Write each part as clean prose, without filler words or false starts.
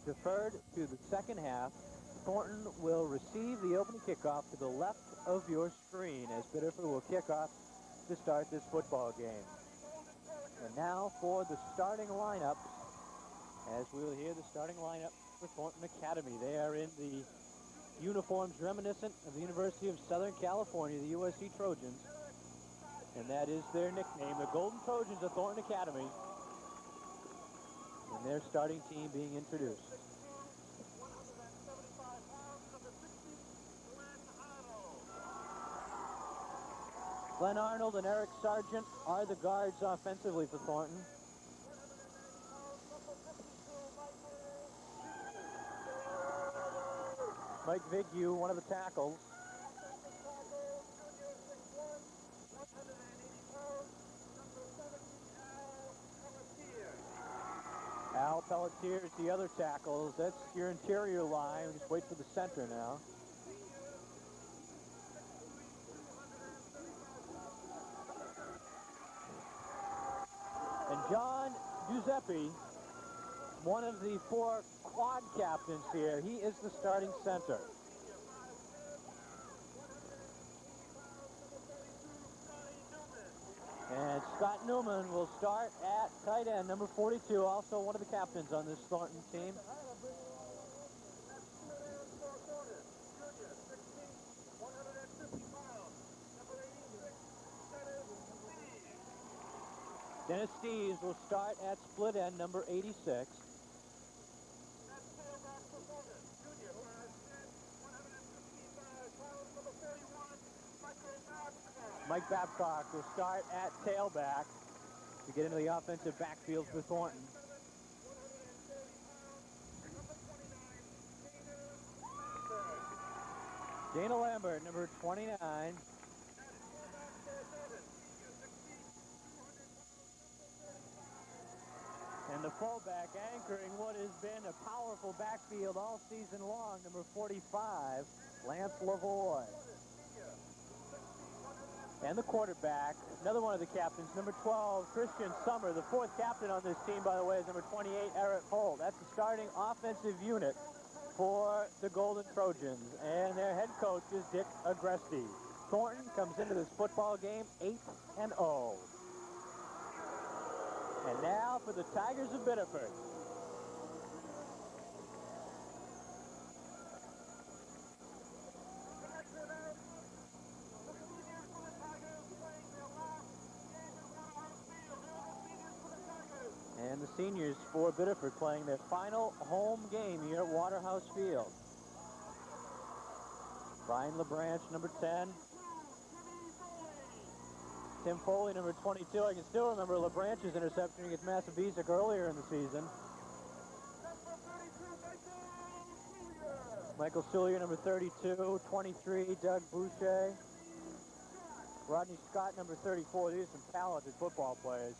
deferred to the second half. Thornton will receive the opening kickoff to the left of your screen as Biddeford will kick off to start this football game. And now for the starting lineup, as we'll hear the starting lineup for Thornton Academy. They are in the uniforms reminiscent of the University of Southern California, the USC Trojans. And that is their nickname, the Golden Trojans of Thornton Academy. And their starting team being introduced. Glenn Arnold and Eric Sargent are the guards offensively for Thornton. Mike Vigue, one of the tackles. Al Pelletier is the other tackles. That's your interior line. Just wait for the center now. And John Giuseppe, one of the 4 quad captains here, he is the starting center. And Scott Newman will start at tight end, number 42, also one of the captains on this Thornton team. Dennis Steeves will start at split end, number 86. Mike Babcock will start at tailback to get into the offensive backfield for Thornton. Dana Lambert, number 29. And the fullback anchoring what has been a powerful backfield all season long, number 45, Lance Lavoie. And the quarterback, another one of the captains, number 12, Christian Summer. The 4th captain on this team, by the way, is number 28, Eric Holt. That's the starting offensive unit for the Golden Trojans. And their head coach is Dick Agresti. Thornton comes into this football game 8-0. And now for the Tigers of Biddeford. And the seniors for Biddeford playing their final home game here at Waterhouse Field. Brian LeBranch, number 10. Tim Foley, number 22. I can still remember LeBranch's interception against Massabesic earlier in the season. Michael Sullier, number 32. 23, Doug Boucher. Rodney Scott, number 34. These are some talented football players.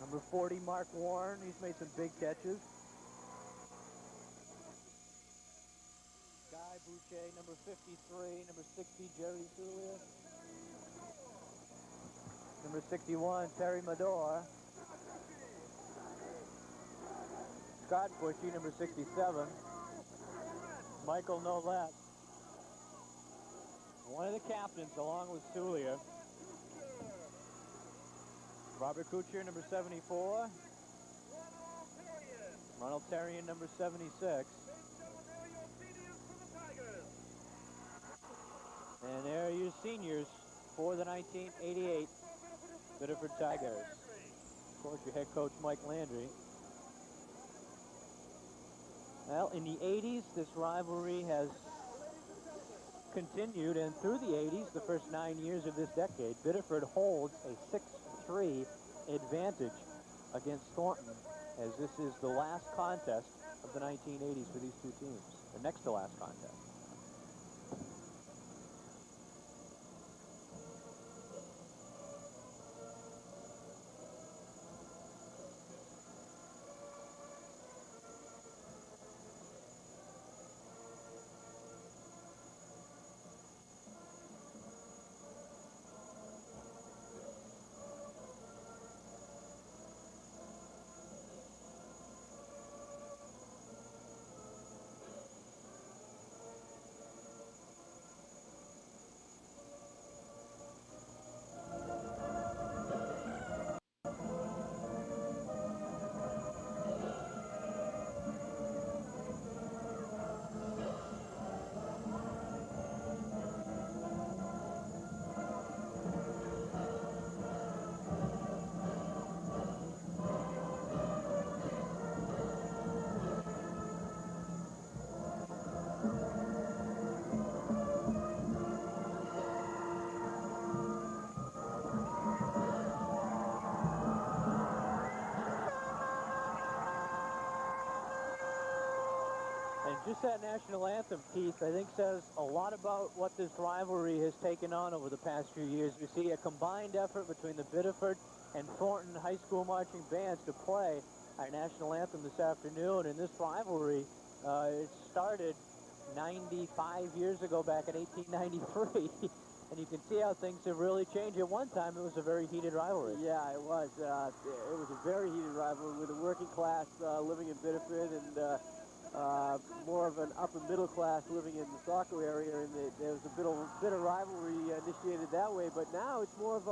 Number 40, Mark Warren. He's made some big catches. Guy Boucher, number 53. Number 60, Jerry Sullier. Number 61, Terry Mador. Scott Bushy, number 67. Michael Nolet. One of the captains, along with Sullier. Robert Kuchar, number 74. Ronald Terrian, number 76. And there are your seniors for the 1988 Biddeford Tigers. Of course, your head coach, Mike Landry. Well, in the 80s, this rivalry has continued, and through the 80s, the first 9 years of this decade, Biddeford holds a 6-3 advantage against Thornton, as this is the last contest of the 1980s for these two teams, the next to last contest. Just that national anthem, Keith, I think says a lot about what this rivalry has taken on over the past few years. We see a combined effort between the Biddeford and Thornton high school marching bands to play our national anthem this afternoon. And this rivalry, it started 95 years ago, back in 1893. And you can see how things have really changed. At one time, it was a very heated rivalry. Yeah, it was. It was a very heated rivalry with the working class living in Biddeford and more of an upper middle class living in the Saco area, and there was a bit of rivalry initiated that way. But now it's more of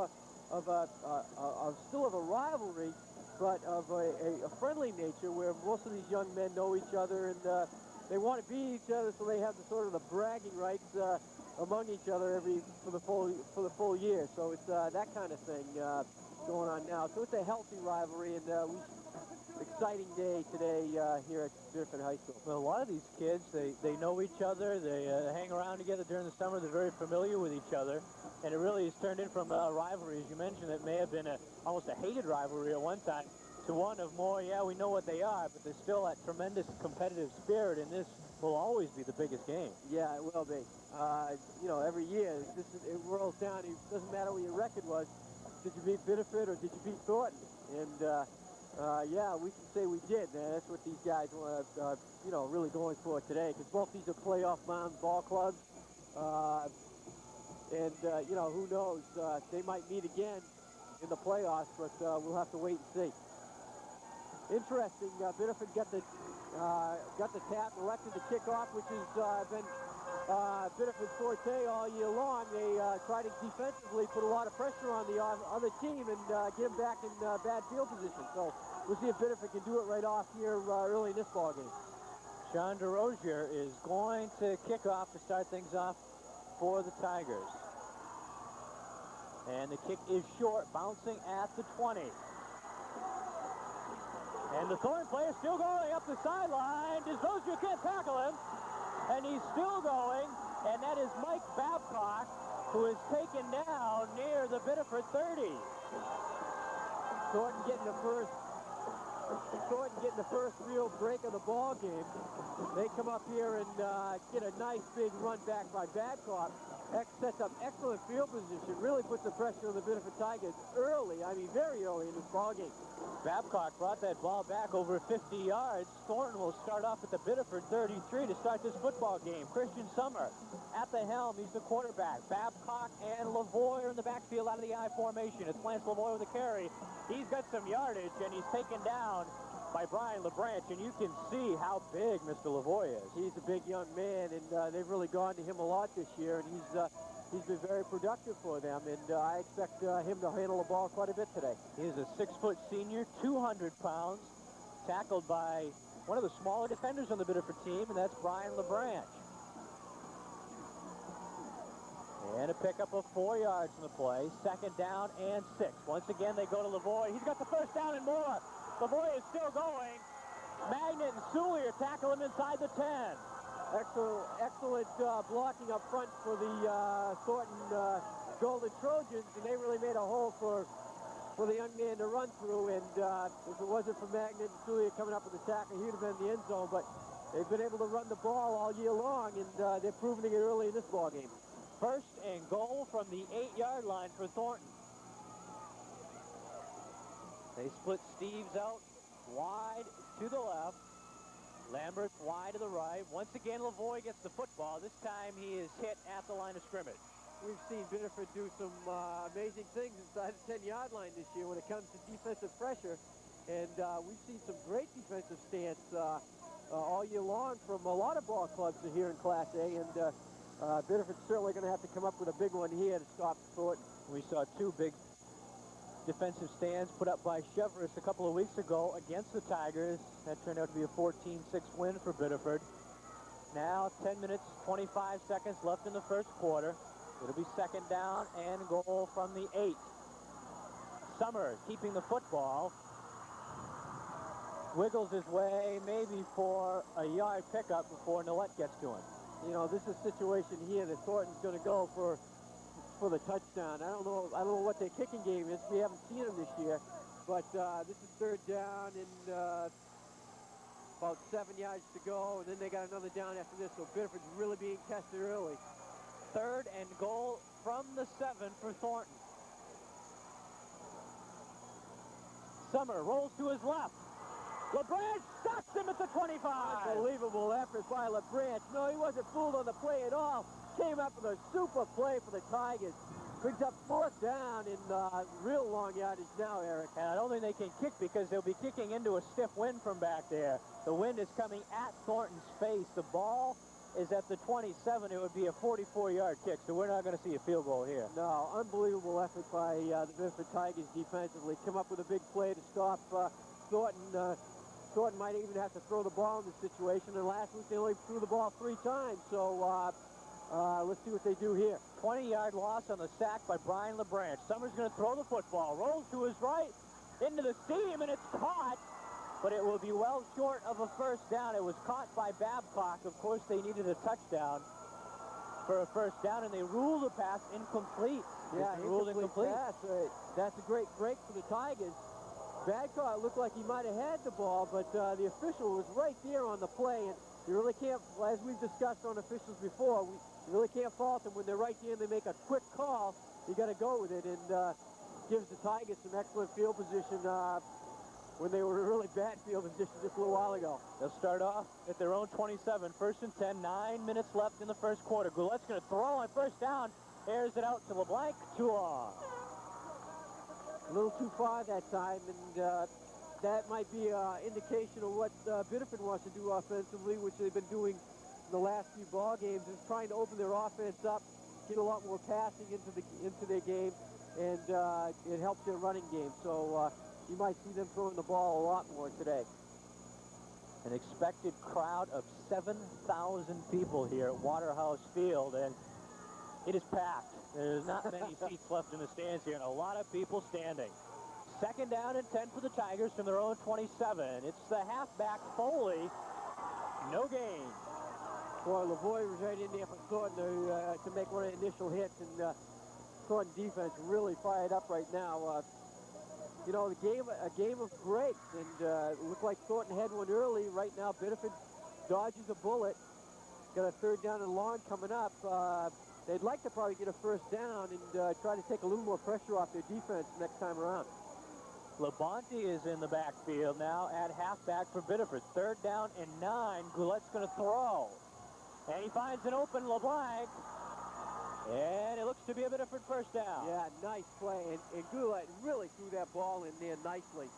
still of a rivalry, but of a friendly nature where most of these young men know each other and they want to beat each other, so they have the sort of the bragging rights among each other for the full year. So it's that kind of thing going on now. So it's a healthy rivalry, and exciting day today here at Biddeford High School. Well, a lot of these kids, they know each other. They hang around together during the summer. They're very familiar with each other, and it really has turned in from a rivalry, as you mentioned, that may have been almost a hated rivalry at one time, to one of more, yeah, we know what they are, but there's still that tremendous competitive spirit, and this will always be the biggest game. Yeah, it will be. You know, every year, it rolls down. It doesn't matter what your record was. Did you beat Biddeford or did you beat Thornton? And yeah, we can say we did, man. That's what these guys want, you know, really going for today, because both these are playoff-bound ball clubs. You know, who knows? They might meet again in the playoffs, but we'll have to wait and see. Interesting, Biddeford got the tap, elected to kick off, which has been Biddeford's forte all year long. They try to defensively put a lot of pressure on the other team and get them back in bad field position. So we'll see if Biddeford can do it right off here early in this ball game. Sean DeRozier is going to kick off to start things off for the Tigers. And the kick is short, bouncing at the 20. And the Thornton player still going up the sideline. DeRozier can't tackle him. And he's still going. And that is Mike Babcock, who is taken down near the Biddeford 30. Thornton getting the first real break of the ball game. They come up here and get a nice big run back by Babcock. Sets up excellent field position. Really puts the pressure on the Biddeford Tigers early. I mean, very early in this ball game. Babcock brought that ball back over 50 yards. Thornton will start off at the Biddeford 33 to start this football game. Christian Summer at the helm. He's the quarterback. Babcock and Lavoie are in the backfield out of the I formation. It's Lance Lavoie with the carry. He's got some yardage, and he's taken down by Brian LeBranch, and you can see how big Mr. Lavoie is. He's a big young man, and they've really gone to him a lot this year, and he's been very productive for them, and I expect him to handle the ball quite a bit today. He is a 6-foot senior, 200 pounds, tackled by one of the smaller defenders on the Biddeford team, and that's Brian LeBranch. And a pickup of 4 yards from the play. 2nd down and 6. Once again, they go to Lavoie. He's got the first down and more. Lavoie is still going. Magnet and Soulier tackle him inside the 10. Excellent blocking up front for the Thornton Golden Trojans, and they really made a hole for the young man to run through. And if it wasn't for Magnet and Soulier coming up with the tackle, he would have been in the end zone. But they've been able to run the ball all year long, and they're proving it early in this ball game. 1st and goal from the 8-yard line for Thornton. They split Steves out wide to the left. Lambert's wide to the right. Once again, Lavoie gets the football. This time he is hit at the line of scrimmage. We've seen Biddeford do some amazing things inside the 10-yard line this year when it comes to defensive pressure. And we've seen some great defensive stance all year long from a lot of ball clubs here in Class A. And Biddeford's certainly going to have to come up with a big one here to stop Thornton. We saw 2 big defensive stands put up by Chevrolet a couple of weeks ago against the Tigers. That turned out to be a 14-6 win for Biddeford. Now 10 minutes, 25 seconds left in the first quarter. It'll be 2nd down and goal from the 8. Summer keeping the football. Wiggles his way maybe for a yard pickup before Nolet gets to him. You know, this is a situation here that Thornton's going to go for the touchdown. I don't know what their kicking game is. We haven't seen them this year, but this is 3rd down and About 7 yards to go, and then they got another down after this, so Biddeford's really being tested early. 3rd and goal from the 7 for Thornton. Summer rolls to his left. LeBranch stops him at the 25. Unbelievable effort by LeBranch. No, he wasn't fooled on the play at all. Came up with a super play for the Tigers. Brings up 4th down in real long yardage now, Eric. And I don't think they can kick because they'll be kicking into a stiff wind from back there. The wind is coming at Thornton's face. The ball is at the 27. It would be a 44-yard kick, so we're not going to see a field goal here. No, unbelievable effort by the Biddeford Tigers defensively. Come up with a big play to stop Thornton. Thornton might even have to throw the ball in this situation, and last week they only threw the ball 3 times, so let's see what they do here. 20-yard loss on the sack by Brian LeBranch. Summers going to throw the football, rolls to his right, into the seam, and it's caught, but it will be well short of a first down. It was caught by Babcock. Of course, they needed a touchdown for a first down, and they ruled the pass incomplete. Yeah, ruled incomplete. Pass. That's a great break for the Tigers. Babcock looked like he might have had the ball, but the official was right there on the play, and you really can't, as we've discussed on officials before, you really can't fault them when they're right there and they make a quick call. You got to go with it, and gives the Tigers some excellent field position when they were in a really bad field position just a little while ago. They'll start off at their own 27, 1st and 10, 9 minutes left in the first quarter. Goulette's going to throw on first down, airs it out to LeBlanc, too long. A little too far that time, and that might be an indication of what Biddeford wants to do offensively, which they've been doing in the last few ball games, is trying to open their offense up, get a lot more passing into their game, and it helps their running game. So you might see them throwing the ball a lot more today. An expected crowd of 7,000 people here at Waterhouse Field, and it is packed. There's not many seats left in the stands here, and a lot of people standing. 2nd down and 10 for the Tigers from their own 27. It's the halfback, Foley. No gain. Boy, Lavoie was right in there for Thornton to make one of the initial hits, and Thornton defense really fired up right now. You know, a game of breaks, and it looked like Thornton had one early. Right now, Biddeford dodges a bullet. Got a 3rd down and long coming up. They'd like to probably get a first down and try to take a little more pressure off their defense next time around. Labonte is in the backfield now at halfback for Biddeford. 3rd down and 9. Goulette's going to throw. And he finds an open LeBlanc. And it looks to be a Biddeford first down. Yeah, nice play. And Goulette really threw that ball in there nicely.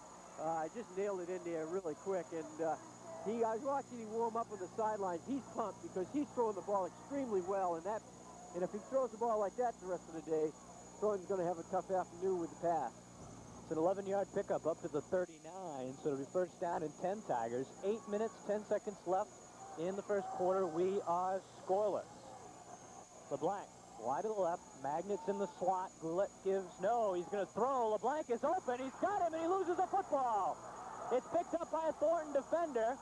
Just nailed it in there really quick. And I was watching him warm up on the sidelines. He's pumped because he's throwing the ball extremely well. And if he throws the ball like that the rest of the day, Thornton's going to have a tough afternoon with the pass. It's an 11-yard pickup up to the 39, so it'll be first down and 10 Tigers. 8 minutes, 10 seconds left in the first quarter. We are scoreless. LeBlanc, wide to the left. Magnets in the slot. Goulette gives no. He's going to throw. LeBlanc is open. He's got him, and he loses the football. It's picked up by a Thornton defender,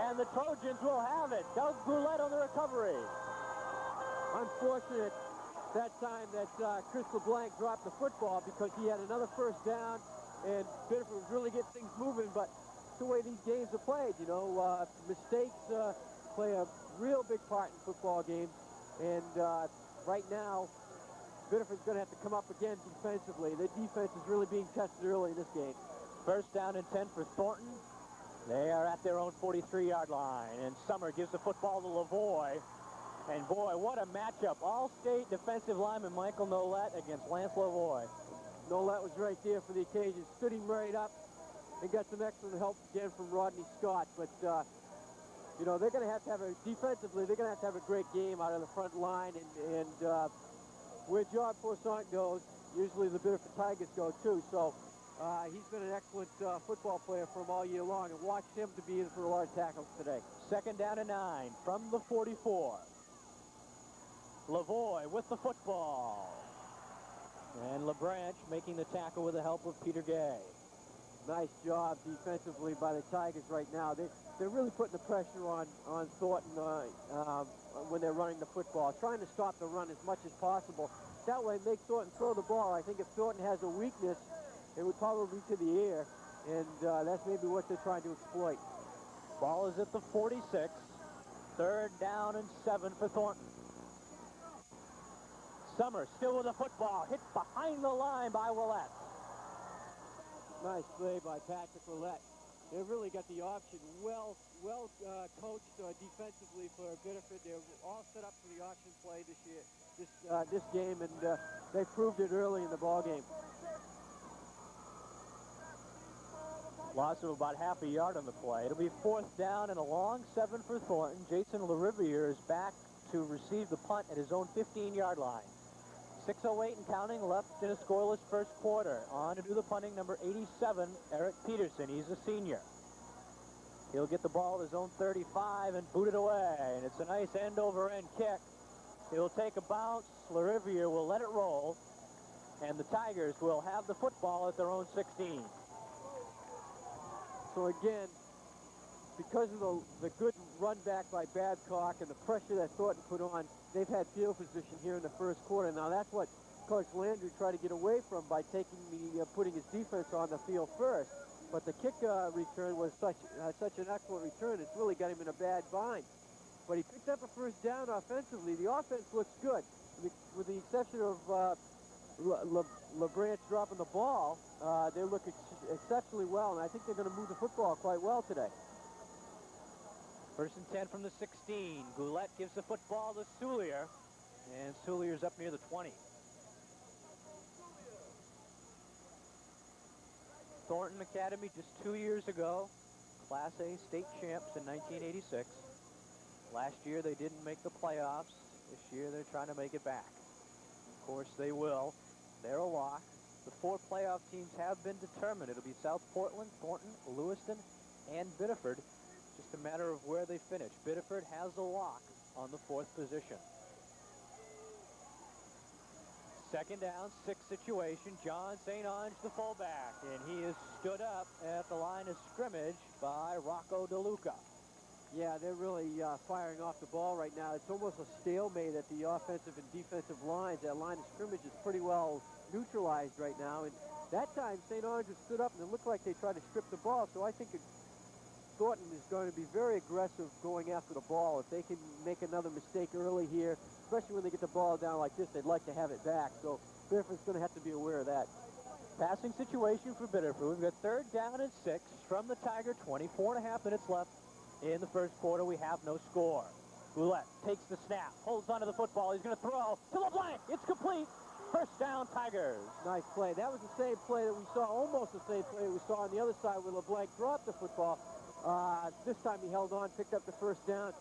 and the Trojans will have it. Doug Goulette on the recovery. Unfortunate that time that Chris LeBlanc dropped the football because he had another first down, and Biddeford was really getting things moving, but it's the way these games are played, you know. Mistakes play a real big part in football games, and right now, Biddeford's going to have to come up again defensively. Their defense is really being tested early in this game. First down and 10 for Thornton. They are at their own 43-yard line, and Summer gives the football to Lavoie. And boy, what a matchup. All-state defensive lineman Michael Nolette against Lance Lavoie. Nolette was right there for the occasion, stood him right up, and got some excellent help again from Rodney Scott. But, you know, they're going to have defensively, they're going to have a great game out of the front line. And where John Forsant goes, usually the Biddeford Tigers go too. So he's been an excellent football player for him all year long, and watch him to be in for a lot of tackles today. 2nd down and 9 from the 44. Lavoie with the football. And LeBranch making the tackle with the help of Peter Gay. Nice job defensively by the Tigers right now. They're really putting the pressure on Thornton when they're running the football, trying to stop the run as much as possible. That way, make Thornton throw the ball. I think if Thornton has a weakness, it would probably be to the air, and that's maybe what they're trying to exploit. Ball is at the 46. Third down and 7 for Thornton. Summers still with the football. Hit behind the line by Willett. Nice play by Patrick Willett. They really got the option well coached defensively for Biddeford. They're all set up for the option play this year, this game, and they proved it early in the ball game. Loss of about half a yard on the play. It'll be 4th down and a long 7 for Thornton. Jason LaRiviere is back to receive the punt at his own 15-yard line. 6:08 and counting left in a scoreless first quarter. On to do the punting, number 87, Eric Peterson. He's a senior. He'll get the ball at his own 35 and boot it away. And it's a nice end-over-end kick. He'll take a bounce. LaRiviere will let it roll. And the Tigers will have the football at their own 16. So again, because of the good run back by Babcock and the pressure that Thornton put on, they've had field position here in the first quarter. Now that's what Coach Landry tried to get away from by putting his defense on the field first. But the kick return was such an excellent return. It's really got him in a bad bind. But he picked up a first down offensively. The offense looks good, with the exception of LeBranch dropping the ball. They look exceptionally well, and I think they're going to move the football quite well today. 1st and 10 from the 16. Goulet gives the football to Soulier, and Soulier's up near the 20. Thornton Academy just 2 years ago, Class A state champs in 1986. Last year they didn't make the playoffs. This year they're trying to make it back. Of course they will. They're a lock. The 4 playoff teams have been determined. It'll be South Portland, Thornton, Lewiston, and Biddeford. Just a matter of where they finish. Biddeford has a lock on the 4th position. 2nd down, 6 situation. John St. Ange, the fullback, and he is stood up at the line of scrimmage by Rocco DeLuca. Yeah, they're really firing off the ball right now. It's almost a stalemate at the offensive and defensive lines. That line of scrimmage is pretty well neutralized right now. And that time, St. Ange was stood up, and it looked like they tried to strip the ball. So I think Thornton is going to be very aggressive going after the ball. If they can make another mistake early here, especially when they get the ball down like this, they'd like to have it back. So Biddeford's going to have to be aware of that. Passing situation for Biddeford. We've got 3rd down and 6 from the Tiger. 24.5 minutes left in the first quarter. We have no score. Goulet takes the snap, holds onto the football. He's going to throw to LeBlanc. It's complete. 1st down, Tigers. Nice play. That was the same play that we saw, almost the same play we saw on the other side where LeBlanc dropped the football. This time he held on, picked up the 1st down,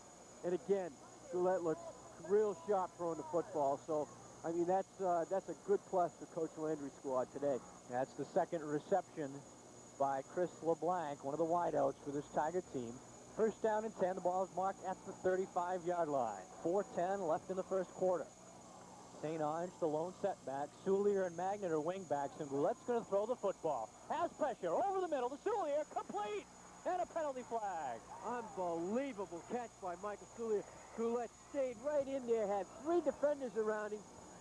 and again, Goulet looks real sharp throwing the football. So, I mean, that's a good plus for Coach Landry's squad today. That's the 2nd reception by Chris LeBlanc, one of the wideouts for this Tiger team. 1st down and 10. The ball is marked at the 35-yard line. 4:10 left in the first quarter. St. Ange, the lone setback. Soulier and Magnet are wingbacks, and Goulet's going to throw the football. Has pressure over the middle to Soulier, complete, and a penalty flag. Unbelievable catch by Michael Soulier. Goulet stayed right in there, had 3 defenders around him,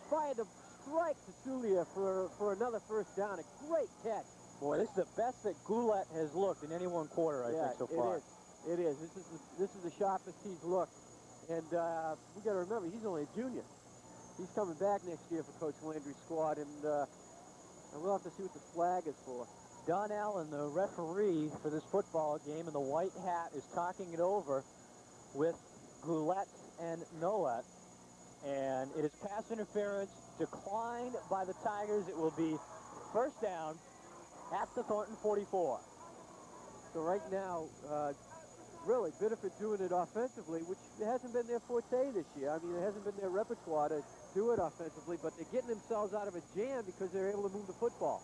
fired a strike to Soulier for another 1st down. A great catch. Boy, this is the best that Goulet has looked in any one quarter, I think, so far. It is. This is the sharpest he's looked. And we got to remember, he's only a junior. He's coming back next year for Coach Landry's squad, and we'll have to see what the flag is for. Don Allen, the referee for this football game in the white hat, is talking it over with Goulet and Nolet. And it is pass interference declined by the Tigers. It will be 1st down at the Thornton 44. So right now, really, Biddeford doing it offensively, which hasn't been their forte this year. I mean, it hasn't been their repertoire to do it offensively, but they're getting themselves out of a jam because they're able to move the football.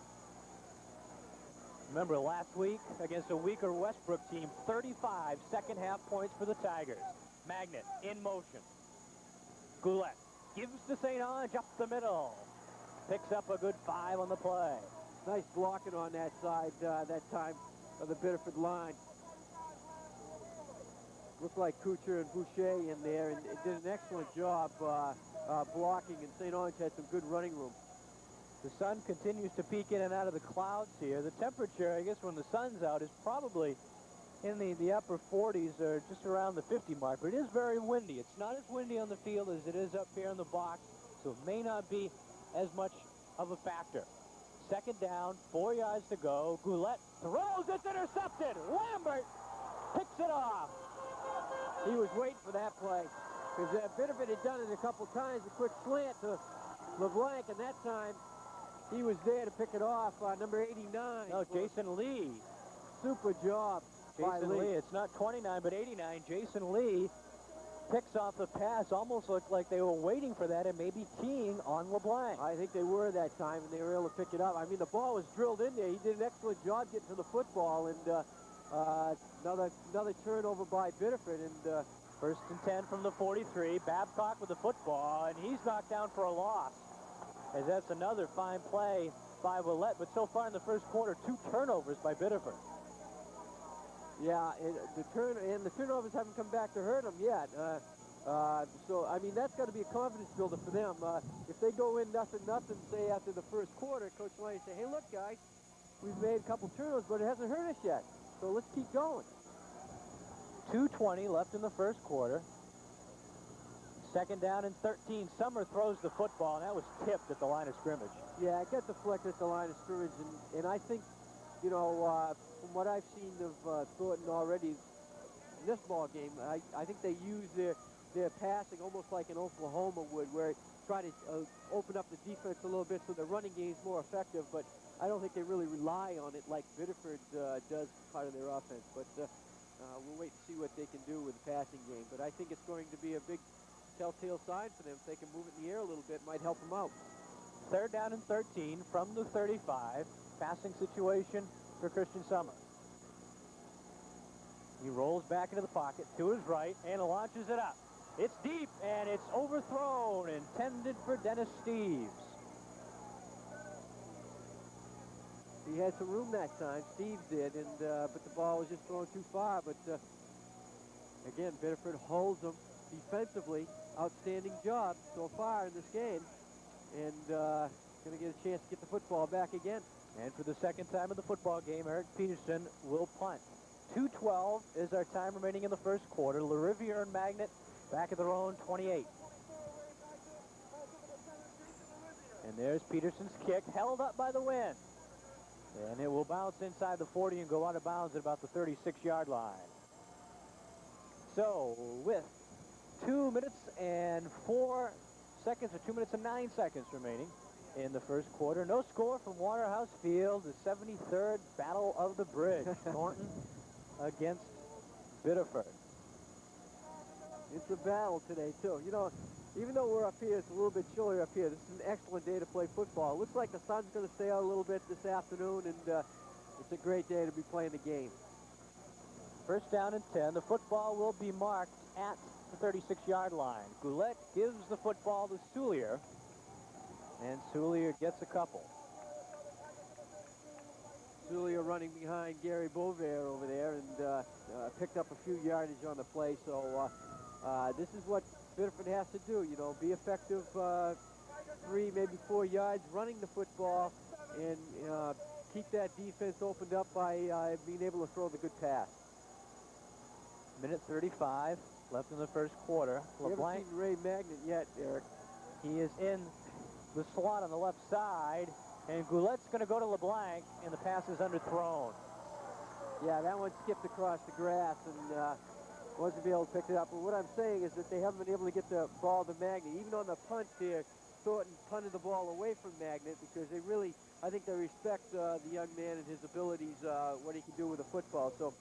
Remember last week against a weaker Westbrook team, 35 second-half points for the Tigers. Magnet in motion. Goulet gives to St. Ange up the middle. Picks up a good 5 on the play. Nice blocking on that side that time of the Biddeford line. Looked like Kuchar and Boucher in there, and it did an excellent job blocking, and St. Ange had some good running room. The sun continues to peek in and out of the clouds here. The temperature, I guess, when the sun's out is probably in the upper 40s or just around the 50 mark, but it is very windy. It's not as windy on the field as it is up here in the box, so it may not be as much of a factor. Second down, 4 yards to go. Goulet throws, it's intercepted. Lambert picks it off. He was waiting for that play. Because Biddeford had done it a couple times, a quick slant to LeBlanc, and that time he was there to pick it off. Number 89. No, Jason Lee. Super job by Jason Lee. It's not 29, but 89. Jason Lee picks off the pass. Almost looked like they were waiting for that and maybe teeing on LeBlanc. I think they were that time, and they were able to pick it up. I mean, the ball was drilled in there. He did an excellent job getting to the football, and another turnover by Biddeford, and First and 10 from the 43. Babcock with the football, and he's knocked down for a loss. As that's another fine play by Willett, but so far in the first quarter, 2 turnovers by Biddeford. yeah, the turnovers haven't come back to hurt them yet. So I mean, that's got to be a confidence builder for them. If they go in nothing, say after the first quarter, Coach Lane say, "Hey, look, guys, we've made a couple turnovers, but it hasn't hurt us yet. So let's keep going." 2:20 left in the first quarter. Second down and 13. Summer throws the football, and that was tipped at the line of scrimmage. Yeah, it got deflected at the line of scrimmage, and I think, you know, from what I've seen of Thornton already in this ball game, I think they use their passing almost like an Oklahoma would, where try to open up the defense a little bit so the running game is more effective, but I don't think they really rely on it like Biddeford does part of their offense. But we'll wait and see what they can do with the passing game. But I think it's going to be a big telltale sign for them. If they can move it in the air a little bit, it might help them out. Third down and 13 from the 35. Passing situation for Christian Summer. He rolls back into the pocket to his right and launches it up. It's deep, and it's overthrown, intended for Dennis Steves. He had some room that time, Steve did, and but the ball was just thrown too far. But again, Biddeford holds them defensively. Outstanding job so far in this game, and going to get a chance to get the football back again. And for the second time in the football game, Eric Peterson will punt. 2:12 is our time remaining in the first quarter. LaRiviere and Magnet back at their own 28. And there's Peterson's kick, held up by the wind. And it will bounce inside the 40 and go out of bounds at about the 36-yard line. So, with 2 minutes and 4 seconds, or 2 minutes and 9 seconds remaining in the first quarter, no score from Waterhouse Field, the 73rd Battle of the Bridge. Thornton against Biddeford. It's a battle today, too. You know, even though we're up here, it's a little bit chillier up here. This is an excellent day to play football. It looks like the sun's going to stay out a little bit this afternoon, and it's a great day to be playing the game. First down and 10. The football will be marked at the 36-yard line. Goulet gives the football to Soulier, and Soulier gets a couple. Soulier running behind Gary Bovair over there, and picked up a few yardage on the play. So this is what Biddeford has to do, you know, be effective 3, maybe 4 yards running the football, and keep that defense opened up by being able to throw the good pass. Minute 35 left in the first quarter. We haven't seen Ray Magnet yet, Eric. He is in the slot on the left side, and Goulet's going to go to LeBlanc, and the pass is underthrown. Yeah, that one skipped across the grass and wasn't able to pick it up. But what I'm saying is that they haven't been able to get the ball to Magnet. Even on the punt here, Thornton punted the ball away from Magnet because they really, I think they respect the young man and his abilities, what he can do with the football. So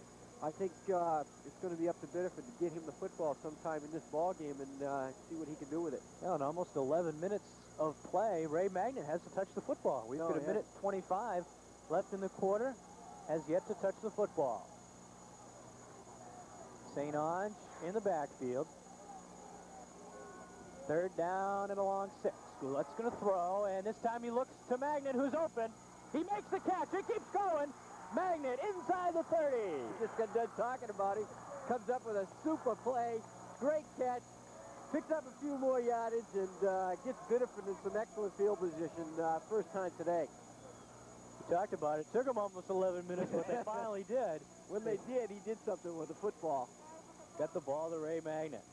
I think it's going to be up to Biddeford to get him the football sometime in this ball game and see what he can do with it. Well, in almost 11 minutes of play, Ray Magnet has to touch the football. We've got a minute 25 left in the quarter, has yet to touch the football. St. Ange in the backfield. Third down and a long 6. Goulet's going to throw, and this time he looks to Magnet, who's open. He makes the catch. It keeps going. Magnet inside the 30. Just got done talking about him. Comes up with a super play. Great catch. Picks up a few more yardage and gets Biddeford in some excellent field position first time today. talked about it. Took them almost 11 minutes, but they finally did. When they did, he did something with the football. Got the ball to Ray Magnet.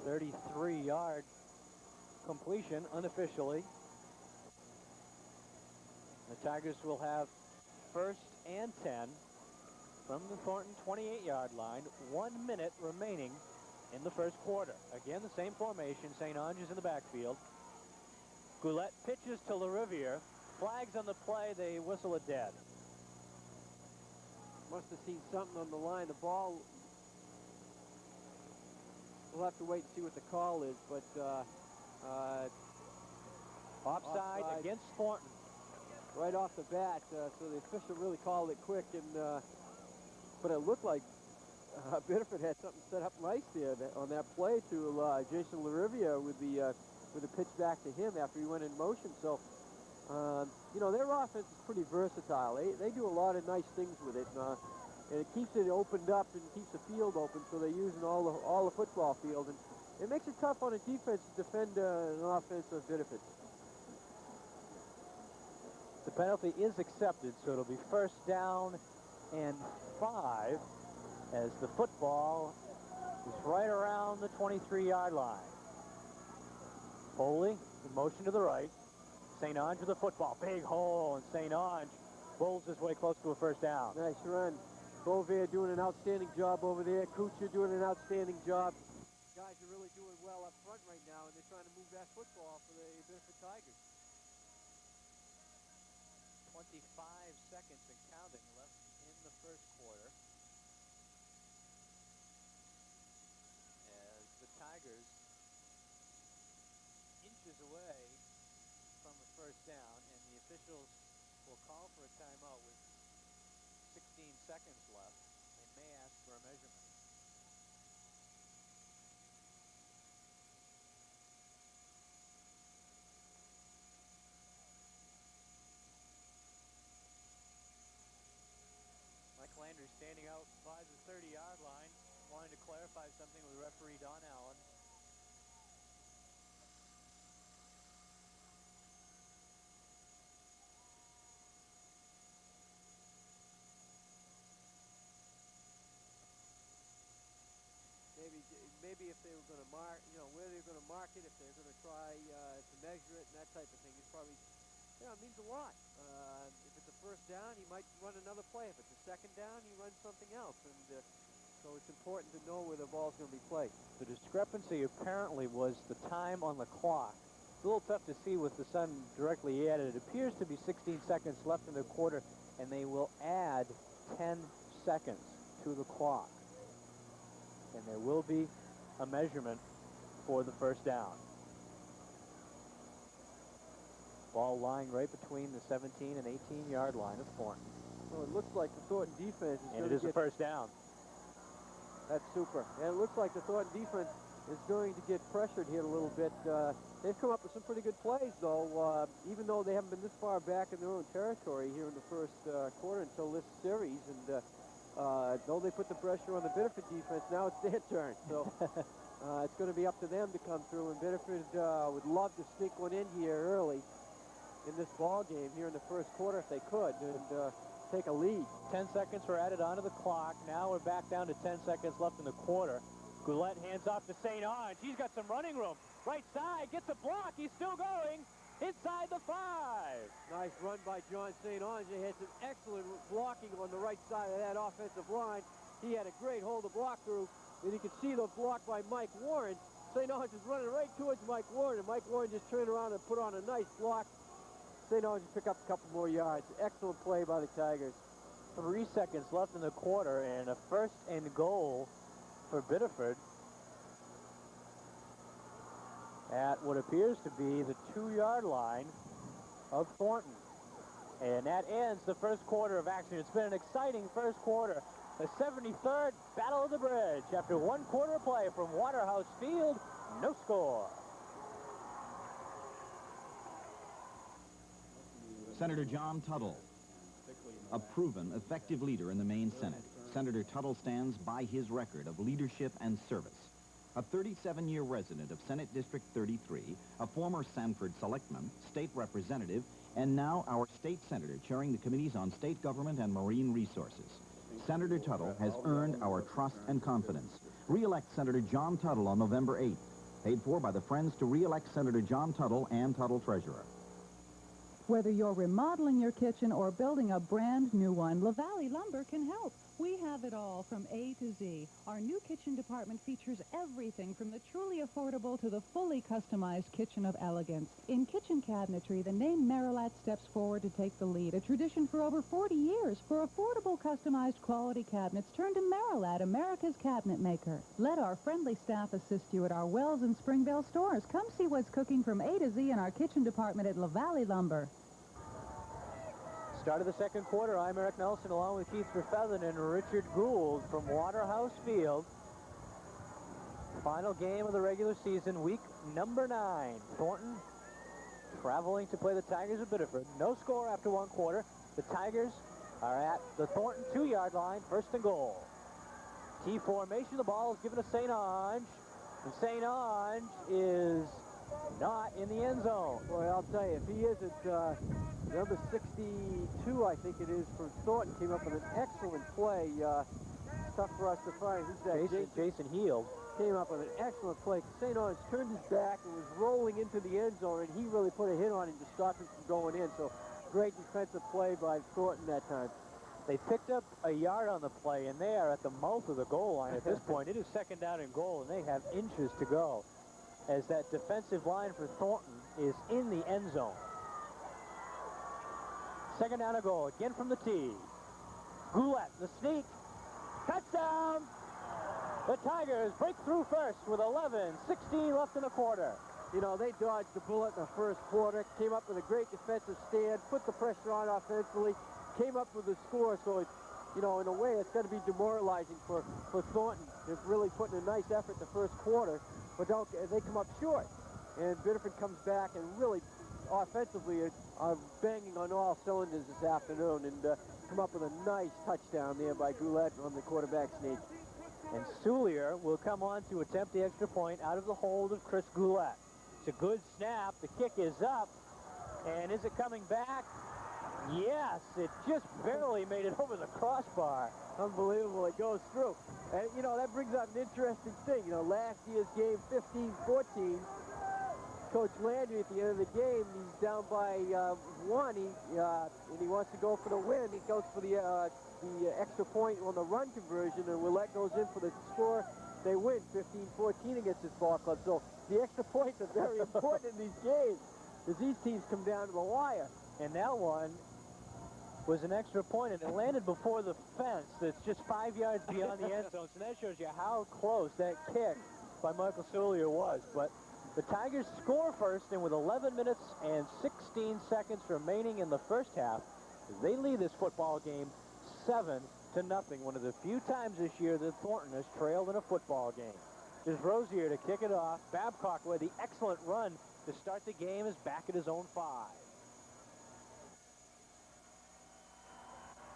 33-yard completion unofficially. The Tigers will have first and 10 from the Thornton 28-yard line. 1 minute remaining in the first quarter. Again, the same formation. St. Ange is in the backfield. Goulet pitches to LaRiviere. Flags on the play. They whistle it dead. Must have seen something on the line. The ball, we'll have to wait and see what the call is, but Offside against Thornton. Right off the bat, so the official really called it quick, and but it looked like Biddeford had something set up nice there on that play to Jason LaRiviere with the pitch back to him after he went in motion. So, you know, their offense is pretty versatile. They do a lot of nice things with it, and it keeps it opened up and keeps the field open, so they're using all the football field, and it makes it tough on a defense to defend an offense of Biddeford. The penalty is accepted, so it'll be first down and 5 as the football is right around the 23-yard line. Foley in motion to the right. St. Ange with the football. Big hole, and St. Ange bowls his way close to a first down. Nice run. Bovier doing an outstanding job over there. Kuchar doing an outstanding job. Guys are really doing well up front right now, and they're trying to move that football for the Biddeford Tigers. 25 seconds and counting left in the first quarter. As the Tigers inches away from a first down, and the officials will call for a timeout with 16 seconds left and may ask for a measurement. Mike Landry standing out by the 30-yard line, wanting to clarify something with referee Don Allen. Maybe if they were going to mark, you know, where they're going to mark it, if they're going to try to measure it and that type of thing, it's probably, you know, it means a lot. If it's a first down, he might run another play. If it's a second down, he runs something else. And so it's important to know where the ball's going to be played. The discrepancy apparently was the time on the clock. It's a little tough to see with the sun directly at it. It appears to be 16 seconds left in the quarter, and they will add 10 seconds to the clock. And there will be a measurement for the first down. Ball lying right between the 17 and 18-yard line of Thornton. Well, it looks like the Thornton defense is and it is a first down. That's super. And it looks like the Thornton defense is going to get pressured here a little bit. They've come up with some pretty good plays, though, even though they haven't been this far back in their own territory here in the first quarter until this series. And though they put the pressure on the Biddeford defense, now it's their turn. So it's going to be up to them to come through. And Biddeford would love to sneak one in here early in this ball game here in the first quarter if they could, and take a lead. 10 seconds were added onto the clock. Now we're back down to 10 seconds left in the quarter. Goulet hands off to St. Ange. He's got some running room. Right side, gets a block. He's still going inside the 5. Nice run by John St. Ange. He had some excellent blocking on the right side of that offensive line. He had a great hole to block through, and you can see the block by Mike Warren. St. Ange is running right towards Mike Warren, and Mike Warren just turned around and put on a nice block. St. Ange pick up a couple more yards. Excellent play by the Tigers. 3 seconds left in the quarter, and a first and goal for Biddeford at what appears to be the 2-yard line of Thornton. And that ends the first quarter of action. It's been an exciting first quarter. The 73rd Battle of the Bridge. After 1 quarter of play from Waterhouse Field, no score. Senator John Tuttle, a proven, effective leader in the Maine Senate. Senator Tuttle stands by his record of leadership and service. A 37-year resident of Senate District 33, a former Sanford selectman, state representative, and now our state senator chairing the committees on state government and marine resources. Senator Tuttle has earned our trust and confidence. Re-elect Senator John Tuttle on November 8th. Paid for by the Friends to re-elect Senator John Tuttle and Tuttle Treasurer. Whether you're remodeling your kitchen or building a brand new one, La Valley Lumber can help. We have it all from A to Z. Our new kitchen department features everything from the truly affordable to the fully customized kitchen of elegance. In kitchen cabinetry, the name Marilat steps forward to take the lead, a tradition for over 40 years. For affordable, customized quality cabinets, turn to Marilat, America's cabinet maker. Let our friendly staff assist you at our Wells and Springvale stores. Come see what's cooking from A to Z in our kitchen department at La Valley Lumber. Start of the second quarter, I'm Eric Nelson along with Keith Trefethen and Richard Gould from Waterhouse Field. Final game of the regular season, week number 9. Thornton traveling to play the Tigers of Biddeford. No score after one quarter. The Tigers are at the Thornton 2-yard line, first and goal. T formation, the ball is given to St. Ange. And St. Ange is not in the end zone. Boy, I'll tell you, if he isn't, number 62, I think it is, from Thornton, came up with an excellent play. It's tough for us to find. Who's that? Jason Heald. Came up with an excellent play. St. Ange turned his back and was rolling into the end zone, and he really put a hit on him to stop him from going in. So, great defensive play by Thornton that time. They picked up a yard on the play, and they are at the mouth of the goal line at this point. It is second down and goal, and they have inches to go as that defensive line for Thornton is in the end zone. Second down and goal, again from the tee. Goulette, the sneak, touchdown! The Tigers break through first with 11:16 left in the quarter. You know, they dodged the bullet in the first quarter, came up with a great defensive stand, put the pressure on offensively, came up with the score. So, it's, you know, in a way, it's got to be demoralizing for Thornton. They're really putting a nice effort the first quarter, but they come up short. And Biddeford comes back and really, offensively, are banging on all cylinders this afternoon and come up with a nice touchdown there by Goulette on the quarterback sneak. And Soulier will come on to attempt the extra point out of the hold of Chris Goulette. It's a good snap. The kick is up. And is it coming back? Yes, it just barely made it over the crossbar. Unbelievable, it goes through. And, you know, that brings up an interesting thing. You know, last year's game, 15-14, Coach Landry at the end of the game, he's down by 1, and he wants to go for the win. He goes for the extra point on the run conversion, and Willette goes in for the score. They win 15-14 against this ball club. So the extra points are very important in these games as these teams come down to the wire. And that one was an extra point, and it landed before the fence that's just 5 yards beyond the end zone. So that shows you how close that kick by Michael Soulier was. But the Tigers score first, and with 11 minutes and 16 seconds remaining in the first half, they lead this football game 7-0. One of the few times this year that Thornton has trailed in a football game. There's Rosier to kick it off. Babcock with the excellent run to start the game is back at his own 5.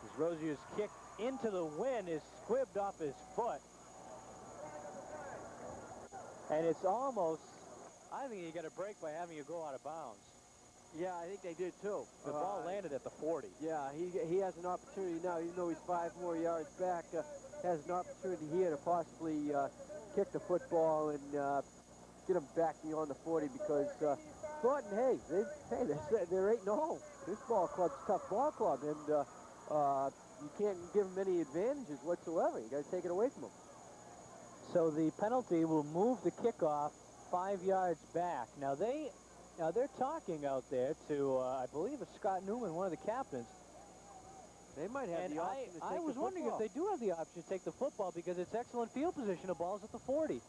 As Rosier's kick into the wind is squibbed off his foot. And it's almost, I think you got a break by having you go out of bounds. Yeah, I think they did too. The ball landed at the 40. Yeah, he has an opportunity now, even though he's 5 more yards back, has an opportunity here to possibly kick the football and get him back beyond the 40 because Thornton, they're 8-0. This ball club's a tough ball club, and you can't give them any advantages whatsoever. You got to take it away from them. So the penalty will move the kickoff 5 yards back. Now they're talking out there to, I believe it's Scott Newman, one of the captains. They might have the option to take the football. I was wondering if they do have the option to take the football because it's excellent field position. The ball's at the 40.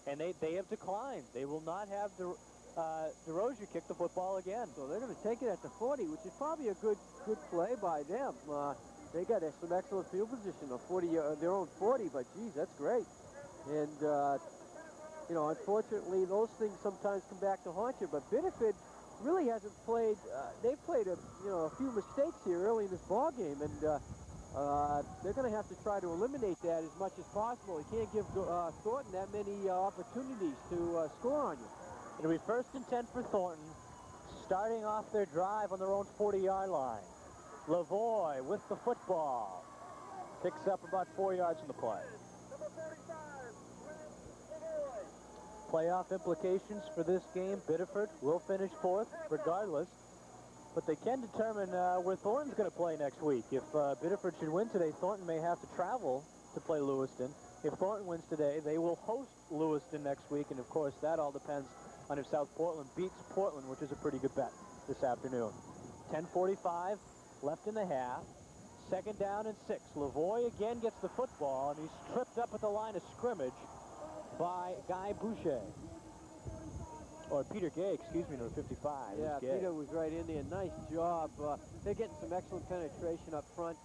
And they have declined. They will not have DeRozier kick the football again. So they're going to take it at the 40, which is probably a good play by them. They got some excellent field position, their own 40, but geez, that's great. And, you know, unfortunately, those things sometimes come back to haunt you, but Biddeford really hasn't played, they've played a few mistakes here early in this ball game, and they're going to have to try to eliminate that as much as possible. You can't give Thornton that many opportunities to score on you. It'll be 1st and 10 for Thornton, starting off their drive on their own 40-yard line. Lavoie with the football. Picks up about 4 yards from the play. Playoff implications for this game. Biddeford will finish 4th regardless, but they can determine where Thornton's going to play next week. If Biddeford should win today, Thornton may have to travel to play Lewiston. If Thornton wins today, they will host Lewiston next week, and of course that all depends on if South Portland beats Portland, which is a pretty good bet this afternoon. 10:45 left in the half. 2nd down and 6. Lavoie again gets the football, and he's tripped up at the line of scrimmage by Guy Boucher. Or Peter Gay, excuse me, number 55. Yeah, Peter was right in there. Nice job. They're getting some excellent penetration up front,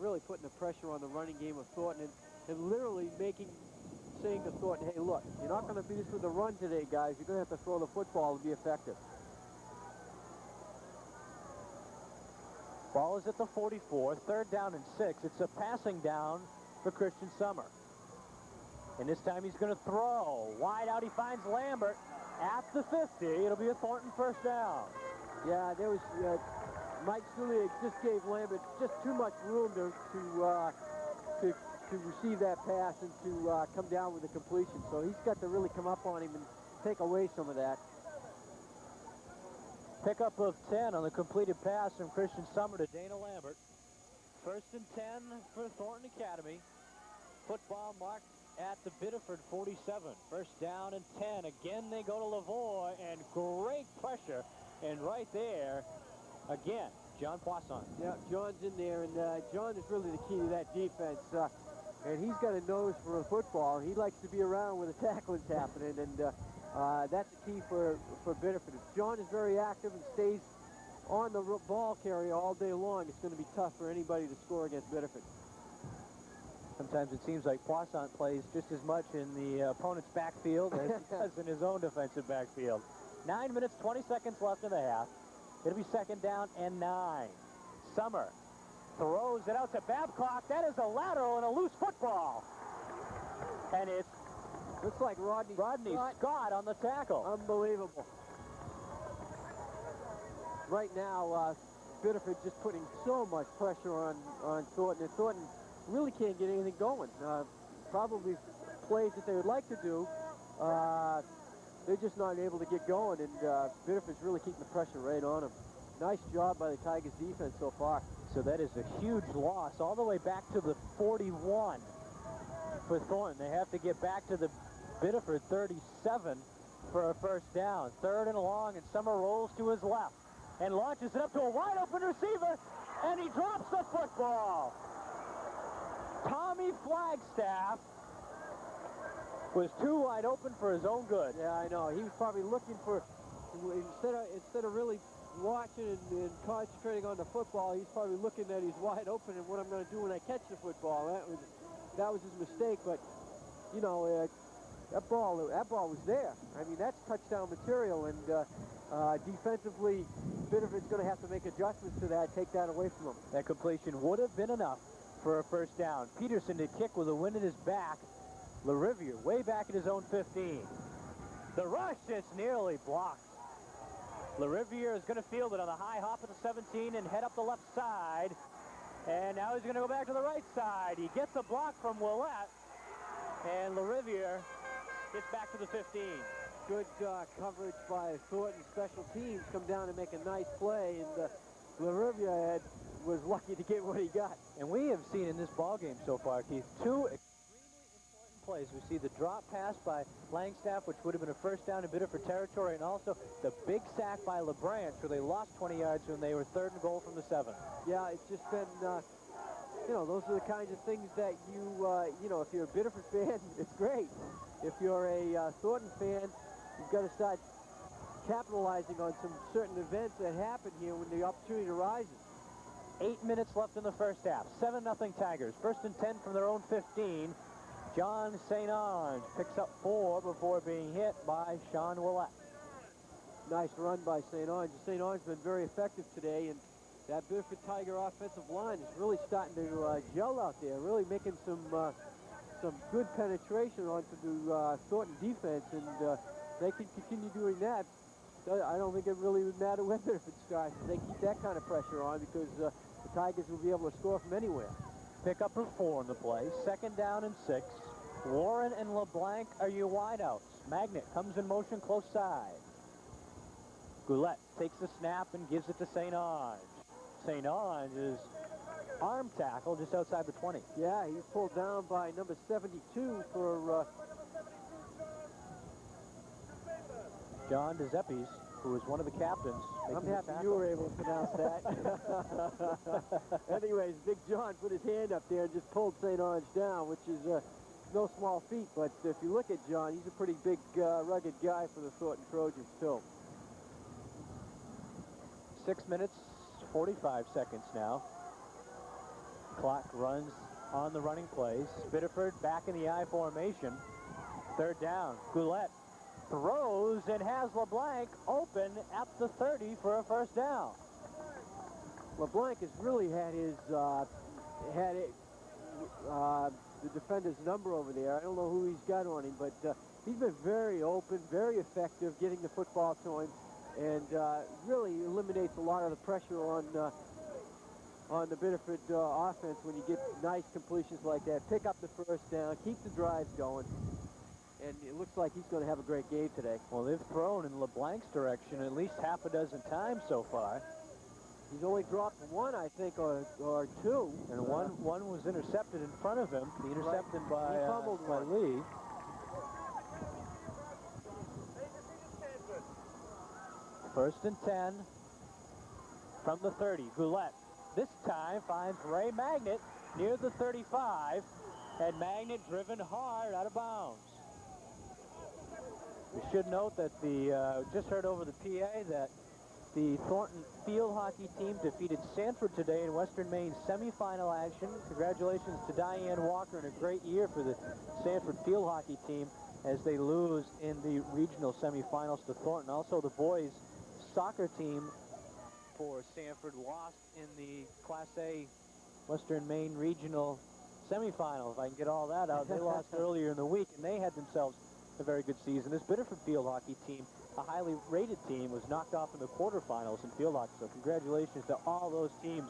really putting the pressure on the running game of Thornton, and literally saying to Thornton, hey, look, you're not going to beat us with a run today, guys. You're going to have to throw the football to be effective. Ball is at the 44, 3rd down and 6. It's a passing down for Christian Summer. And this time he's going to throw. Wide out, he finds Lambert at the 50. It'll be a Thornton 1st down. Yeah, there was Mike Suliak just gave Lambert just too much room to receive that pass and to come down with a completion. So he's got to really come up on him and take away some of that. Pickup of 10 on the completed pass from Christian Summer to Dana Lambert. 1st and 10 for Thornton Academy. Football marked at the Biddeford 47. 1st down and 10. Again, they go to Lavoie, and great pressure. And right there, again, John Poisson. Yeah, John's in there, and John is really the key to that defense. And he's got a nose for a football. He likes to be around where the tackling's happening, and that's the key for Biddeford. If John is very active and stays on the ball carrier all day long, it's going to be tough for anybody to score against Biddeford. Sometimes it seems like Poisson plays just as much in the opponent's backfield as he does in his own defensive backfield. 9 minutes, 20 seconds left in the half. It'll be 2nd down and 9. Summer throws it out to Babcock. That is a lateral and a loose football. And it's looks like Rodney Scott on the tackle. Unbelievable. Right now, Biddeford just putting so much pressure on Thornton. And Thornton really can't get anything going. Probably plays that they would like to do. They're just not able to get going, and Biddeford's really keeping the pressure right on them. Nice job by the Tigers defense so far. So that is a huge loss all the way back to the 41 for Thornton. They have to get back to the Biddeford 37 for a 1st down. 3rd and long, and Summer rolls to his left and launches it up to a wide open receiver, and he drops the football. Tommy Flagstaff was too wide open for his own good. Yeah, I know. He was probably looking for, instead of really watching and concentrating on the football, he's probably looking that he's wide open and what I'm going to do when I catch the football. That was his mistake, but, you know, that ball was there. I mean, that's touchdown material, and defensively, Biddeford's going to have to make adjustments to that, take that away from him. That completion would have been enough for a 1st down. Peterson to kick with a wind at his back. LaRiviere way back at his own 15. The rush is nearly blocked. LaRiviere is going to field it on the high hop at the 17 and head up the left side. And now he's going to go back to the right side. He gets a block from Willette. And LaRiviere gets back to the 15. Good coverage by Thornton special teams. Come down and make a nice play. And LaRiviere was lucky to get what he got. And we have seen in this ball game so far, Keith, 2 plays. We see the drop pass by Langstaff, which would have been a 1st down in Biddeford territory, and also the big sack by LeBranch, where they lost 20 yards when they were 3rd and goal from the 7. Yeah, it's just been, you know, those are the kinds of things that you know, if you're a Biddeford fan, it's great. If you're a Thornton fan, you've got to start capitalizing on some certain events that happen here when the opportunity arises. 8 minutes left in the 1st half. 7-0 Tigers. 1st and 10 from their own 15. John St. Ange picks up 4 before being hit by Sean Willette. Nice run by St. Ange. St. Ange's been very effective today, and That Biddeford Tiger offensive line is really starting to gel out there, really making some good penetration onto the Thornton defense, and they can continue doing that. I don't think it really would matter when Biddeford starts. They keep that kind of pressure on because the Tigers will be able to score from anywhere. Pickup of 4 in the play. 2nd down and 6. Warren and LeBlanc are your wideouts. Magnet comes in motion close side. Goulet takes the snap and gives it to St. Ange. St. Ange is arm tackle just outside the 20. Yeah, he's pulled down by number 72 for John DeZepes, who was one of the captains. I'm happy you were able to pronounce that. Anyways, Big John put his hand up there and just pulled St. Ange down, which is no small feat. But if you look at John, he's a pretty big, rugged guy for the Thornton Trojans, too. 6 minutes, 45 seconds now. Clock runs on the running plays. Biddeford back in the I formation. 3rd down. Goulet throws and has LeBlanc open at the 30 for a 1st down. LeBlanc has really had his the defender's number over there. I don't know who he's got on him, but he's been very open, very effective getting the football to him, and really eliminates a lot of the pressure on the Biddeford offense when you get nice completions like that. Pick up the 1st down, keep the drives going. And it looks like he's going to have a great game today. Well, they've thrown in LeBlanc's direction at least half a dozen times so far. He's only dropped 1, I think, or 2. And one was intercepted in front of him. The intercepted by Lee. First and 10 from the 30. Goulet this time finds Ray Magnet near the 35. And Magnet driven hard out of bounds. We should note that just heard over the PA that the Thornton field hockey team defeated Sanford today in Western Maine's semifinal action. Congratulations to Diane Walker and a great year for the Sanford field hockey team as they lose in the regional semifinals to Thornton. Also, the boys soccer team for Sanford lost in the Class A Western Maine regional semifinal. If I can get all that out, they lost earlier in the week, and they had themselves a very good season. This Biddeford field hockey team, a highly rated team, was knocked off in the quarterfinals in field hockey. So congratulations to all those teams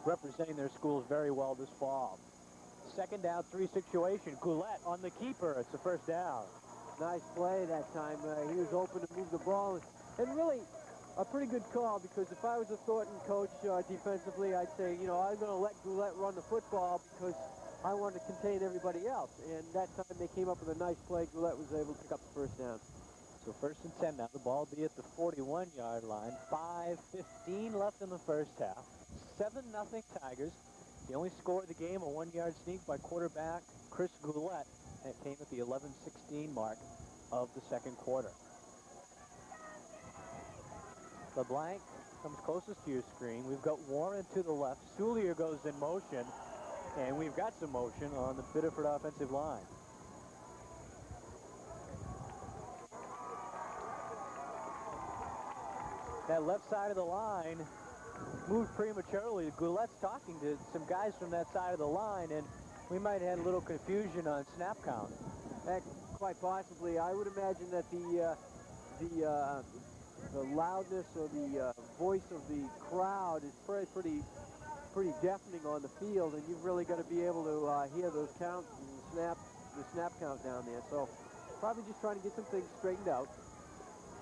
representing their schools very well this fall. 2nd down, 3 situation. Goulet on the keeper. It's a 1st down. Nice play that time. He was open to move the ball. And really a pretty good call, because if I was a Thornton coach defensively, I'd say, you know, I'm going to let Goulet run the football because I want to contain everybody else. And that time they came up with a nice play. Goulet was able to pick up the 1st down. So 1st and 10 now. The ball will be at the 41-yard line. 5:15 left in the 1st half. 7-0 Tigers. The only score of the game, a 1-yard sneak by quarterback Chris Goulet. And it came at the 11:16 mark of the 2nd quarter. LeBlanc comes closest to your screen. We've got Warren to the left. Soulier goes in motion. And we've got some motion on the Biddeford offensive line. That left side of the line moved prematurely. Goulet's talking to some guys from that side of the line, and we might have had a little confusion on snap count. Quite possibly. I would imagine that the loudness or the voice of the crowd is pretty deafening on the field, and you've really got to be able to hear those counts and the snap count down there. So probably just trying to get some things straightened out.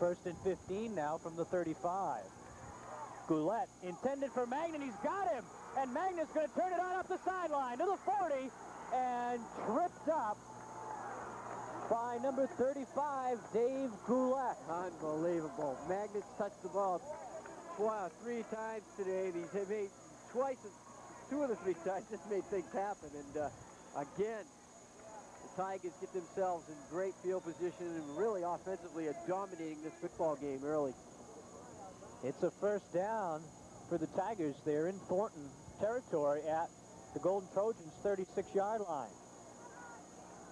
1st and 15 now from the 35. Goulet intended for Magnet. He's got him, and Magnet's going to turn it on up the sideline to the 40 and tripped up by number 35, Dave Goulet. Unbelievable. Magnet's touched the ball 3 times today. These have made twice, 2 of the 3 times just made things happen. And again, the Tigers get themselves in great field position and really offensively are dominating this football game early. It's a 1st down for the Tigers. They're in Thornton territory at the Golden Trojans' 36-yard line.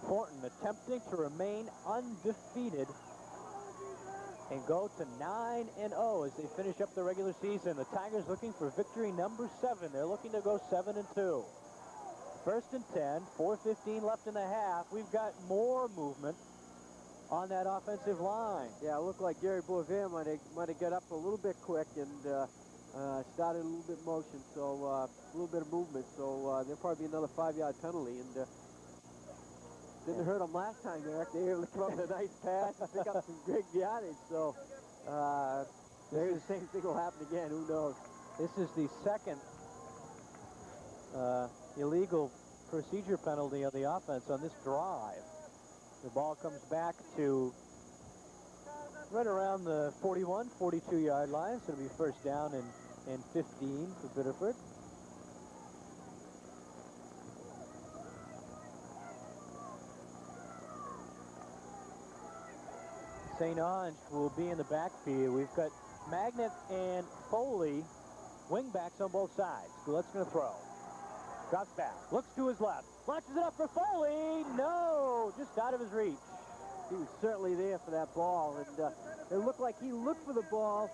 Thornton attempting to remain undefeated and go to 9-0 as they finish up the regular season. The Tigers looking for victory number 7. They're looking to go 7-2. First and 10, 4:15 left in the half. We've got more movement on that offensive line. Yeah, it looked like Gary Boivin might have got up a little bit quick and started a little bit motion, so a little bit of movement. So there'll probably be another 5-yard penalty, and didn't hurt them last time, Eric. They were able to come up with a nice pass and pick up some big yardage. So maybe the same thing will happen again. Who knows? This is the second illegal procedure penalty on the offense on this drive. The ball comes back to right around the 41, 42-yard line. So it'll be first down and 15 for Biddeford. St. Ange will be in the backfield. We've got Magnet and Foley, wingbacks on both sides. Goulette's going to throw. Drops back, looks to his left, launches it up for Foley. No, just out of his reach. He was certainly there for that ball, and it looked like he looked for the ball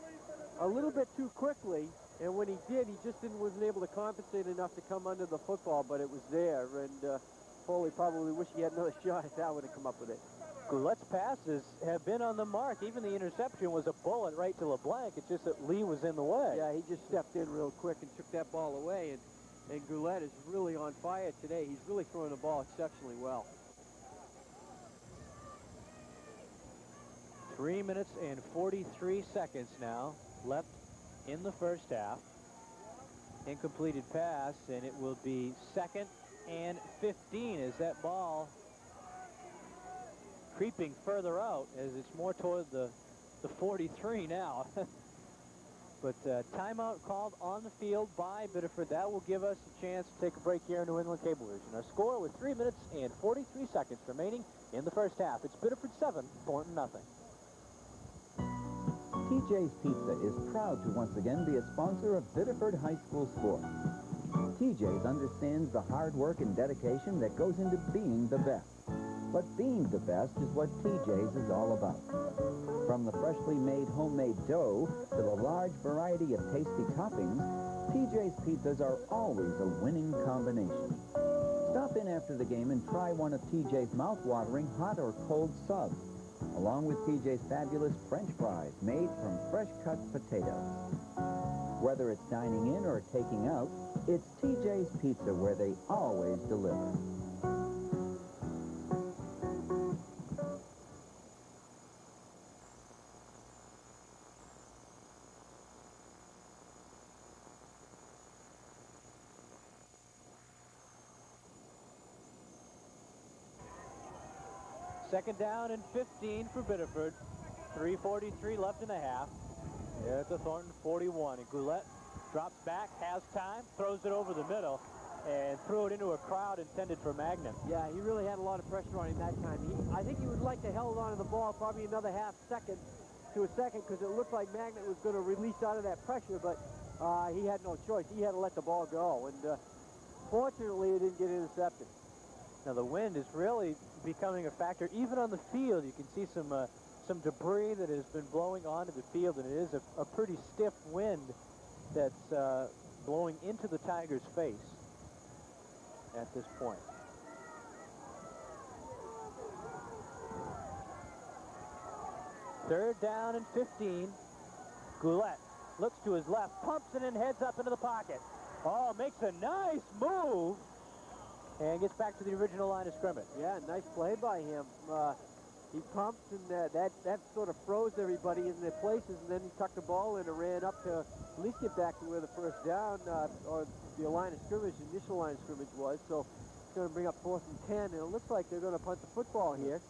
a little bit too quickly, and when he did, he just wasn't able to compensate enough to come under the football, but it was there, and Foley probably wished he had another shot if that would have come up with it. Goulette's passes have been on the mark. Even the interception was a bullet right to LeBlanc. It's just that Lee was in the way. Yeah, he just stepped in real quick and took that ball away, and Goulette is really on fire today. He's really throwing the ball exceptionally well. 3 minutes and 43 seconds now left in the first half. Incompleted pass, and it will be 2nd and 15 as that ball creeping further out as it's more toward the 43 now. But timeout called on the field by Biddeford. That will give us a chance to take a break here in New England Cablevision. Our score with 3 minutes and 43 seconds remaining in the first half. It's Biddeford 7, Thornton nothing. TJ's Pizza is proud to once again be a sponsor of Biddeford High School sports. TJ's understands the hard work and dedication that goes into being the best. But being the best is what TJ's is all about. From the freshly made homemade dough to the large variety of tasty toppings, TJ's pizzas are always a winning combination. Stop in after the game and try one of TJ's mouth-watering hot or cold subs, along with TJ's fabulous French fries made from fresh-cut potatoes. Whether it's dining in or taking out, it's TJ's Pizza where they always deliver. Second down and 15 for Biddeford. 3:43 left in the half. Here at the Thornton 41. And Goulette drops back, has time, throws it over the middle, and threw it into a crowd intended for Magnet. Yeah, he really had a lot of pressure on him that time. I think he would like to held on to the ball probably another half second to a second because it looked like Magnet was going to release out of that pressure, but he had no choice. He had to let the ball go, and fortunately it didn't get intercepted. Now the wind is really becoming a factor. Even on the field, you can see some debris that has been blowing onto the field, and it is a pretty stiff wind that's blowing into the Tigers' face at this point. Third down and 15. Goulette looks to his left, pumps it and heads up into the pocket. Oh, makes a nice move and gets back to the original line of scrimmage. Yeah, nice play by him. He pumps, and that sort of froze everybody in their places, and then he tucked the ball in and ran up to at least get back to where the first down or the line of scrimmage, the initial line of scrimmage was. So it's going to bring up 4th and 10, and it looks like they're going to punt the football here.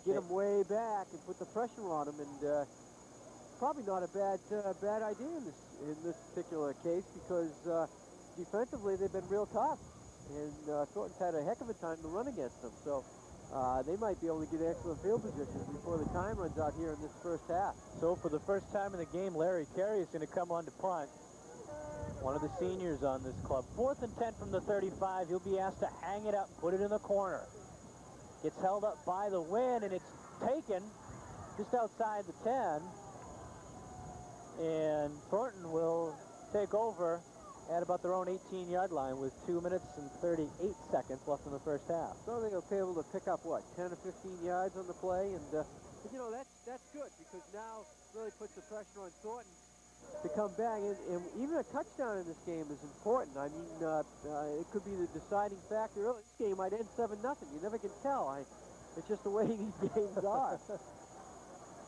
Get him way back and put the pressure on him, and probably not a bad idea in this particular case because defensively they've been real tough, and Thornton's had a heck of a time to run against them. So they might be able to get excellent field positions before the time runs out here in this first half. So for the first time in the game, Larry Carey is going to come on to punt. One of the seniors on this club. 4th and 10 from the 35. He'll be asked to hang it up and put it in the corner. Gets held up by the wind, and it's taken just outside the 10. And Thornton will take over at about their own 18-yard line with 2 minutes and 38 seconds left in the first half. So they'll be able to pick up, what, 10 or 15 yards on the play? And, you know, that's good because now really puts the pressure on Thornton to come back. And even a touchdown in this game is important. I mean, it could be the deciding factor. This game might end 7-0. You never can tell. It's just the way these games are.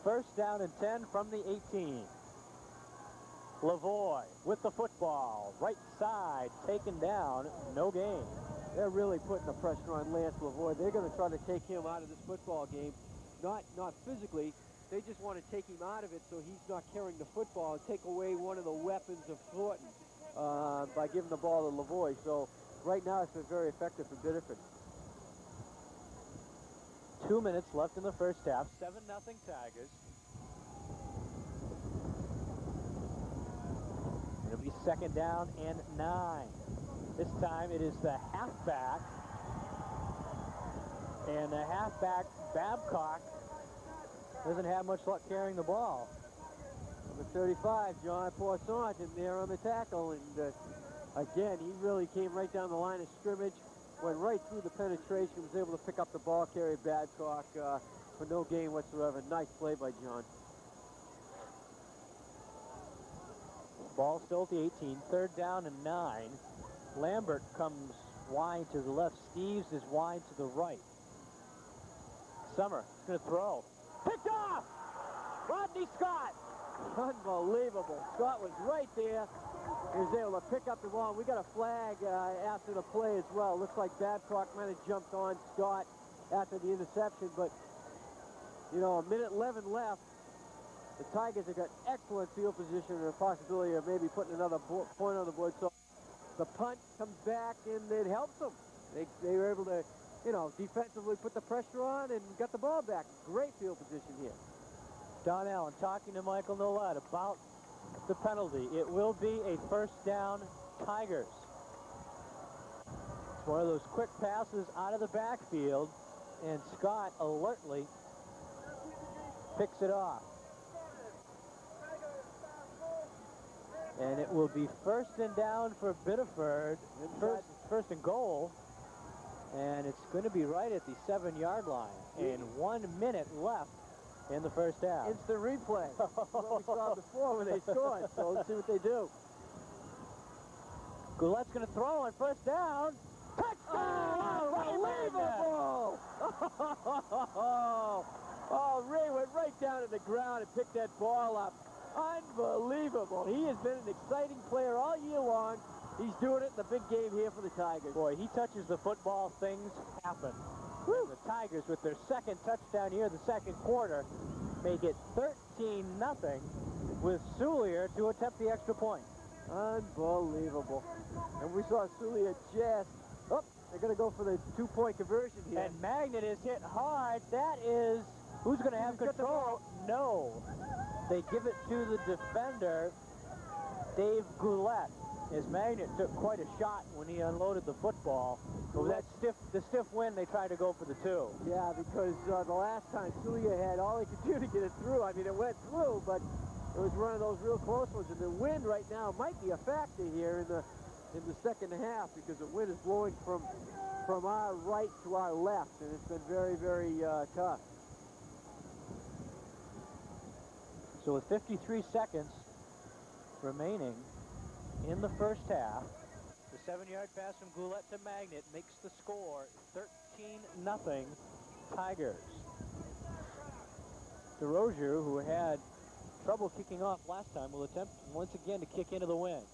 First down and 10 from the 18. Lavoie with the football, right side, taken down, no gain. They're really putting the pressure on Lance Lavoie. They're going to try to take him out of this football game. Not physically, they just want to take him out of it so he's not carrying the football and take away one of the weapons of Thornton by giving the ball to Lavoie. So right now it's been very effective for Biddeford. 2 minutes left in the first half, 7-0 Tigers. It'll be second down and 9. This time it is the halfback. And the halfback, Babcock, doesn't have much luck carrying the ball. Number 35, John Poisson, in there on the tackle. And again, he really came right down the line of scrimmage, went right through the penetration, was able to pick up the ball, carry Babcock for no gain whatsoever. Nice play by John. Ball still at the 18, third down and 9. Lambert comes wide to the left. Steves is wide to the right. Summer is going to throw. Picked off! Rodney Scott! Unbelievable. Scott was right there. He was able to pick up the ball. We got a flag after the play as well. Looks like Babcock might have jumped on Scott after the interception, but, you know, a minute 11 left. The Tigers have got excellent field position and a possibility of maybe putting another point on the board. So the punt comes back and it helps them. They were able to, you know, defensively put the pressure on and got the ball back. Great field position here. Don Allen talking to Michael Nolet about the penalty. It will be a first down Tigers. It's one of those quick passes out of the backfield, and Scott alertly picks it off. And it will be first and down for Biddeford, first and goal, and it's going to be right at the 7-yard line, and 1 minute left in the first half. Instant replay. What we saw before when they scored, so let's see what they do. Goulette's going to throw on first down. Touchdown! Unbelievable! Oh, Ray went right down to the ground and picked that ball up. Unbelievable. He has been an exciting player all year long. He's doing it in the big game here for the Tigers. Boy, he touches the football, things happen. And the Tigers, with their second touchdown here in the second quarter, make it 13-0 with Soulier to attempt the extra point. Unbelievable. And we saw Soulier just, they're going to go for the 2-point conversion here. And Magnet is hit hard. That is, who's going to have control? No. They give it to the defender, Dave Goulette. His Magnet took quite a shot when he unloaded the football. But with the stiff wind, they tried to go for the 2. Yeah, because the last time Soulier had all he could do to get it through. I mean, it went through, but it was one of those real close ones. And the wind right now might be a factor here in the second half because the wind is blowing from our right to our left, and it's been very, very tough. So with 53 seconds remaining in the first half, the 7-yard pass from Goulette to Magnet makes the score 13-0 Tigers. DeRozier, who had trouble kicking off last time, will attempt once again to kick into the wind.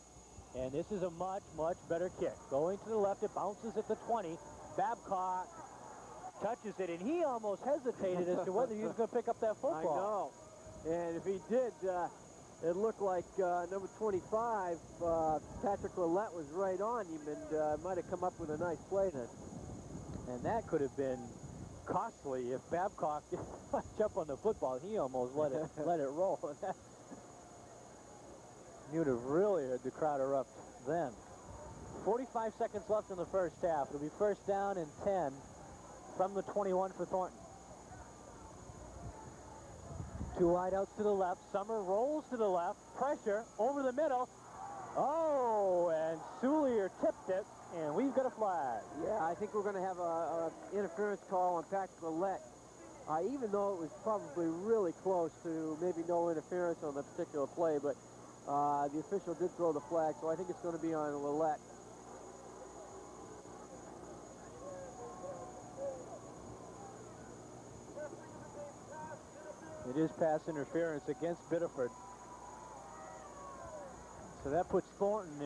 And this is a much, much better kick. Going to the left, it bounces at the 20. Babcock touches it, and he almost hesitated as to whether he was going to pick up that football. I know. And if he did, it looked like number 25, Patrick Ouellette, was right on him and might have come up with a nice play then. And that could have been costly if Babcock didn't jump on the football. He almost let it roll. He would have really heard the crowd erupt then. 45 seconds left in the first half. It'll be first down and 10 from the 21 for Thornton. Two wideouts to the left. Summer rolls to the left. Pressure over the middle. Oh, and Soulier tipped it, and we've got a flag. Yeah, I think we're going to have a interference call on Patrick Millette. Even though it was probably really close to maybe no interference on the particular play, but the official did throw the flag, so I think it's going to be on Millette. It is pass interference against Biddeford. So that puts Thornton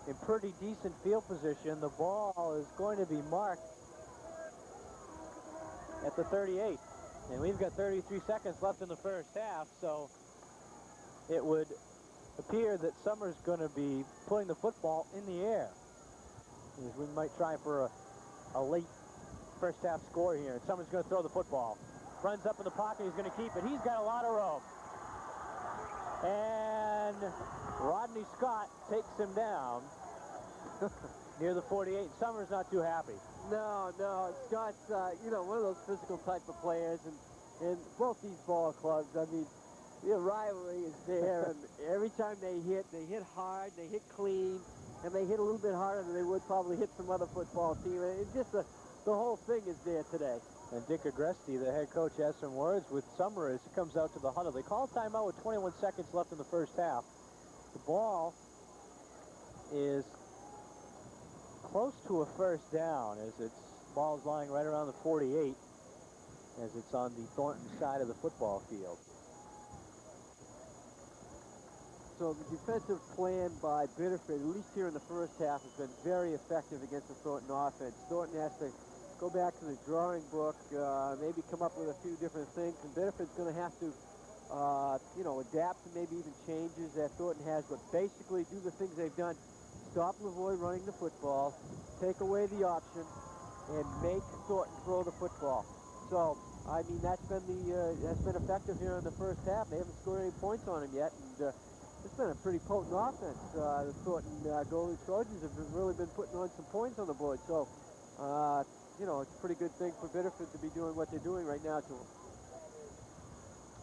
in pretty decent field position. The ball is going to be marked at the 38. And we've got 33 seconds left in the first half, so it would appear that Summer's going to be putting the football in the air. We might try for a late first half score here. And Summer's going to throw the football. Runs up in the pocket, he's going to keep it. He's got a lot of room. And Rodney Scott takes him down near the 48. Summer's not too happy. No, Scott's, one of those physical type of players, and both these ball clubs, I mean, the rivalry is there, and every time they hit hard, they hit clean, and they hit a little bit harder than they would probably hit some other football team. It's just the whole thing is there today. And Dick Agresti, the head coach, has some words with Summer as he comes out to the huddle. They call timeout with 21 seconds left in the first half. The ball is close to a first down as its ball is lying right around the 48 as it's on the Thornton side of the football field. So the defensive plan by Biddeford, at least here in the first half, has been very effective against the Thornton offense. Thornton has to go back to the drawing book, maybe come up with a few different things, and Biddeford's going to have to, adapt to maybe even changes that Thornton has, but basically do the things they've done. Stop Lavoie running the football, take away the option, and make Thornton throw the football. So, I mean, that's been effective here in the first half. They haven't scored any points on him yet, and it's been a pretty potent offense. The Thornton Golden Trojans have really been putting on some points on the board. So, it's a pretty good thing for Biddeford to be doing what they're doing right now to them.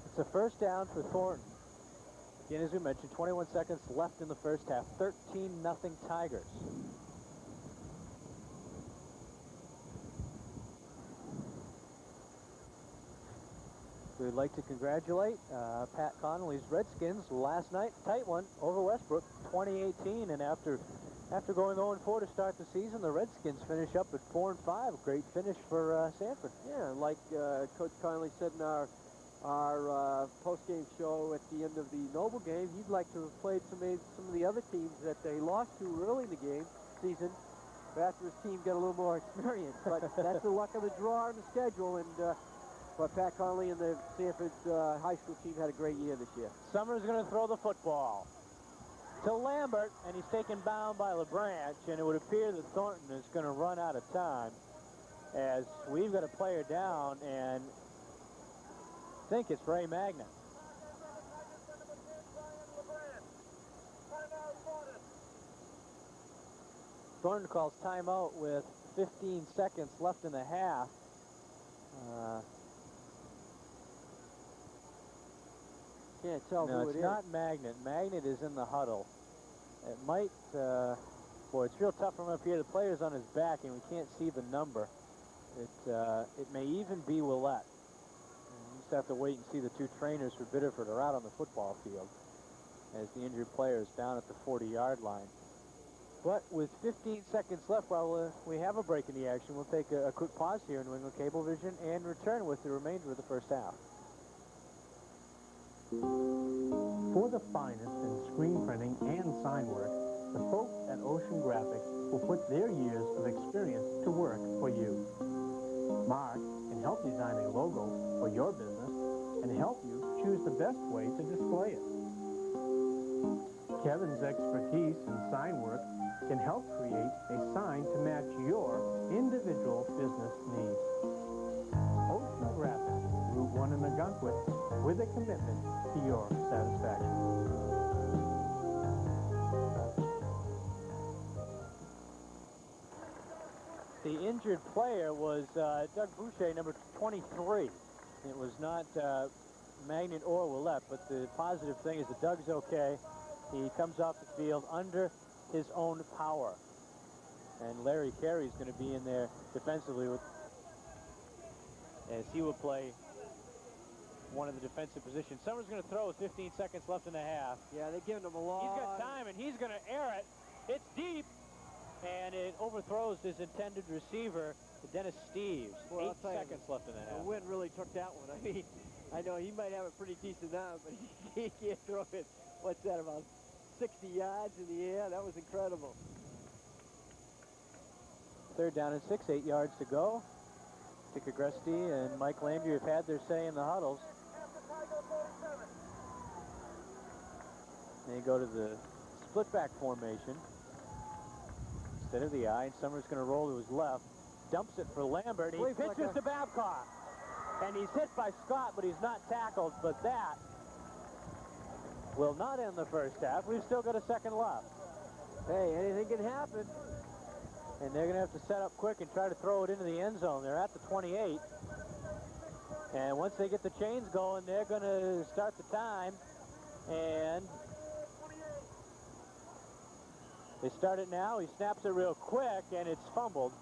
It's a first down for Thornton. Again, as we mentioned, 21 seconds left in the first half. 13-0 Tigers. We'd like to congratulate Pat Connolly's Redskins last night. Tight one over Westbrook, 2018. And after going 0-4 to start the season, the Redskins finish up at 4-5. Great finish for Sanford. Yeah, like Coach Connolly said in our post-game show at the end of the Noble game, he'd like to have played some of the other teams that they lost to early in the season, but after his team got a little more experience. But that's the luck of the draw in the schedule, and but Pat Connolly and the Sanford high school team had a great year this year. Summer's going to throw the football to Lambert, and he's taken down by LeBranch, and it would appear that Thornton is going to run out of time as we've got a player down, and I think it's Ray Magna. Thornton calls timeout with 15 seconds left in the half. Can't tell no, who it is. it's not Magnet. Magnet is in the huddle. It might, boy, it's real tough from up here. The player's on his back, and we can't see the number. It may even be Willette. You just have to wait and see. The two trainers for Biddeford are out on the football field as the injured player is down at the 40-yard line. But with 15 seconds left, while we have a break in the action, we'll take a quick pause here in New England Cablevision and return with the remainder of the first half. For the finest in screen printing and sign work, the folks at Ocean Graphics will put their years of experience to work for you. Mark can help design a logo for your business and help you choose the best way to display it. Kevin's expertise in sign work can help create a sign to match your individual business needs. Ocean Graphics, Route 1 in Nagunquit, with a commitment to your satisfaction. The injured player was Doug Boucher, number 23. It was not Magnet or Willette, but the positive thing is that Doug's okay. He comes off the field under his own power. And Larry Carey's going to be in there defensively as he will play one of the defensive positions. Summers going to throw with 15 seconds left in the half. Yeah, they're giving him a long... He's got time, and he's going to air it. It's deep, and it overthrows his intended receiver, Dennis Steves. Well, 8 seconds left in the half. The wind really took that one. I mean, I know he might have a pretty decent arm, but he can't throw it. What's that, about 60 yards in the air? That was incredible. 3rd down and 6, 8 yards to go. Dick Agresti and Mike Landry have had their say in the huddles. They go to the split back formation instead of the I, and Summers going to roll to his left. Dumps it for Lambert. He pitches to Babcock. And he's hit by Scott, but he's not tackled. But that will not end the first half. We've still got a second left. Hey, anything can happen. And they're going to have to set up quick and try to throw it into the end zone. They're at the 28. And once they get the chains going, they're going to start the time. And they start it now. He snaps it real quick, and it's fumbled.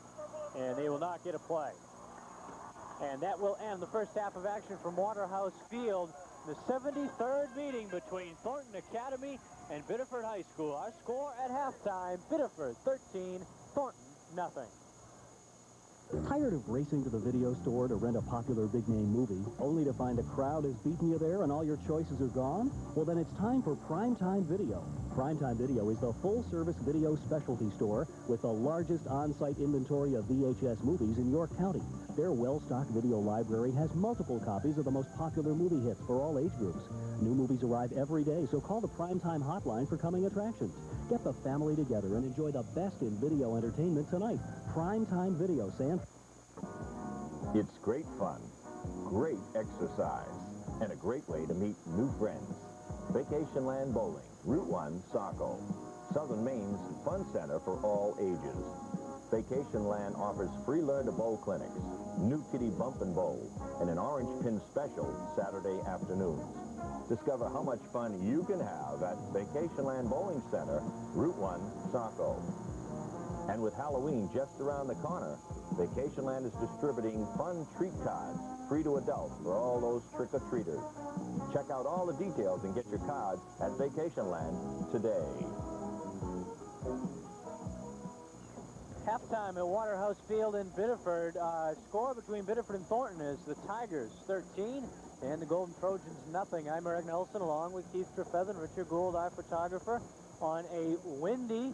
And they will not get a play. And that will end the first half of action from Waterhouse Field. The 73rd meeting between Thornton Academy and Biddeford High School. Our score at halftime, Biddeford 13, Thornton nothing. Tired of racing to the video store to rent a popular big-name movie, only to find a crowd has beaten you there and all your choices are gone? Well, then it's time for Primetime Video. Primetime Video is the full-service video specialty store with the largest on-site inventory of VHS movies in York County. Their well-stocked video library has multiple copies of the most popular movie hits for all age groups. New movies arrive every day, so call the Primetime hotline for coming attractions. Get the family together and enjoy the best in video entertainment tonight. Primetime Video, San. It's great fun, great exercise, and a great way to meet new friends. Vacation Land Bowling, Route 1, Saco. Southern Maine's fun center for all ages. Vacation Land offers free learn-to-bowl clinics, new kitty bump and bowl, and an orange pin special Saturday afternoons. Discover how much fun you can have at Vacation Land Bowling Center, Route 1, Saco. And with Halloween just around the corner, Vacation Land is distributing fun treat cards, free to adults for all those trick-or-treaters. Check out all the details and get your cards at Vacation Land today. Halftime at Waterhouse Field in Biddeford. Score between Biddeford and Thornton is the Tigers 13 and the Golden Trojans nothing. I'm Eric Nelson along with Keith Trefethen, Richard Gould, our photographer, on a windy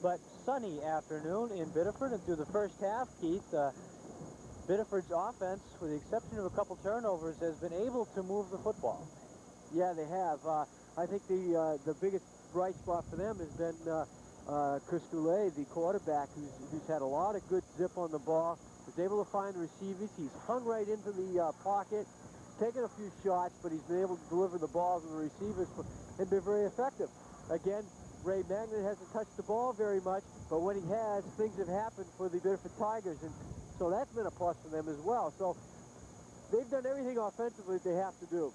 but sunny afternoon in Biddeford. And through the first half, Keith, Biddeford's offense, with the exception of a couple turnovers, has been able to move the football. Yeah, they have. I think the biggest bright spot for them has been Chris Goulet, the quarterback, who's had a lot of good zip on the ball, was able to find the receivers. He's hung right into the pocket, taken a few shots, but he's been able to deliver the ball to the receivers and been very effective. Again, Ray Magnet hasn't touched the ball very much, but when he has, things have happened for the Biddeford Tigers, and so that's been a plus for them as well. So they've done everything offensively they have to do.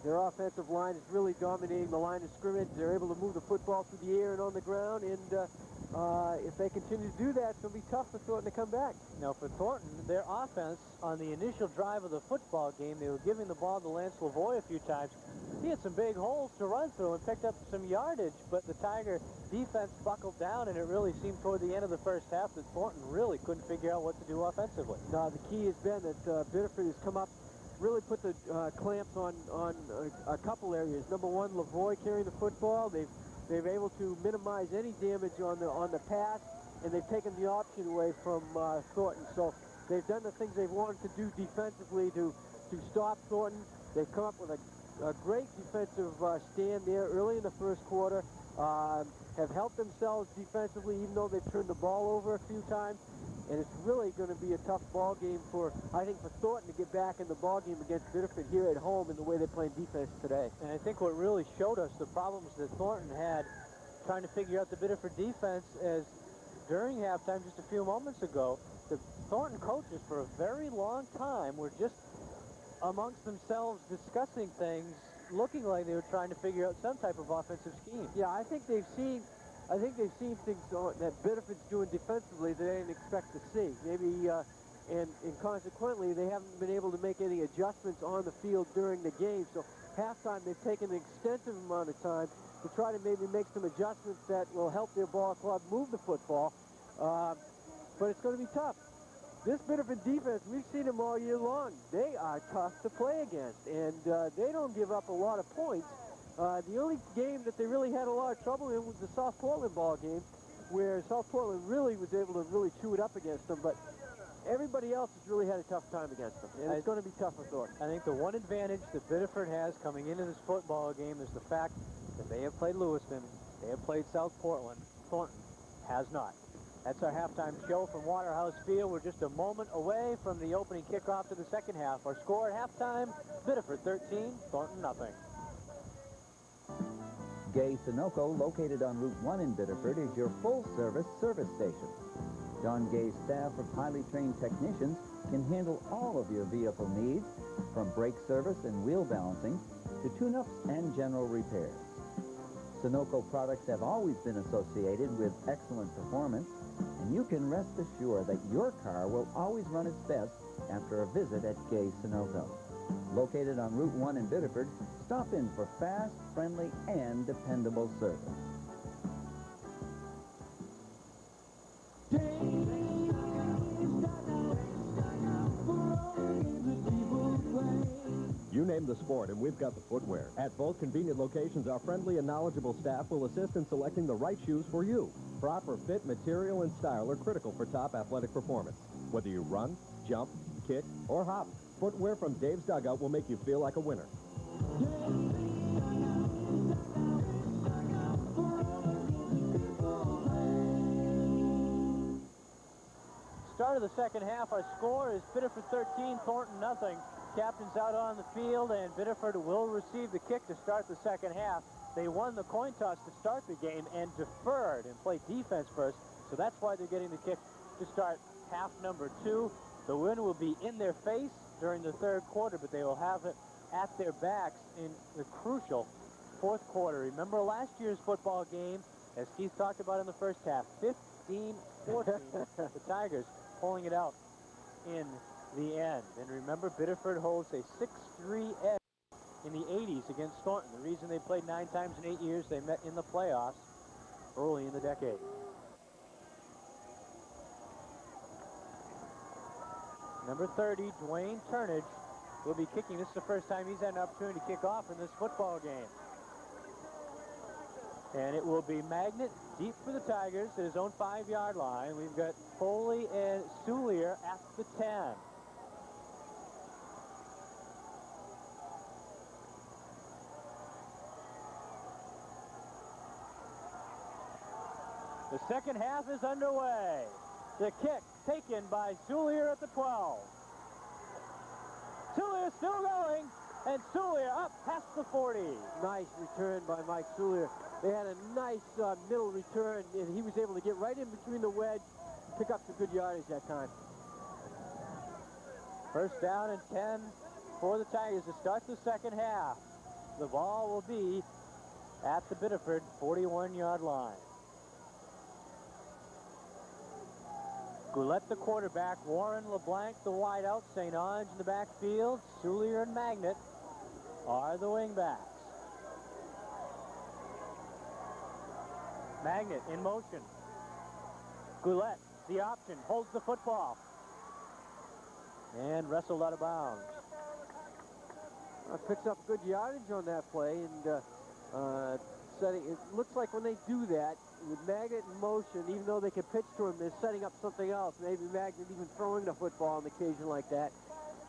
Their offensive line is really dominating the line of scrimmage. They're able to move the football through the air and on the ground, and if they continue to do that, it's going to be tough for Thornton to come back. Now for Thornton, their offense on the initial drive of the football game, they were giving the ball to Lance Lavoie a few times. He had some big holes to run through and picked up some yardage, but the Tiger defense buckled down, and it really seemed toward the end of the first half that Thornton really couldn't figure out what to do offensively. Now the key has been that Biddeford has come up, really put the clamps on a couple areas. Number one, Lavoie carrying the football. They've able to minimize any damage on the pass, and they've taken the option away from Thornton. So they've done the things they've wanted to do defensively to stop Thornton. They've come up with a great defensive stand there early in the first quarter, have helped themselves defensively even though they've turned the ball over a few times. And it's really going to be a tough ball game I think for Thornton to get back in the ball game against Biddeford here at home in the way they're playing defense today. And I think what really showed us the problems that Thornton had trying to figure out the Biddeford defense is during halftime just a few moments ago, the Thornton coaches for a very long time were just amongst themselves discussing things, looking like they were trying to figure out some type of offensive scheme. Yeah, I think they've seen things that Biddeford's doing defensively that they didn't expect to see. Maybe, and consequently, they haven't been able to make any adjustments on the field during the game. So halftime, they've taken an extensive amount of time to try to maybe make some adjustments that will help their ball club move the football. But it's going to be tough. This Biddeford defense, we've seen them all year long. They are tough to play against, and they don't give up a lot of points. The only game that they really had a lot of trouble in was the South Portland ball game, where South Portland really was able to really chew it up against them, but everybody else has really had a tough time against them, and it's going to be tough for Thornton. I think the one advantage that Biddeford has coming into this football game is the fact that they have played Lewiston, they have played South Portland. Thornton has not. That's our halftime show from Waterhouse Field. We're just a moment away from the opening kickoff to the second half. Our score at halftime, Biddeford 13, Thornton nothing. Gay Sunoco, located on Route 1 in Biddeford, is your full-service service station. John Gay's staff of highly trained technicians can handle all of your vehicle needs, from brake service and wheel balancing to tune-ups and general repairs. Sunoco products have always been associated with excellent performance, and you can rest assured that your car will always run its best after a visit at Gay Sunoco. Located on Route 1 in Biddeford, stop in for fast, friendly, and dependable service. You name the sport, and we've got the footwear. At both convenient locations, our friendly and knowledgeable staff will assist in selecting the right shoes for you. Proper fit, material, and style are critical for top athletic performance. Whether you run, jump, kick, or hop, footwear from Dave's Dugout will make you feel like a winner. Start of the second half, our score is Biddeford 13, Thornton nothing. Captain's out on the field, and Biddeford will receive the kick to start the second half. They won the coin toss to start the game and deferred and played defense first, so that's why they're getting the kick to start half number 2. The wind will be in their face during the third quarter, but they will have it at their backs in the crucial fourth quarter. Remember last year's football game, as Keith talked about in the first half, 15-14, the Tigers pulling it out in the end. And remember, Biddeford holds a 6-3 edge in the 80s against Thornton. The reason they played 9 times in 8 years, they met in the playoffs early in the decade. Number 30, Dwayne Turnage, will be kicking. This is the first time he's had an opportunity to kick off in this football game. And it will be Magnet deep for the Tigers at his own 5-yard line. We've got Foley and Soulier at the 10. The second half is underway. The kick taken by Soulier at the 12. Soulier still going, and Soulier up past the 40. Nice return by Mike Soulier. They had a nice middle return, and he was able to get right in between the wedge, pick up some good yardage that time. First down and 10 for the Tigers to start the second half. The ball will be at the Biddeford 41-yard line. Goulet the quarterback, Warren LeBlanc the wideout, St. Ange in the backfield, Soulier and Magnet are the wingbacks. Magnet in motion. Goulet, the option, holds the football. And wrestled out of bounds. Picks up good yardage on that play, and it looks like when they do that, with Magnet in motion, even though they can pitch to him, they're setting up something else. Maybe Magnet even throwing the football on occasion like that,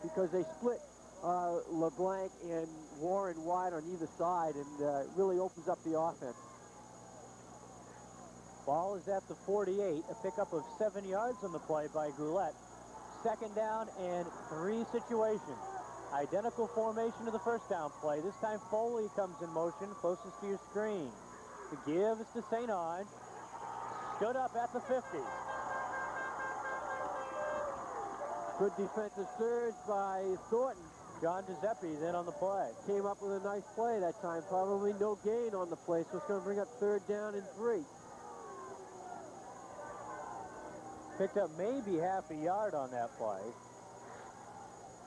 because they split LeBlanc and Warren wide on either side, and it really opens up the offense. Ball is at the 48, a pickup of 7 yards on the play by Goulet. Second down and 3 situations. Identical formation to the first down play. This time Foley comes in motion, closest to your screen. The give is to St. Ange. Stood up at the 50. Good defensive surge by Thornton. John Giuseppe's in on the play. Came up with a nice play that time. Probably no gain on the play, so it's going to bring up 3rd down and 3. Picked up maybe half a yard on that play.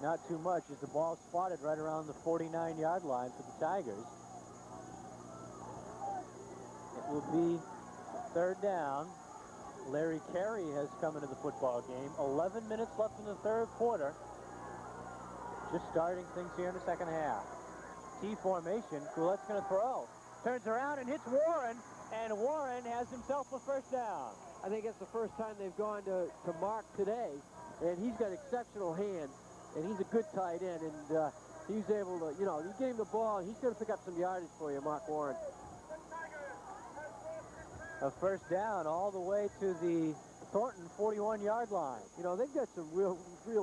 Not too much as the ball spotted right around the 49-yard line for the Tigers. It will be 3rd down. Larry Carey has come into the football game. 11 minutes left in the 3rd quarter. Just starting things here in the 2nd half. T formation. Goulette's going to throw. Turns around and hits Warren. And Warren has himself a 1st down. I think it's the first time they've gone to Mark today. And he's got exceptional hands. And he's a good tight end. And he's able to, you get him the ball. He's going to pick up some yardage for you, Mark Warren. A 1st down all the way to the Thornton 41-yard line. They've got some real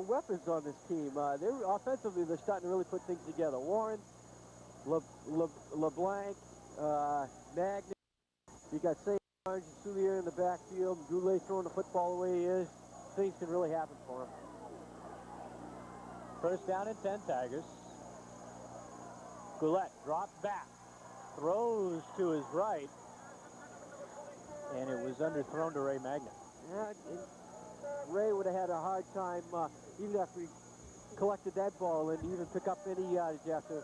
weapons on this team. Offensively, they're starting to really put things together. Warren, LeBlanc, Magnet. You got St. Orange and Soulier in the backfield. Goulet throwing the football the way he is. Things can really happen for him. 1st down and 10, Tigers. Goulette drops back. Throws to his right. And it was underthrown to Ray Magnet. Yeah, Ray would have had a hard time, even after he collected that ball, and even pick up any yardage after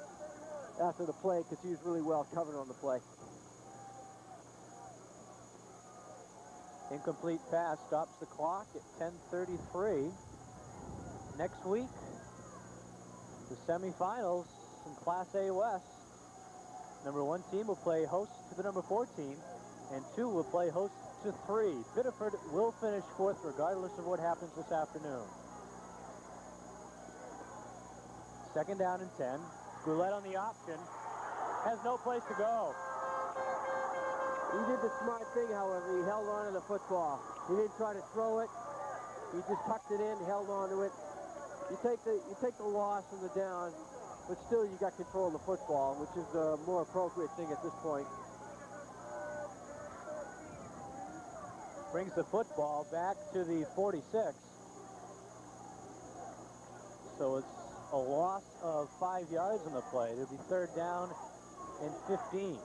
the play, because he was really well covered on the play. Incomplete pass stops the clock at 10:33. Next week, the semifinals in Class A West. Number 1 team will play host to the number 4 team, and 2 will play host to 3. Biddeford will finish 4th regardless of what happens this afternoon. 2nd down and 10. Goulette on the option. Has no place to go. He did the smart thing, however. He held on to the football. He didn't try to throw it. He just tucked it in, held on to it. You take the loss and the down, but still you got control of the football, which is the more appropriate thing at this point. Brings the football back to the 46. So it's a loss of 5 yards on the play. It'll be 3rd down and 15.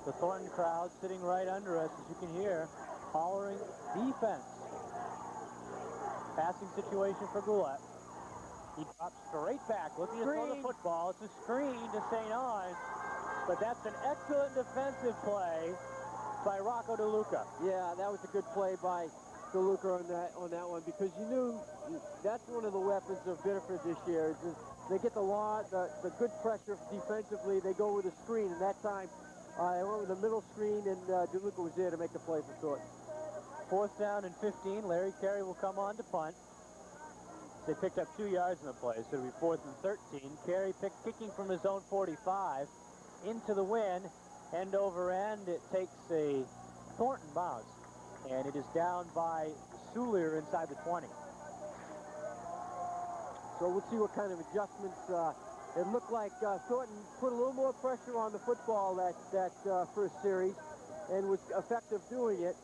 The Thornton crowd sitting right under us, as you can hear, hollering defense. Passing situation for Goulette. He drops straight back, looking to throw the football. It's a screen to St. Ange, but that's an excellent defensive play by Rocco DeLuca. Yeah, that was a good play by DeLuca on that one, because you knew that's one of the weapons of Biddeford this year. Is they get the good pressure defensively. They go with a screen, and that time they went with the middle screen, and DeLuca was there to make the play for Thornton. 4th down and 15. Larry Carey will come on to punt. They picked up 2 yards in the play, so it'll be 4th and 13. Carey kicking from his own 45 into the wind. End over end, it takes a Thornton bounce, and it is down by Soulier inside the 20. So we'll see what kind of adjustments. It looked like Thornton put a little more pressure on the football that first series and was effective doing it.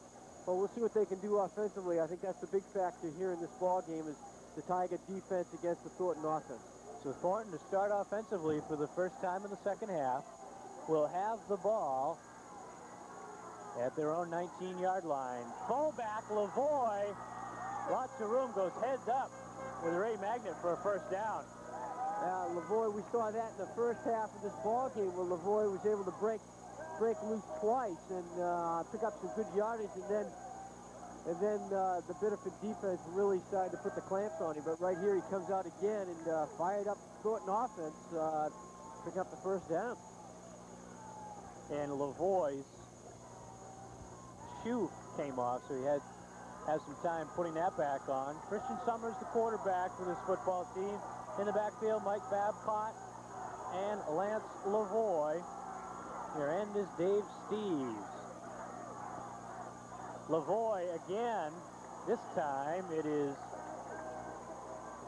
But we'll see what they can do offensively. I think that's the big factor here in this ball game is the Tiger defense against the Thornton offense. So Thornton to start offensively for the first time in the 2nd half will have the ball at their own 19-yard line. Fullback Lavoie, lots of room, goes heads up with Ray Magnet for a 1st down. Lavoie, we saw that in the first half of this ball game where Lavoie was able to break loose twice and pick up some good yardage, and then the Biddeford defense really started to put the clamps on him. But right here he comes out again and fired up Thornton offense, pick up the 1st down. And Lavoie's shoe came off, so he has some time putting that back on. Christian Summers, the quarterback for this football team. In the backfield, Mike Babcock and Lance Lavoie. Your end is Dave Steves. Lavoie again. This time it is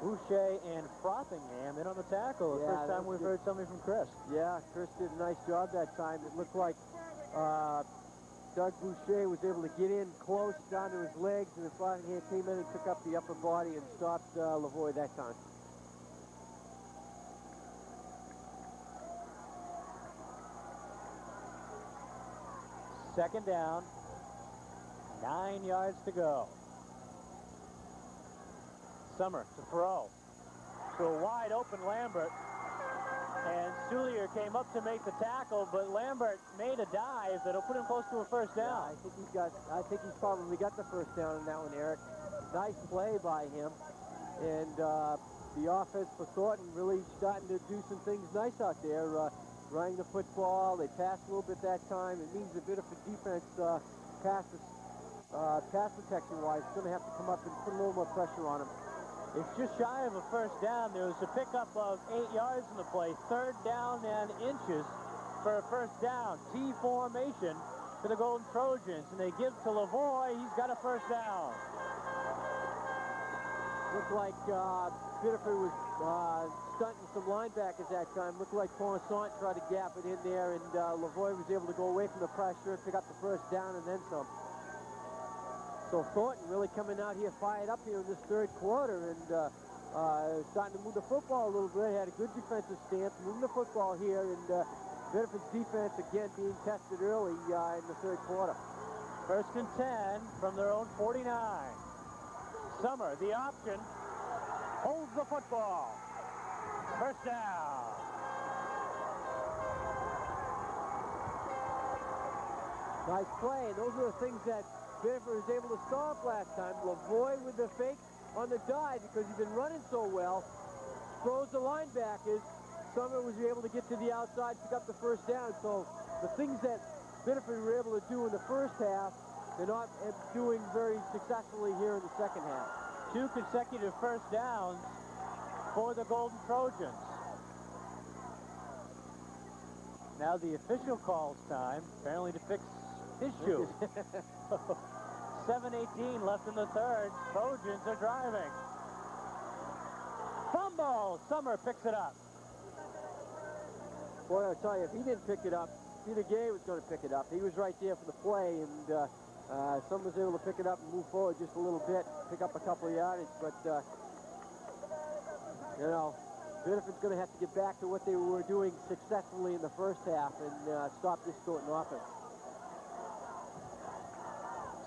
Boucher and Frothingham in on the tackle. The first time we've heard something from Chris. Yeah, Chris did a nice job that time. It looked like Doug Boucher was able to get in close down to his legs, and the Frothingham came in and took up the upper body and stopped Lavoie that time. Second down, 9 yards to go. Summer to throw to a wide open Lambert. And Soulier came up to make the tackle, but Lambert made a dive that'll put him close to a first down. Yeah, I think he's probably got the first down on that one, Eric. Nice play by him. And the offense for Thornton really starting to do some things nice out there. Running the football, they passed a little bit that time. It means a bit of a defense pass protection-wise is going to have to come up and put a little more pressure on him. It's just shy of a first down. There was a pickup of 8 yards in the play. Third down and inches for a first down. T formation to the Golden Trojans, and they give to Lavoie. He's got a first down. Looked like Biddeford was stunting some linebackers that time. Looked like Poissant tried to gap it in there, and Lavoie was able to go away from the pressure and pick up the first down and then some. So Thornton really coming out here fired up here in this third quarter and starting to move the football a little bit. Had a good defensive stance, moving the football here, and Biddeford's defense again being tested early in the third quarter. First and 10 from their own 49. Summer, the option, holds the football. First down. Nice play, and those are the things that Biddeford was able to stop last time. Lavoie with the fake on the dive because he's been running so well. Throws the linebackers. Summer was able to get to the outside, pick up the first down. So the things that Biddeford were able to do in the first half, they're not doing very successfully here in the second half. 2 consecutive first downs for the Golden Trojans. Now the official calls time, apparently to fix his shoe. 7:18 left in the third. Trojans are driving. Fumble! Summer picks it up. Boy, I'll tell you, if he didn't pick it up, Peter Gay was going to pick it up. He was right there for the play, and Summer was able to pick it up and move forward just a little bit, pick up a couple of yardage. But, you know, Biddeford's going to have to get back to what they were doing successfully in the first half and stop this Thornton offense.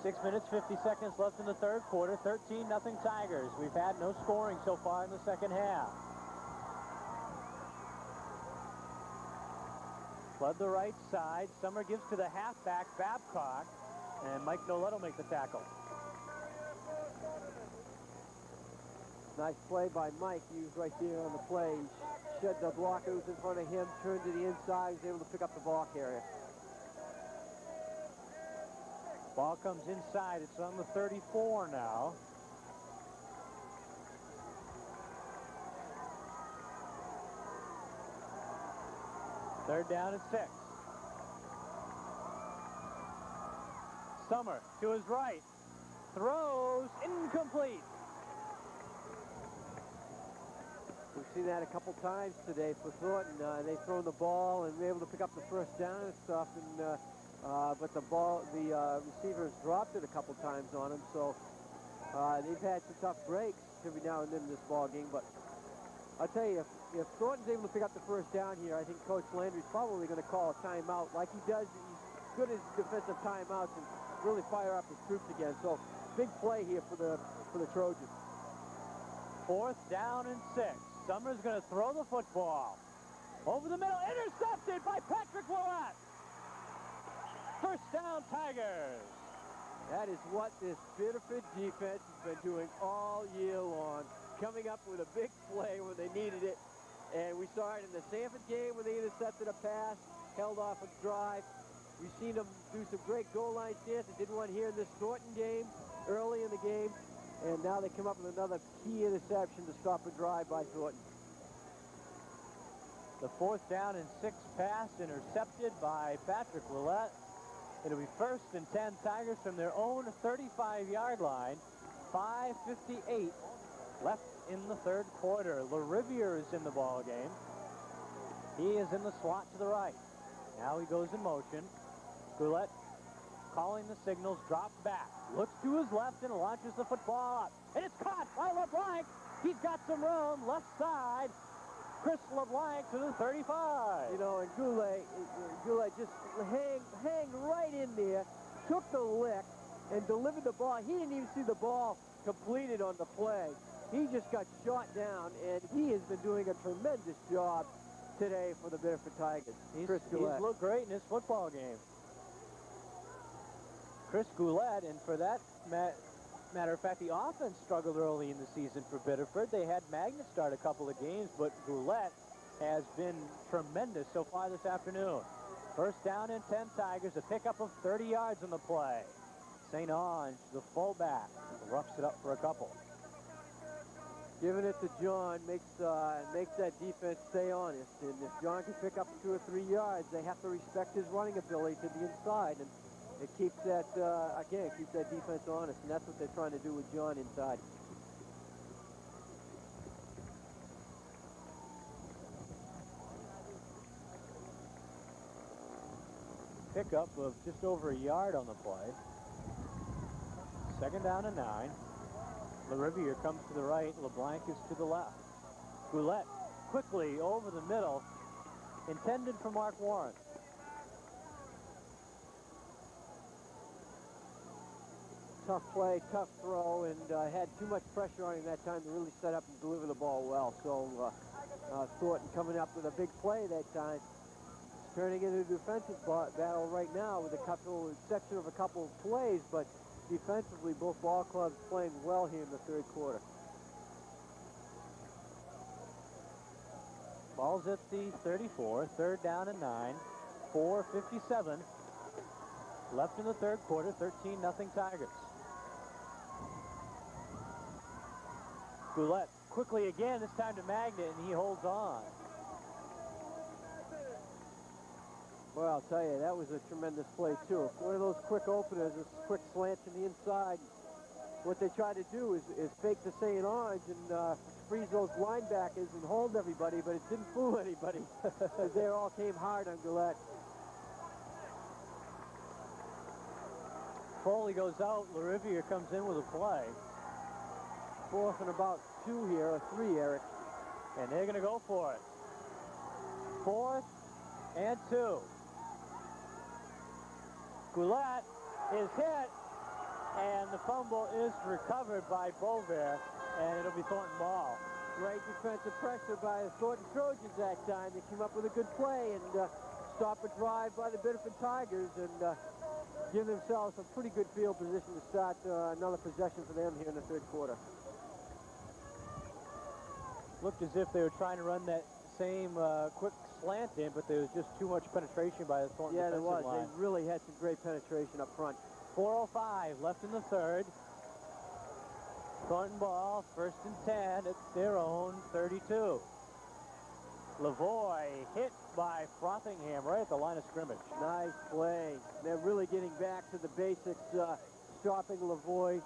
6 minutes, 50 seconds left in the third quarter. 13-0 Tigers. We've had no scoring so far in the second half. Flood the right side. Summer gives to the halfback, Babcock. And Mike Nolet will make the tackle. Nice play by Mike. He was right there on the play. He shed the blocker who was in front of him, turned to the inside. He was able to pick up the ball carrier. Ball comes inside. It's on the 34 now. Third down and 6. Summer to his right. Throws incomplete. We've seen that a couple times today for Thornton. They've thrown the ball and been able to pick up the first down and stuff, and but the receivers dropped it a couple times on him. So they've had some tough breaks every now and then in this ball game. But I'll tell you, if Thornton's able to pick up the first down here, I think Coach Landry's probably going to call a timeout like he does. He's good at defensive timeouts and really fire up his troops again. So big play here for the Trojans. Fourth down and 6. Summer's going to throw the football. Over the middle, intercepted by Patrick Willett. First down, Tigers. That is what this Biddeford defense has been doing all year long, coming up with a big play when they needed it. And we saw it in the Sanford game where they intercepted a pass, held off a drive. We've seen them do some great goal line stands. They did one here in this Thornton game, early in the game. And now they come up with another key interception to stop a drive by Thornton. The fourth down and 6 pass intercepted by Patrick Willett. It'll be first and 10 Tigers from their own 35-yard line. 5:58 left in the third quarter. LaRiviere is in the ball game. He is in the slot to the right. Now he goes in motion. Goulet calling the signals, drop back, looks to his left and launches the football up. And it's caught by LeBlanc. He's got some room, left side. Chris LeBlanc to the 35. You know, and Goulet just hang right in there, took the lick, and delivered the ball. He didn't even see the ball completed on the play. He just got shot down, and he has been doing a tremendous job today for the Biddeford Tigers. He's Goulet. looked great in this football game. Chris Goulet, and for that matter of fact, the offense struggled early in the season for Biddeford. They had Magnus start a couple of games, but Goulet has been tremendous so far this afternoon. First down and 10 Tigers, a pickup of 30 yards on the play. St. Ange, the fullback, roughs it up for a couple. Giving it to John makes that defense stay honest. And if John can pick up 2 or 3 yards, they have to respect his running ability to the inside. And it keeps that, again, keeps that defense honest. And that's what they're trying to do with John inside. Pickup of just over a yard on the play. Second down and 9. LaRiviere comes to the right. LeBlanc is to the left. Goulet quickly over the middle, intended for Mark Warren. Tough play, tough throw, and had too much pressure on him that time to really set up and deliver the ball well. So Thornton coming up with a big play that time. It's turning into a defensive battle right now with exception of a couple of plays, but defensively, both ball clubs playing well here in the third quarter. Ball's at the 34, third down and 9, 4:57 left in the third quarter, 13-0 Tigers. Goulet quickly again, this time to Magnet, and he holds on. Well, I'll tell you, that was a tremendous play, too. One of those quick openers, this quick slant to the inside. What they try to do is fake the St. Ange and freeze those linebackers and hold everybody, but it didn't fool anybody as they all came hard on Goulet. Foley goes out, LaRiviere comes in with a play. 4th and about 2 here, or 3, Eric. And they're going to go for it. 4th and 2. Goulet is hit, and the fumble is recovered by Bover, and it'll be Thornton ball. Great defensive pressure by the Thornton Trojans that time. They came up with a good play and stopped a drive by the Biddeford Tigers and give themselves a pretty good field position to start another possession for them here in the third quarter. Looked as if they were trying to run that same quick slant in, but there was just too much penetration by the Thornton defensive line. Yeah, there was. They really had some great penetration up front. 4:05 left in the third. Thornton ball, 1st and 10 at their own 32. Lavoie hit by Frothingham right at the line of scrimmage. Nice play. They're really getting back to the basics, stopping Lavoie.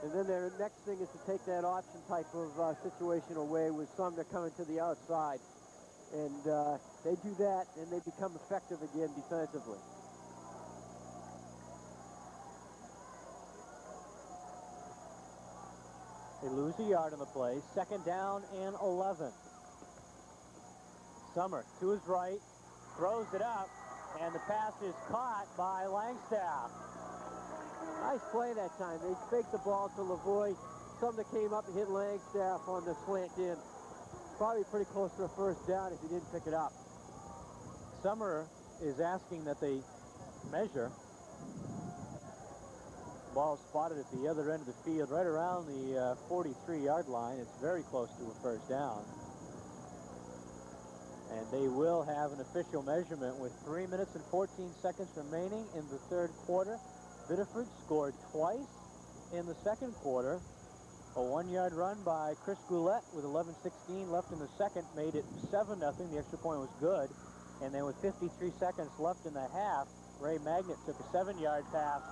And then their next thing is to take that option type of situation away with Sumner coming to the outside. And they do that, and they become effective again defensively. They lose a yard on the play. 2nd down and 11. Summer to his right, throws it up, and the pass is caught by Langstaff. Nice play that time. They faked the ball to Lavoie. Sumner came up and hit Langstaff on the slant in. Probably pretty close to a 1st down if he didn't pick it up. Summer is asking that they measure. Ball spotted at the other end of the field, right around the 43-yard line. It's very close to a 1st down. And they will have an official measurement with 3 minutes and 14 seconds remaining in the third quarter. Biddeford scored twice in the second quarter. A 1-yard run by Chris Goulet with 11:16 left in the second made it 7-0. The extra point was good. And then with 53 seconds left in the half, Ray Magnet took a 7-yard pass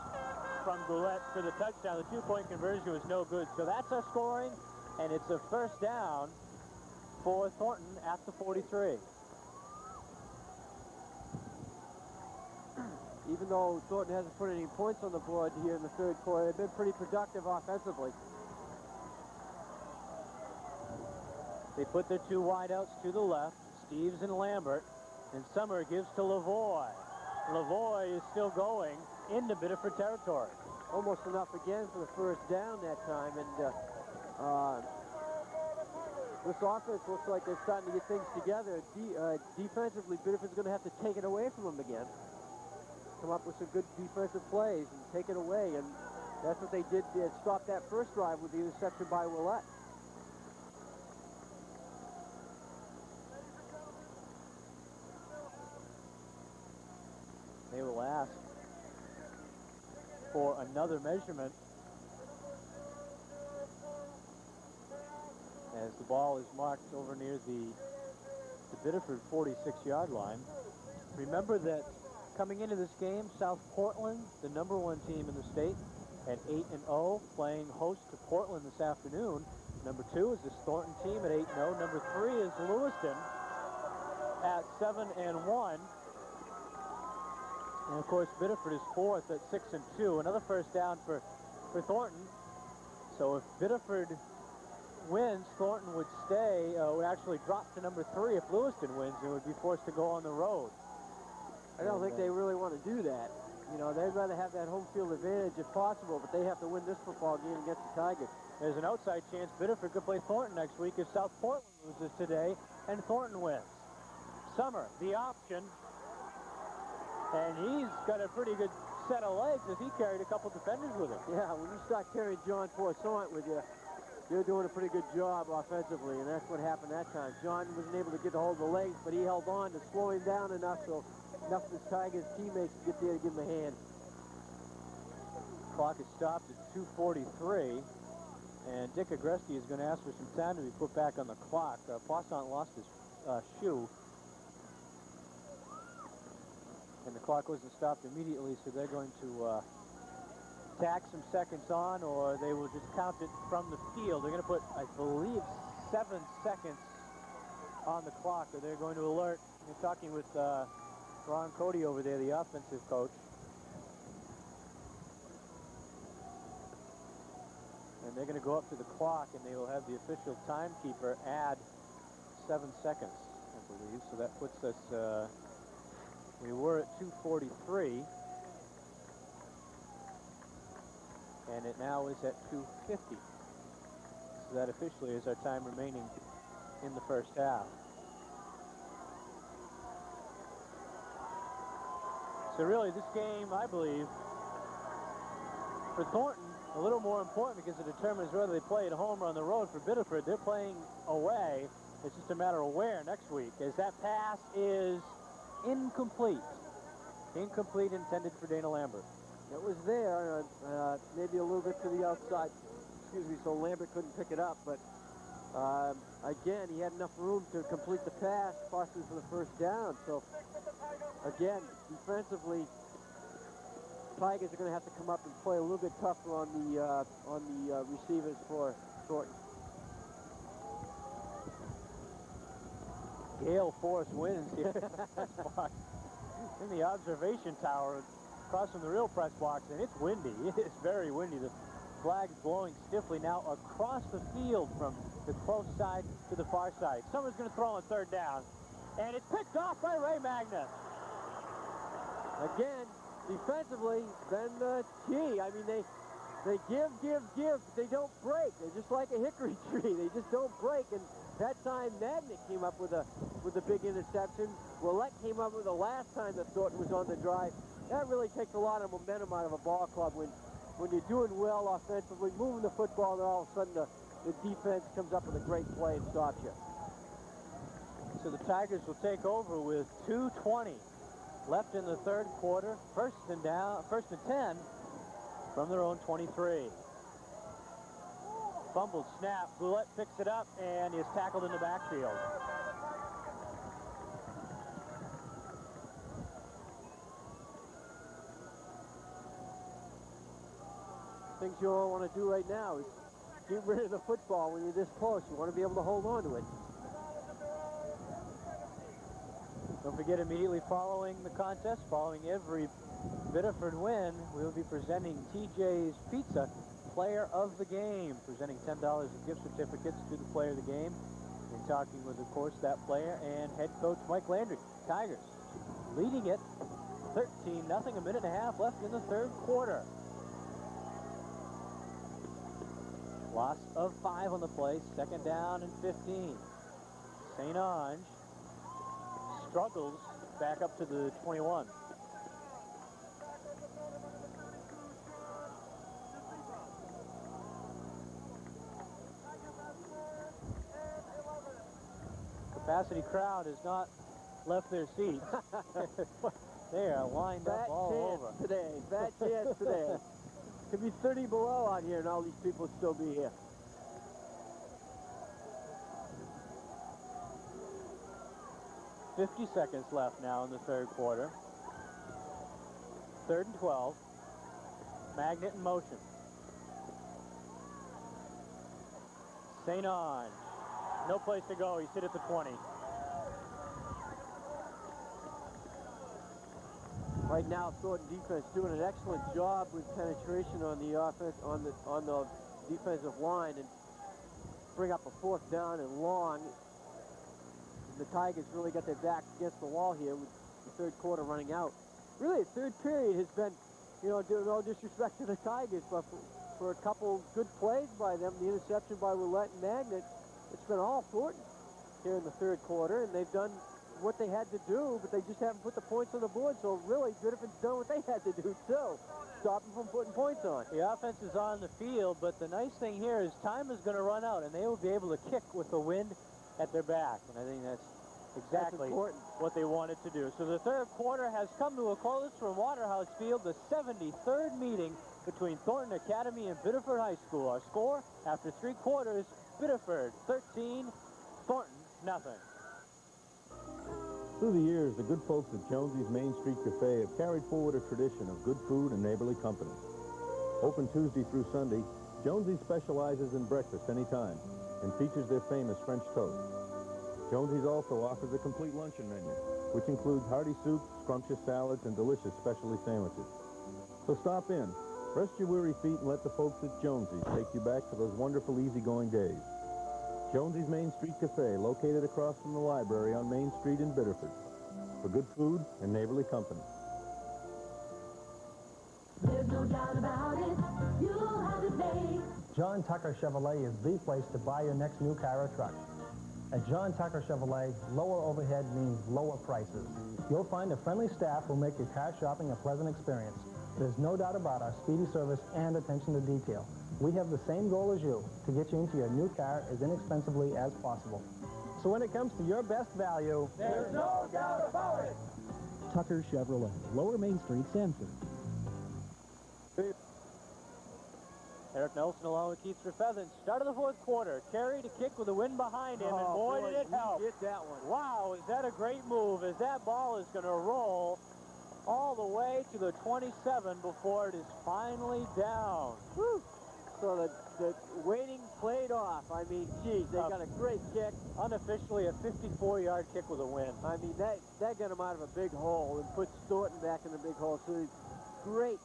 from Goulet for the touchdown. The 2-point conversion was no good. So that's our scoring, and it's a 1st down for Thornton at the 43. Even though Thornton hasn't put any points on the board here in the third quarter, they've been pretty productive offensively. They put their two wideouts to the left, Steves and Lambert, and Summer gives to Lavoie. Lavoie is still going into Biddeford territory. Almost enough again for the first down that time, and this offense looks like they're starting to get things together. Defensively, Biddeford's going to have to take it away from them again. Come up with some good defensive plays and take it away, and that's what they did. They stopped that first drive with the interception by Willett. They will ask for another measurement as the ball is marked over near the Biddeford 46-yard line. Remember that coming into this game, South Portland, the #1 team in the state, at 8-0, playing host to Portland this afternoon. Number 2 is this Thornton team at 8-0. Number 3 is Lewiston at 7-1. And of course, Biddeford is 4th at 6-2. Another first down for Thornton. So if Biddeford wins, Thornton would stay, would actually drop to number 3. If Lewiston wins, it would be forced to go on the road. I don't think they really want to do that. You know, they'd rather have that home field advantage if possible, but they have to win this football game against the Tigers. There's an outside chance Biddeford could play Thornton next week if South Portland loses today and Thornton wins. Summer, the option. And he's got a pretty good set of legs as he carried a couple defenders with him. Yeah, when you start carrying John Poisson with you, you're doing a pretty good job offensively, and that's what happened that time. John wasn't able to get a hold of the legs, but he held on to slow him down enough so enough of his Tigers teammates to get there to give him a hand. Clock is stopped at 2:43, and Dick Agreski is going to ask for some time to be put back on the clock. Poisson lost his shoe, and the clock wasn't stopped immediately, so they're going to tack some seconds on, or they will just count it from the field. They're going to put, I believe, 7 seconds on the clock, or they're going to alert. We're talking with Ron Cody over there, the offensive coach. And they're going to go up to the clock, and they will have the official timekeeper add 7 seconds, I believe. So that puts us, we were at 2:43. And it now is at 2:50. So that officially is our time remaining in the first half. So really, this game, I believe, for Thornton, a little more important because it determines whether they play at home or on the road. For Biddeford, they're playing away. It's just a matter of where next week, as that pass is incomplete. Incomplete, intended for Dana Lambert. It was there, maybe a little bit to the outside, excuse me, so Lambert couldn't pick it up, but again, he had enough room to complete the pass, possibly for the first down. So again, defensively, Tigers are going to have to come up and play a little bit tougher on the receivers for Thornton. Gale force winds here. In the observation tower across from the real press box, and it's windy. It is very windy. The flag's blowing stiffly now across the field from the close side to the far side. Someone's going to throw on third down, and it's picked off by Ray Magnus. Again, defensively, been the key. I mean, they give, but they don't break. They're just like a hickory tree. They just don't break. And that time, Magnick came up with a big interception. Willett came up with the last time that Thornton was on the drive. That really takes a lot of momentum out of a ball club when you're doing well offensively, moving the football, and all of a sudden the defense comes up with a great play and stops you. So the Tigers will take over with 2:20 left in the third quarter. First and 10 from their own 23. Fumbled snap. Willett picks it up and is tackled in the backfield. Things you all want to do right now is get rid of the football when you're this close. You want to be able to hold on to it. Don't forget, immediately following the contest, following every Biddeford win, we'll be presenting TJ's Pizza Player of the Game, presenting $10 in gift certificates to the player of the game. And talking with, of course, that player and head coach Mike Landry. Tigers leading it 13-0, a minute and a half left in the third quarter. Loss of 5 on the play, second down and 15. St. Ange struggles back up to the 21. Capacity crowd has not left their seats. They are lined up all over. Today, bad chance today. Could be 30 below out here and all these people would still be here. "50 seconds left now in the third quarter. 3rd and 12. Magnet in motion. St. Ange. No place to go. He's hit at the 20. Right now, Thornton defense doing an excellent job with penetration on the offense, on the defensive line, and bring up a 4th down and long. The Tigers really got their backs against the wall here with the third quarter running out. Really, the third period has been, you know, no disrespect to the Tigers, but for a couple good plays by them, the interception by Roulette and Magnet, it's been all Thornton here in the third quarter, and they've done what they had to do, but they just haven't put the points on the board. So really, Biddeford's done what they had to do too, stop them from putting points on. The offense is on the field, but the nice thing here is time is going to run out, and they will be able to kick with the wind at their back, and I think that's exactly what they wanted to do. So the third quarter has come to a close from Waterhouse Field, the 73rd meeting between Thornton Academy and Biddeford High School. Our score after 3 quarters, Biddeford 13, Thornton nothing. Through the years, the good folks at Jonesy's Main Street Cafe have carried forward a tradition of good food and neighborly company. Open Tuesday through Sunday, Jonesy's specializes in breakfast anytime and features their famous French toast. Jonesy's also offers a complete luncheon menu, which includes hearty soups, scrumptious salads, and delicious specialty sandwiches. So stop in, rest your weary feet, and let the folks at Jonesy's take you back to those wonderful easygoing days. Jonesy's Main Street Cafe, located across from the library on Main Street in Biddeford, for good food and neighborly company. There's no doubt about it, you'll have it made. John Tucker Chevrolet is the place to buy your next new car or truck. At John Tucker Chevrolet, lower overhead means lower prices. You'll find a friendly staff who'll make your car shopping a pleasant experience. There's no doubt about our speedy service and attention to detail. We have the same goal as you, to get you into your new car as inexpensively as possible. So when it comes to your best value, There's no doubt about it. Tucker Chevrolet, Lower Main Street, Sanford. Eric Nelson along with Keith Trefethen. Start of the fourth quarter. Carey to kick with the wind behind him, and boy, did it help. He did that one. Wow, is that a great move, as that ball is going to roll all the way to the 27 before it is finally down. Woo. So the waiting played off. I mean, geez, they got a great kick. Unofficially, a 54-yard kick with a wind. I mean, that got him out of a big hole and put Thornton back in the big hole. So great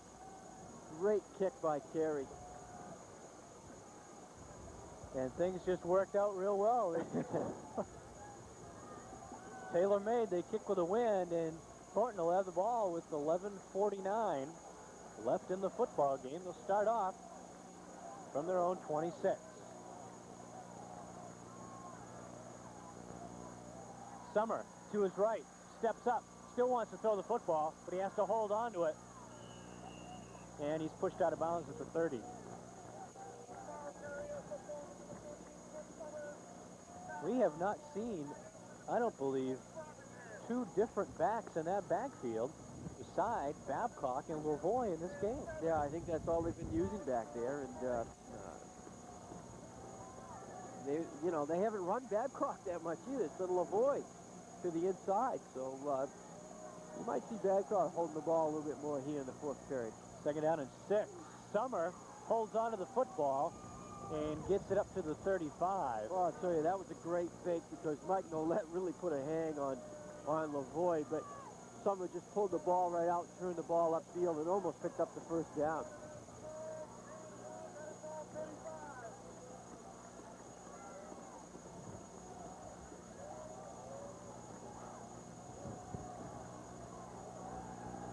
kick by Carey. And things just worked out real well. Tailor-made, they kick with a wind, and Thornton will have the ball with 11:49 left in the football game. They'll start off from their own 26. Summer to his right, steps up, still wants to throw the football, but he has to hold on to it. And he's pushed out of bounds at the 30. We have not seen, I don't believe, 2 different backs in that backfield beside Babcock and Lavoie in this game. Yeah, I think that's all they've been using back there, and they haven't run Babcock that much either. It's been Lavoie to the inside, so you might see Babcock holding the ball a little bit more here in the fourth period. Second down and 6. Summer holds on to the football and gets it up to the 35. Well, I'll tell you, that was a great fake because Mike Nolet really put a hang on Lavoie, but Summer just pulled the ball right out and turned the ball upfield and almost picked up the first down.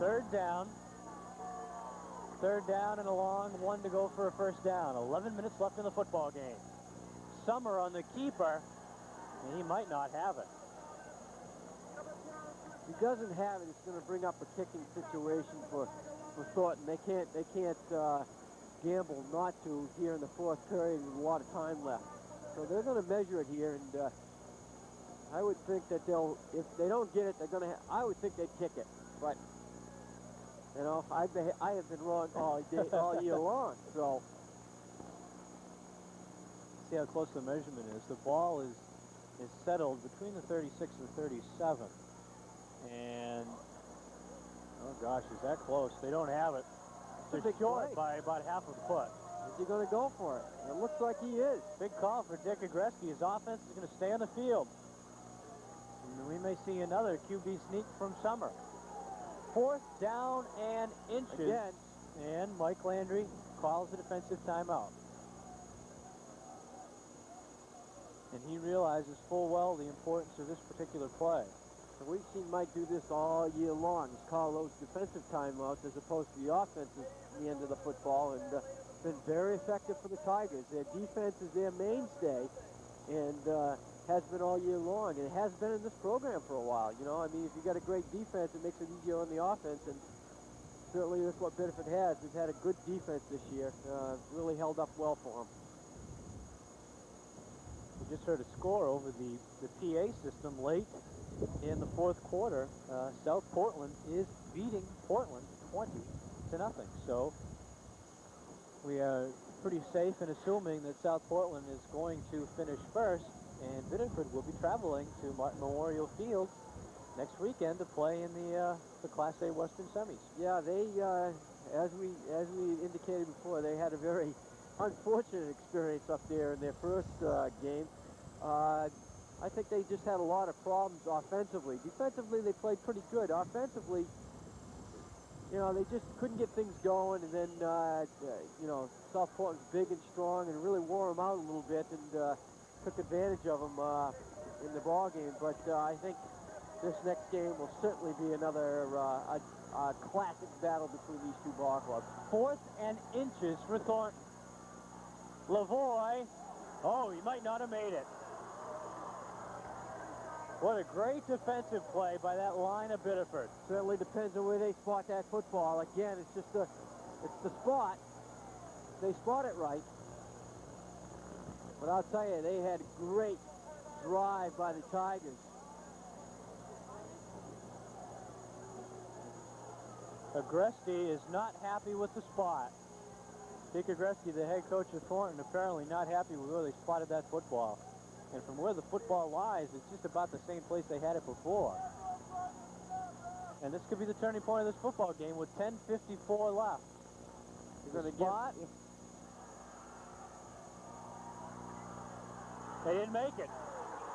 Third down and a long one to go for a first down. 11 minutes left in the football game. Summer on the keeper, and he might not have it. If he doesn't have it, it's going to bring up a kicking situation for Thornton. They can't gamble not to here in the fourth period with a lot of time left. So they're going to measure it here, and I would think that if they don't get it, they're going to. I would think they'd kick it, but you know, I have been wrong all year long. So see how close the measurement is. The ball is settled between the 36 and the 37, and oh gosh, is that close? They don't have it. They're short by about half a foot. Is he going to go for it? It looks like he is. Big call for Dick Agreski. His offense is going to stay on the field. And we may see another QB sneak from Summer. Fourth down and inches. Again. And Mike Landry calls the defensive timeout. And he realizes full well the importance of this particular play. So we've seen Mike do this all year long. He's called those defensive timeouts as opposed to the offensive at the end of the football, and been very effective for the Tigers. Their defense is their mainstay, and has been all year long, and it has been in this program for a while. You know, I mean, if you got a great defense, it makes it easier on the offense, and certainly that's what Biddeford has. They've had a good defense this year. Really held up well for them. We just heard a score over the PA system late in the fourth quarter. South Portland is beating Portland 20-0. So we are pretty safe in assuming that South Portland is going to finish first, and Biddeford will be traveling to Martin Memorial Field next weekend to play in the Class A Western semis. Yeah, they as we indicated before, they had a very unfortunate experience up there in their first game. I think they just had a lot of problems offensively. Defensively, they played pretty good. Offensively, you know, they just couldn't get things going, and then, you know, South Portland's big and strong and really wore them out a little bit and took advantage of them in the ball game. But I think this next game will certainly be another a classic battle between these two ball clubs. Fourth and inches for Thornton. Lavoie, oh, he might not have made it. What a great defensive play by that line of Biddeford. Certainly depends on where they spot that football. Again, it's just it's the spot. They spot it right. But I'll tell you, they had a great drive by the Tigers. Agresti is not happy with the spot. Dick Agresti, the head coach of Thornton, apparently not happy with where they spotted that football. And from where the football lies, it's just about the same place they had it before. And this could be the turning point of this football game with 10:54 left. You're going to spot. They didn't make it.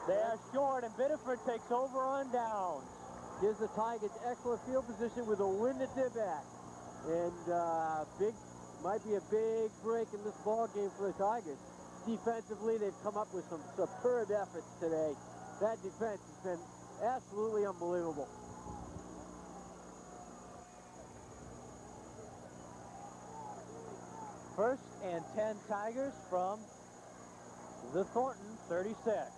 They are short, and Biddeford takes over on downs. Gives the Tigers excellent field position with a wind at their back. And might be a big break in this ball game for the Tigers. Defensively, they've come up with some superb efforts today. That defense has been absolutely unbelievable. First and 10 Tigers from the Thornton 36.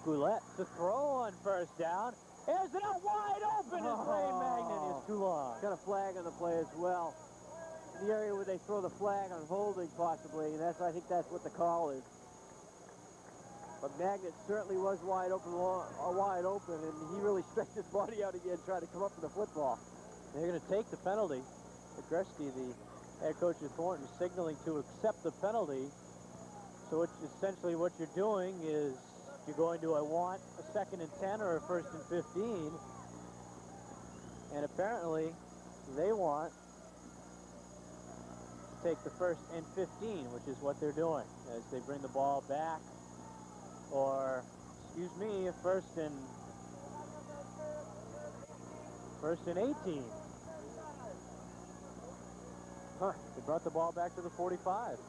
Goulet to throw on first down. Is it out wide open? His Ray Magnan is too long. Got a flag on the play as well. The area where they throw the flag on holding possibly, and I think that's what the call is. But Magnet certainly was wide open, and he really stretched his body out again trying to come up with the football. They're going to take the penalty. Agresti, the head coach of Thornton, signaling to accept the penalty. So essentially what you're doing is you're going to, I want a 2nd and 10 or a 1st and 15. And apparently they want to take the 1st and 15, which is what they're doing as they bring the ball back. Or, excuse me, a 1st and 18. Huh, they brought the ball back to the 45.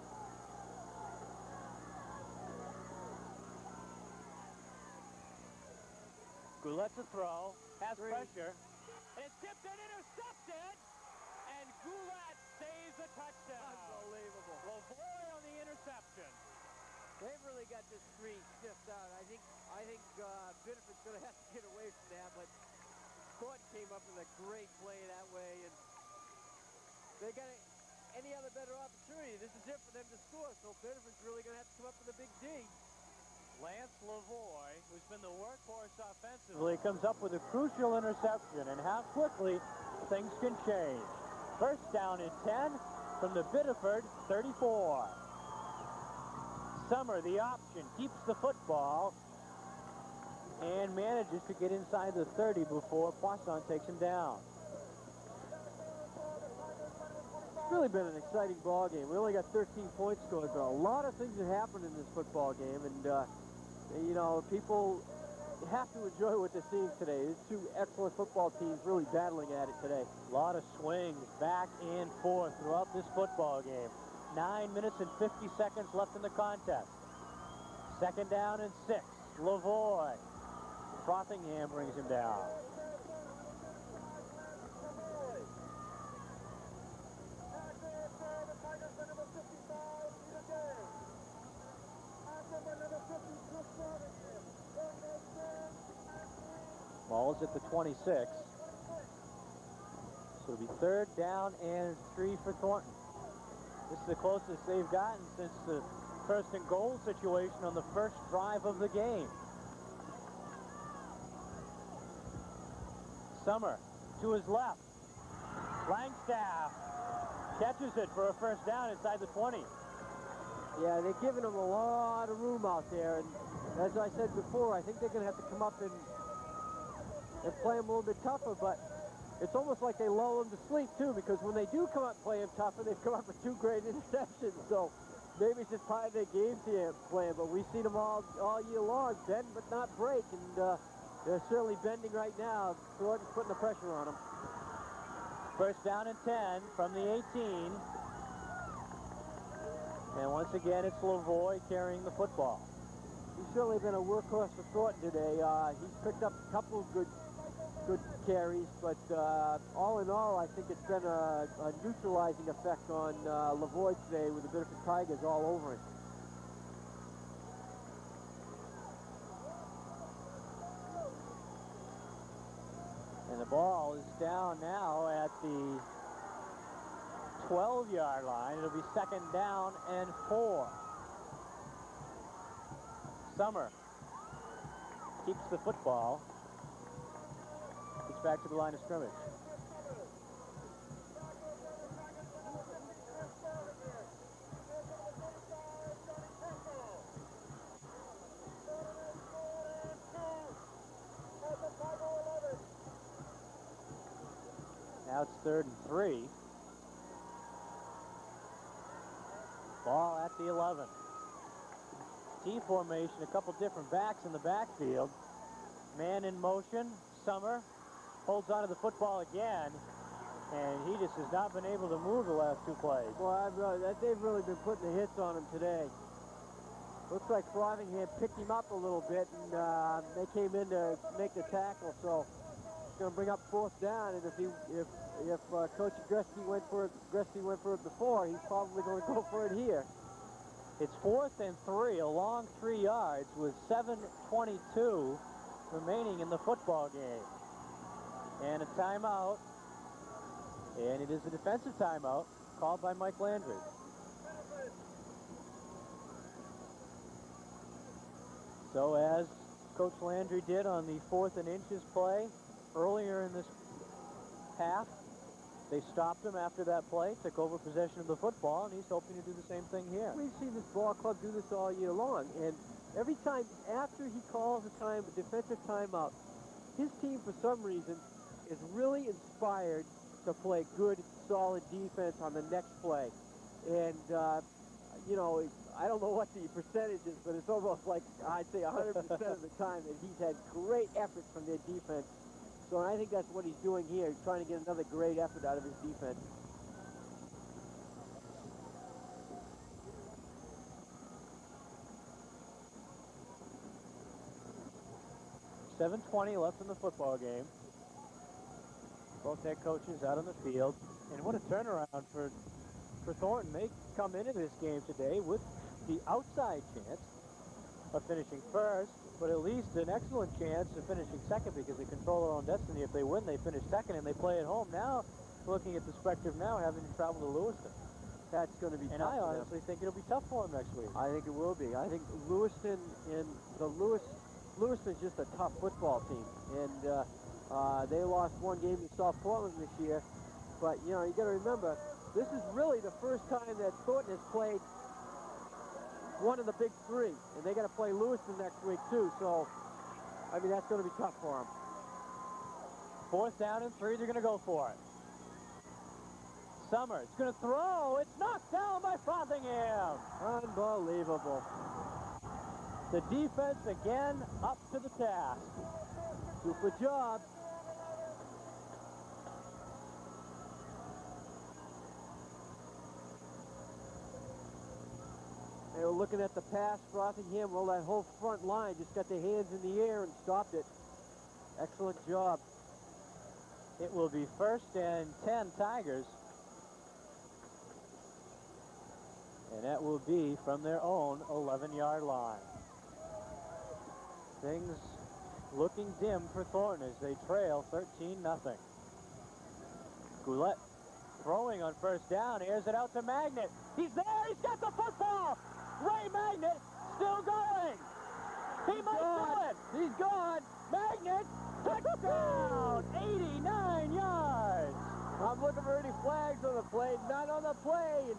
lets it throw, has pressure, and it's tipped and intercepted, and Goulet saves a touchdown. Unbelievable. Lavoie on the interception. They've really got this screen sniffed out. I think Biddeford's going to have to get away from that, but Thornton came up with a great play that way, and they got any other better opportunity. This is it for them to score, so Biddeford's really going to have to come up with a big D. Lance Lavoie, who's been the workhorse offensively, comes up with a crucial interception, and how quickly things can change. First down and 10 from the Biddeford 34. Summer, the option, keeps the football and manages to get inside the 30 before Poisson takes him down. It's really been an exciting ball game. We only got 13 points scored, but a lot of things have happened in this football game, and you know, people have to enjoy what they're seeing today. These two excellent football teams really battling at it today. A lot of swings back and forth throughout this football game. 9 minutes and 50 seconds left in the contest. Second down and 6. Lavoie. Frothingham brings him down. Ball is at the 26. So it'll be third down and 3 for Thornton. This is the closest they've gotten since the first and goal situation on the first drive of the game. Summer to his left. Langstaff catches it for a first down inside the 20. Yeah, they're giving them a lot of room out there, and as I said before, I think they're going to have to come up and play them a little bit tougher, but it's almost like they lull them to sleep, too, because when they do come up and play them tougher, they've come up with 2 great interceptions, so maybe it's just part of their game plan, but we've seen them all year long, bend but not break, and they're certainly bending right now. Thornton's putting the pressure on them. First down and 10 from the 18. And once again, it's Lavoie carrying the football. He's certainly been a workhorse for Thornton today. He's picked up a couple of good carries, but all in all, I think it's been a neutralizing effect on Lavoie today with the Biddeford Tigers all over him. And the ball is down now at the 12-yard line. It'll be second down and 4. Summer keeps the football. Gets back to the line of scrimmage. Now it's 3rd and 3. Ball at the 11. T formation, a couple different backs in the backfield. Man in motion. Summer holds onto the football again, and he just has not been able to move the last 2 plays. Well, they've really been putting the hits on him today. Looks like Frothingham picked him up a little bit, and they came in to make the tackle, so it's going to bring up 4th down, and if Coach Gresky went for it before, he's probably going to go for it here. It's 4th and 3, a long 3 yards with 7:22 remaining in the football game. And a timeout, and it is a defensive timeout called by Mike Landry. So as Coach Landry did on the 4th and inches play earlier in this half, they stopped him after that play, took over possession of the football, and he's hoping to do the same thing here. We've seen this ball club do this all year long, and every time after he calls a defensive timeout, his team, for some reason, is really inspired to play good, solid defense on the next play. And, you know, I don't know what the percentage is, but it's almost like, I'd say 100% of the time that he's had great effort from their defense. So I think that's what he's doing here. He's trying to get another great effort out of his defense. 7:20 left in the football game. Both head coaches out on the field. And what a turnaround for Thornton. They come into this game today with the outside chance of finishing first, but at least an excellent chance of finishing second because they control their own destiny. If they win, they finish second and they play at home. Now, looking at the perspective now, having to travel to Lewiston. That's going to be And tough I for them. honestly think it'll be tough for them next week. I think it will be. I think Lewiston's just a tough football team, and they lost one game to South Portland this year. But you know, you got to remember, this is really the first time that Thornton has played one of the big three, and they got to play Lewiston next week too. So, I mean, that's going to be tough for them. 4th down and 3. They're going to go for it. Summers going to throw. It's knocked down by Frothingham. Unbelievable. The defense again up to the task. Super job. They were looking at the pass, Frothingham. Well, that whole front line just got their hands in the air and stopped it. Excellent job. It will be 1st and 10 Tigers. And that will be from their own 11-yard line. Things looking dim for Thornton as they trail 13-0. Goulet throwing on 1st down. Airs it out to Magnet. He's there. He's got the football. Ray Magnet still going. He might do it. He's gone. Magnet, touchdown, 89 yards. I'm looking for any flags on the play. Not on the play. And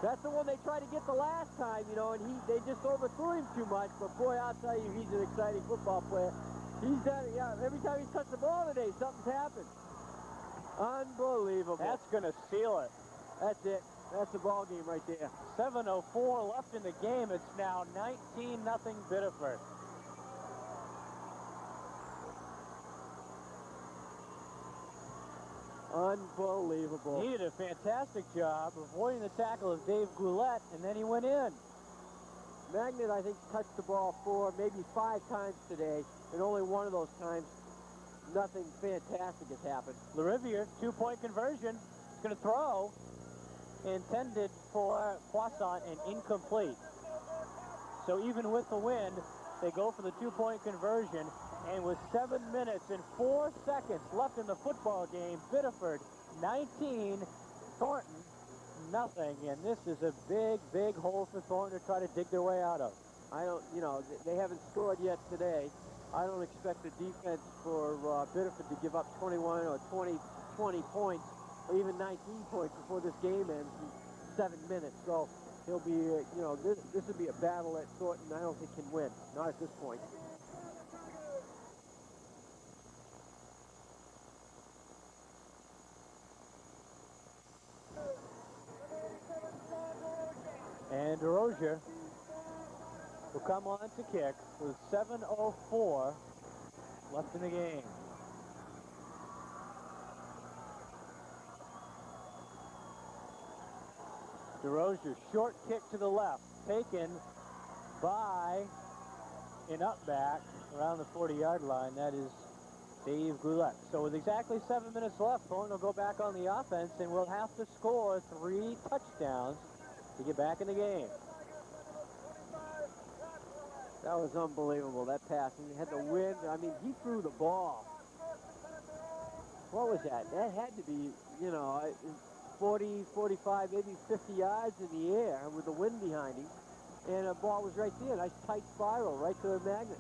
that's the one they tried to get the last time, you know, and they just overthrew him too much. But boy, I'll tell you, he's an exciting football player. He's done it. Yeah, every time he's touched the ball today, something's happened. Unbelievable. That's going to seal it. That's it. That's the ball game right there. 7:04 left in the game. It's now 19-0 Biddeford. Unbelievable. He did a fantastic job avoiding the tackle of Dave Goulet, and then he went in. Magnet, I think, touched the ball 4, maybe 5 times today, and only one of those times, nothing fantastic has happened. LaRiviere, 2-point conversion. He's going to throw. Intended for Poisson and incomplete. So even with the wind, they go for the 2-point conversion. And with 7 minutes and 4 seconds left in the football game, Biddeford 19, Thornton nothing. And this is a big, big hole for Thornton to try to dig their way out of. I don't, you know, they haven't scored yet today. I don't expect the defense for Biddeford to give up 21 or 20 points, or even 19 points before this game ends in 7 minutes. So he'll be, you know, this would be a battle that Thornton I don't think can win. Not at this point. And DeRozier will come on to kick with 7:04 left in the game. DeRozier, short kick to the left, taken by an up back around the 40-yard line. That is Dave Goulet. So with exactly 7 minutes left, Thornton will go back on the offense and will have to score 3 touchdowns to get back in the game. That was unbelievable, that pass. And he had the wind. I mean, he threw the ball. What was that? That had to be, you know, 40, 45, maybe 50 yards in the air with the wind behind him. And the ball was right there. Nice tight spiral right to the magnet.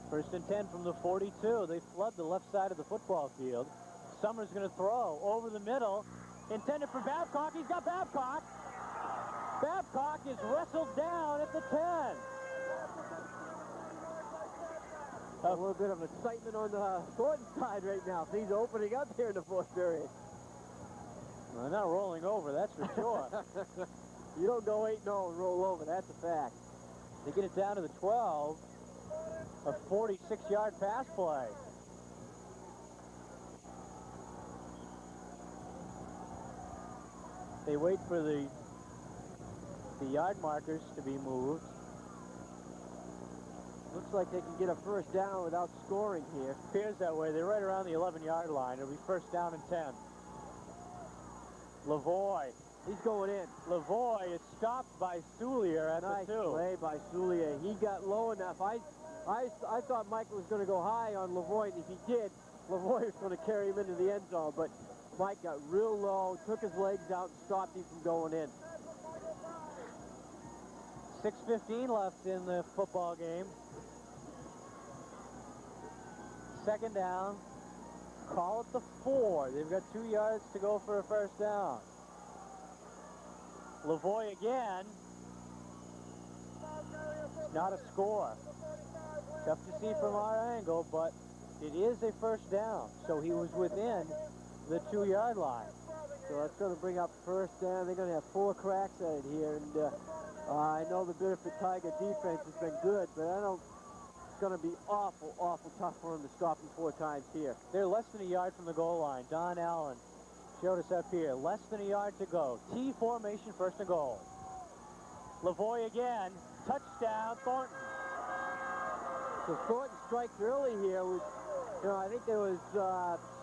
1st and 10 from the 42. They flood the left side of the football field. Summers going to throw over the middle. Intended for Babcock. He's got Babcock. Babcock is wrestled down at the 10. A little bit of excitement on the Thornton side right now. Things are opening up here in the 4th period. Well, they're not rolling over, that's for sure. You don't go 8-0 and roll over. That's a fact. They get it down to the 12. A 46-yard pass play. They wait for the yard markers to be moved. Looks like they can get a first down without scoring here. Appears that way. They're right around the 11-yard line. It'll be first down and 10. Lavoie. He's going in. Lavoie is stopped by Soulier at Nice the 2. play by Soulier. He got low enough. I thought Michael was going to go high on Lavoie, and if he did, Lavoie was going to carry him into the end zone. But Mike got real low, took his legs out, and stopped him from going in. 6:15 left in the football game. Second down. Call it the 4. They've got 2 yards to go for a first down. Lavoie again. It's not a score. Tough to see from our angle, but it is a first down. So he was within the 2-yard line. So that's going to bring up first down. They're going to have 4 cracks at it here. And I know the Biddeford Tiger defense has been good, but I don't. It's going to be awful, awful tough for him to stop him 4 times here. They're less than a yard from the goal line. Don Allen showed us up here. Less than a yard to go. T formation, first and goal. Lavoie again. Touchdown, Thornton. So Thornton strikes early here. With, I think there was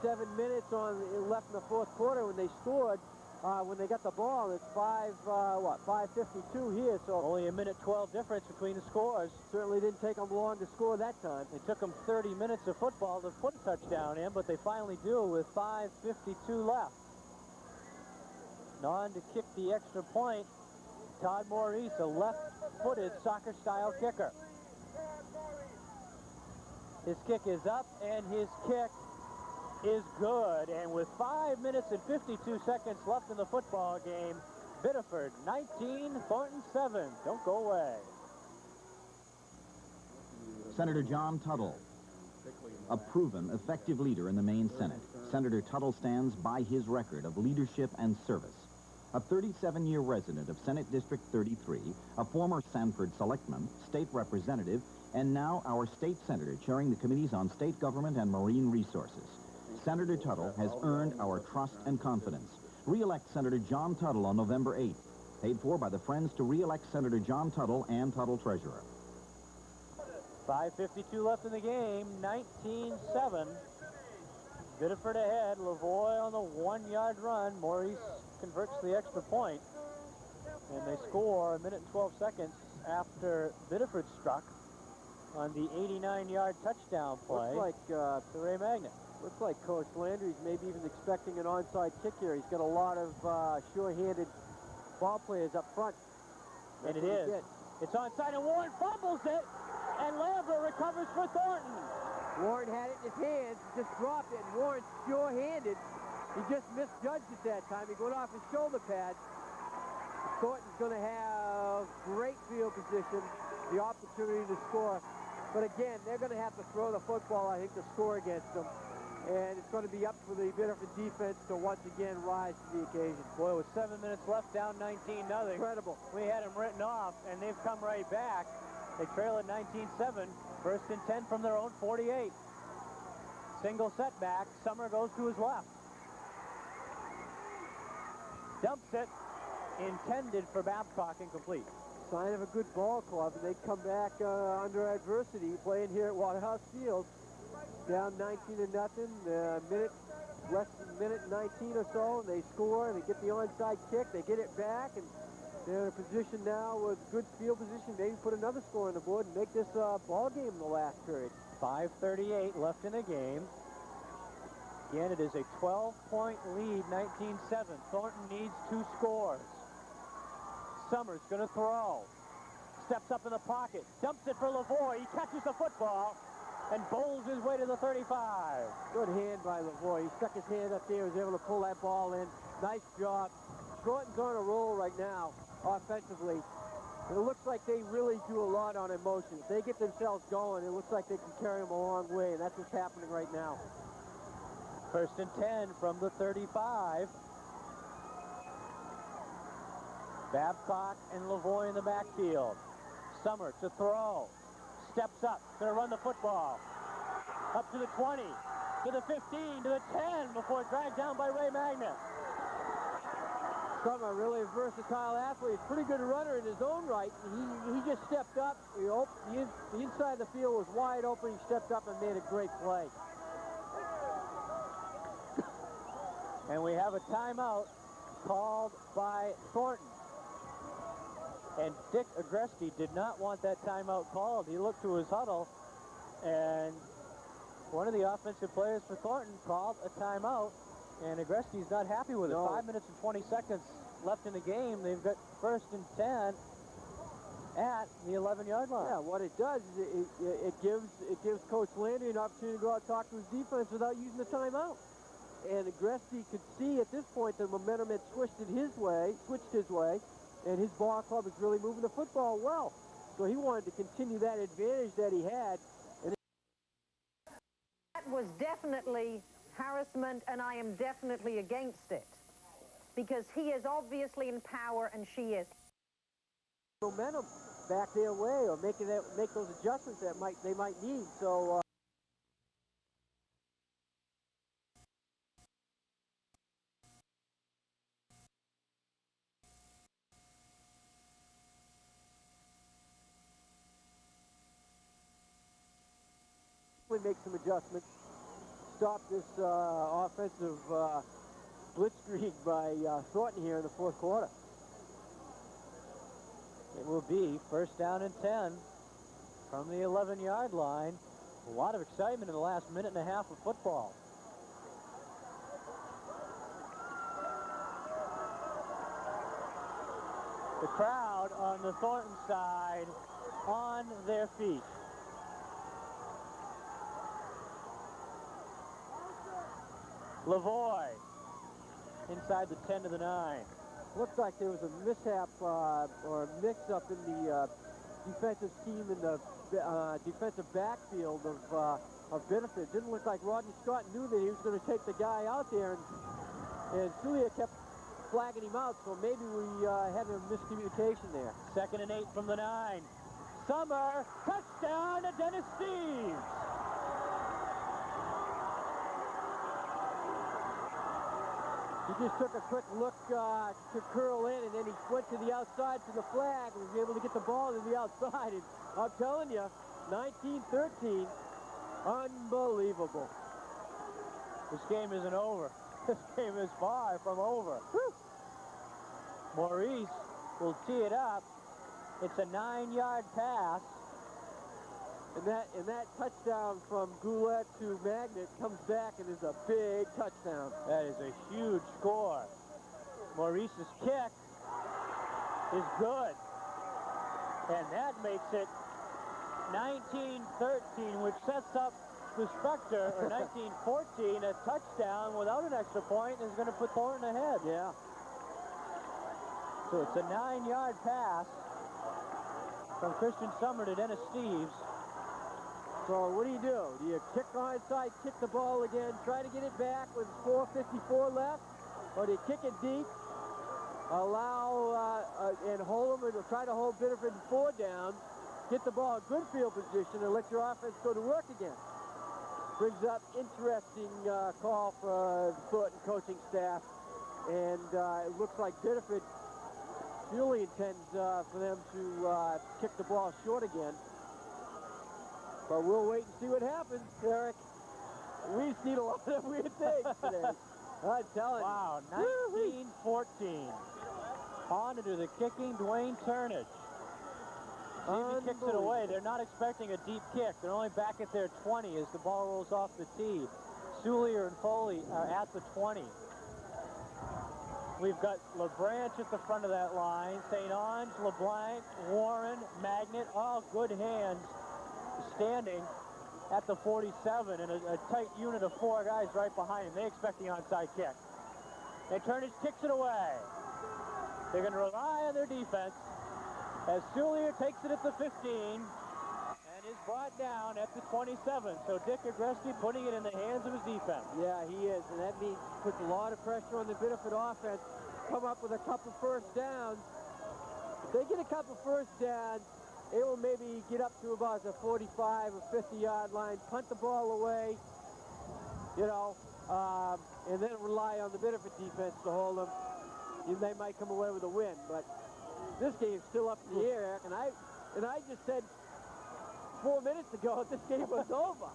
7 minutes left in the fourth quarter when they scored. When they got the ball, it's 5:52 here. So only a minute 12 difference between the scores. Certainly didn't take them long to score that time. It took them 30 minutes of football to put a touchdown in, but they finally do with 5:52 left. On to kick the extra point, Todd Maurice, a left-footed soccer-style kicker. His kick is up, and his kick is good. And with 5 minutes and 52 seconds left in the football game, Biddeford 19, Thornton 7. Don't go away. Senator John Tuttle, a proven, effective leader in the Maine Senate. Senator Tuttle stands by his record of leadership and service. A 37-year resident of Senate District 33, a former Sanford selectman, state representative, and now our state senator chairing the committees on state government and marine resources. Senator Tuttle has earned our trust and confidence. Re-elect Senator John Tuttle on November 8th. Paid for by the Friends to re-elect Senator John Tuttle and Tuttle Treasurer. 5:52 left in the game, 19-7. Biddeford ahead, Lavoie on the 1-yard run. Maurice converts the extra point, and they score a minute and 12 seconds after Biddeford struck on the 89-yard touchdown play. Looks like to Ray Magnet. Looks like Coach Landry's maybe even expecting an onside kick here. He's got a lot of sure-handed ball players up front. And it is. It's onside, and Warren fumbles it, and Lambert recovers for Thornton. Warren had it in his hands, just dropped it, and Warren's sure-handed. He just misjudged it that time. He went off his shoulder pad. Thornton's going to have great field position, the opportunity to score. But again, they're going to have to throw the football, I think, to score against them. And it's going to be up for the Biddeford defense to once again rise to the occasion. Boy, with 7 minutes left, down 19-0. Incredible. We had them written off, and they've come right back. They trail at 19-7. First and 10 from their own 48. Single setback. Summer goes to his left. Dumps it. Intended for Babcock, incomplete. Sign of a good ball club, and they come back under adversity, playing here at Waterhouse Field. Down 19-0, less than a minute 19 or so, and they score, and they get the onside kick, they get it back, and they're in a position now with good field position, maybe put another score on the board and make this ball game in the last period. 5:38 left in the game. Again, it is a 12-point lead, 19-7. Thornton needs 2 scores. Summers going to throw. Steps up in the pocket. Dumps it for Lavoie. He catches the football and bowls his way to the 35. Good hand by Lavoie. He stuck his hand up there, was able to pull that ball in. Nice job. Thornton's on a roll right now, offensively. And it looks like they really do a lot on emotions. They get themselves going. It looks like they can carry them a long way, and that's what's happening right now. First and 10 from the 35. Babcock and Lavoie in the backfield. Summer to throw. Steps up, going to run the football. Up to the 20, to the 15, to the 10 before dragged down by Ray Magnet. Summer, really a versatile athlete, pretty good runner in his own right. He just stepped up. The inside of the field was wide open. He stepped up and made a great play. And we have a timeout called by Thornton. And Dick Agresti did not want that timeout called. He looked to his huddle, and one of the offensive players for Thornton called a timeout, and Agresti's not happy with it. 5 minutes and 20 seconds left in the game. They've got 1st and 10 at the 11-yard line. Yeah, what it does is it gives Coach Landry an opportunity to go out and talk to his defense without using the timeout. And Agresti could see at this point the momentum had switched his way, and his ball club is really moving the football well. So he wanted to continue that advantage that he had. And that was definitely harassment, and I am definitely against it, because he is obviously in power and she is. Momentum back their way, or make those adjustments that they might need. So. Make some adjustments, stop this offensive blitzkrieg by Thornton here in the 4th quarter. It will be 1st down and 10 from the 11-yard line. A lot of excitement in the last minute and a half of football. The crowd on the Thornton side on their feet. Lavoie inside the 10 to the 9. Looks like there was a mishap or a mix-up in the defensive scheme in the defensive backfield of Biddeford. Didn't look like Rodney Scott knew that he was going to take the guy out there, and Sulia kept flagging him out, so maybe we had a miscommunication there. 2nd and 8 from the 9. Summer, touchdown to Dennis Steves. He just took a quick look to curl in, and then he went to the outside to the flag and was able to get the ball to the outside. And I'm telling you, 19-13, unbelievable. This game isn't over. This game is far from over. Whew. Maurice will tee it up. It's a 9-yard pass. And that touchdown from Goulet to Magnet comes back and is a big touchdown. That is a huge score. Maurice's kick is good. And that makes it 19-13, which sets up the Spectre, or 19-14, a touchdown without an extra point is going to put Thornton ahead. Yeah. So it's a 9-yard pass from Christian Summer to Dennis Steves. So what do? Do you kick onside, kick the ball again, try to get it back with 4:54 left? Or do you kick it deep, allow and hold them, and try to hold Biddeford 4 down, get the ball in good field position, and let your offense go to work again? Brings up interesting call for the Thornton coaching staff. And it looks like Biddeford really intends for them to kick the ball short again. But we'll wait and see what happens, Eric. We've seen a lot of weird things today. I'm telling you. Wow, 19-14. On to do the kicking, Dwayne Turnage. See if he kicks it away. They're not expecting a deep kick. They're only back at their 20 as the ball rolls off the tee. Sulier and Foley are at the 20. We've got LeBranch at the front of that line. St. Ange, LeBlanc, Warren, Magnet, all good hands standing at the 47, and a tight unit of 4 guys right behind him. They expect the onside kick. And Turnage kicks it away. They're going to rely on their defense as Sulier takes it at the 15 and is brought down at the 27. So Dick Agresti putting it in the hands of his defense. Yeah, he is, and that means puts a lot of pressure on the Biddeford offense. Come up with a couple first downs. If they get a couple first downs, it will maybe get up to about the 45 or 50-yard line, punt the ball away, you know, and then rely on the Biddeford defense to hold them. they might come away with a win, but this game's still up in the air, and I just said 4 minutes ago this game was over.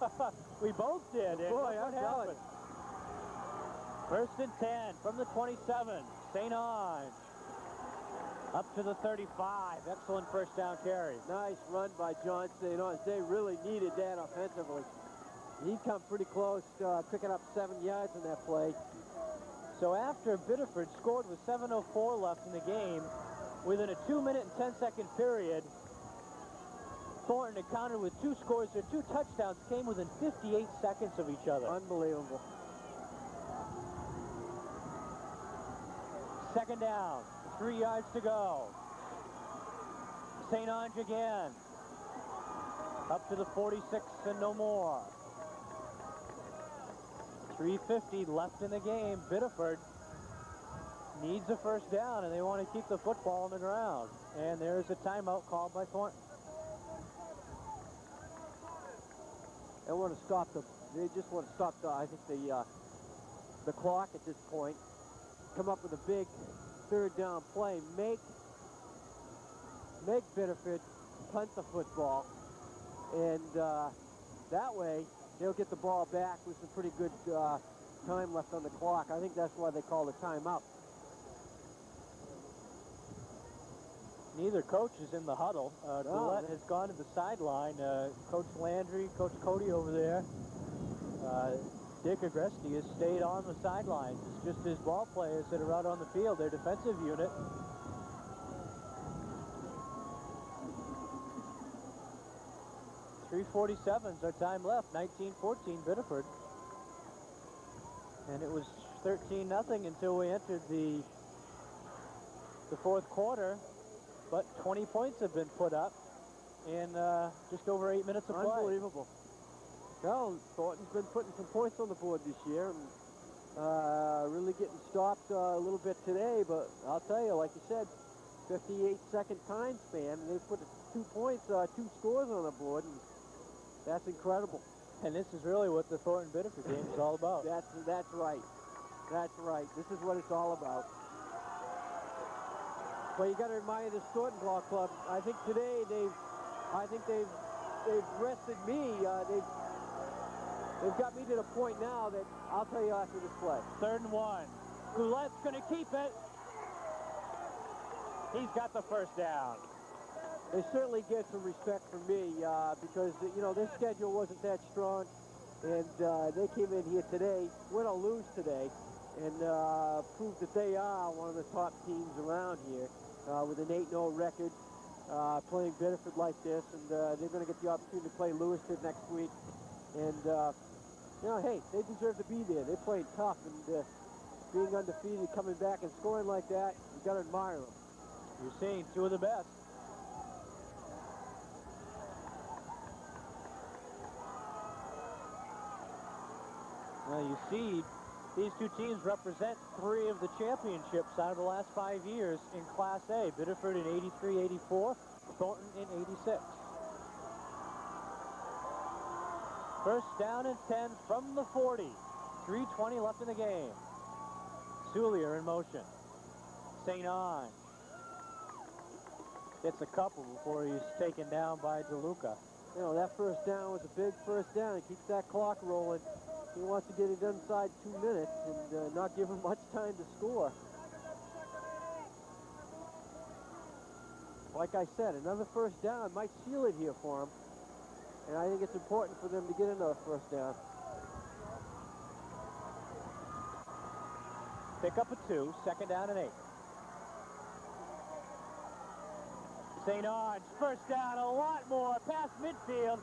We both did. And Boy, look what happened. First and 10 from the 27. St. Ange up to the 35. Excellent first down carry. Nice run by John St. Ange. They really needed that offensively. He come pretty close, picking up 7 yards in that play. So after Biddeford scored with 7:04 left in the game, within a 2-minute and 10-second period, Thornton accounted with 2 scores. Their 2 touchdowns came within 58 seconds of each other. Unbelievable. Second down, 3 yards to go. St. Ange again. Up to the 46 and no more. 3:50 left in the game. Biddeford needs a first down, and they want to keep the football on the ground. And there's a timeout called by Thornton. They want to stop they just want to stop I think the clock at this point. Come up with a big third down play. Make Biddeford punt the football, and that way they'll get the ball back with some pretty good time left on the clock. I think that's why they call the timeout. Neither coach is in the huddle. Gillette has gone to the sideline. Coach Landry, Coach Cody over there. Dick Agresti has stayed on the sidelines. It's just his ball players that are out on the field, their defensive unit. .347 is our time left. 19-14 Biddeford. And it was 13-0 until we entered the fourth quarter. But 20 points have been put up in just over 8 minutes of play. Unbelievable. Well, Thornton's been putting some points on the board this year, and really getting stopped a little bit today. But I'll tell you, like you said, 58-second time span, and they put 2 points, 2 scores on the board, and that's incredible. And this is really what the Thornton-Biddeford game is all about. That's right. That's right. This is what it's all about. Well, you got to remind you, this Thornton Ball Club, I think today they've rested me. They've got me to the point now that I'll tell you after this play. 3rd and 1. Goulette's going to keep it. He's got the first down. They certainly get some respect from me because, you know, their schedule wasn't that strong, and they came in here today, win or lose today, and proved that they are one of the top teams around here with an 8-0 record, playing Biddeford like this, and they're going to get the opportunity to play Lewiston next week. And, you know, hey, they deserve to be there. They're playing tough, and being undefeated, coming back and scoring like that, you got to admire them. You're seeing 2 of the best. Now you see these 2 teams represent 3 of the championships out of the last 5 years in Class A. Biddeford in 83-84, Thornton in 86. First down and 10 from the 40. 3:20 left in the game. Soulier in motion. St. Ange gets a couple before he's taken down by DeLuca. You know, that first down was a big first down. It keeps that clock rolling. He wants to get it inside 2 minutes and not give him much time to score. Like I said, another first down might seal it here for him. And I think it's important for them to get another first down. Pick up a 2, 2nd down and 8. St. Ange, first down, a lot more, past midfield,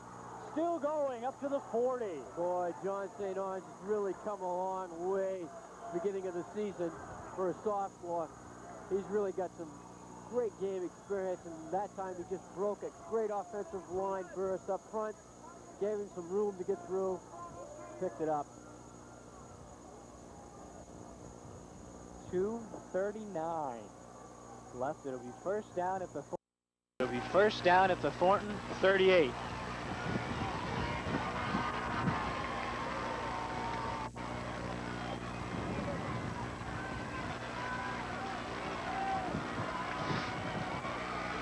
still going up to the 40. Boy, John St. Ange has really come a long way beginning of the season for a sophomore. He's really got some great game experience, and that time he just broke a great offensive line burst up front, gave him some room to get through, picked it up. 2:39 left. It'll be first down at the first down at the Thornton 38.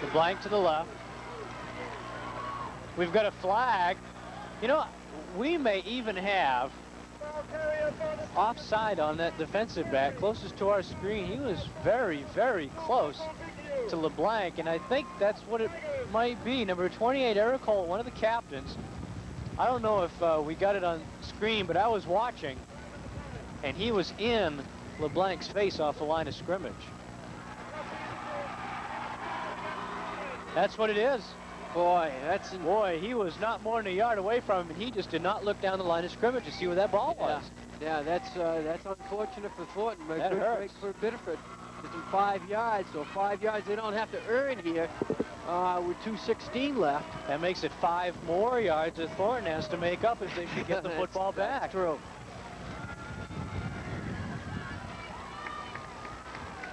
LeBlanc to the left. We've got a flag. You know, we may even have offside on that defensive back closest to our screen. He was very, very close to LeBlanc, and I think that's what it might be. Number 28, Eric Holt, one of the captains. I don't know if we got it on screen, but I was watching, and he was in LeBlanc's face off the line of scrimmage. That's what it is. Boy, he was not more than a yard away from him, and he just did not look down the line of scrimmage to see where that ball was. Yeah, that's unfortunate for Thornton, but that good hurts. break for Biddeford. It's in 5 yards, so 5 yards they don't have to earn here with 2:16 left. That makes it 5 more yards that Thornton has to make up if they should get the football back. That's true.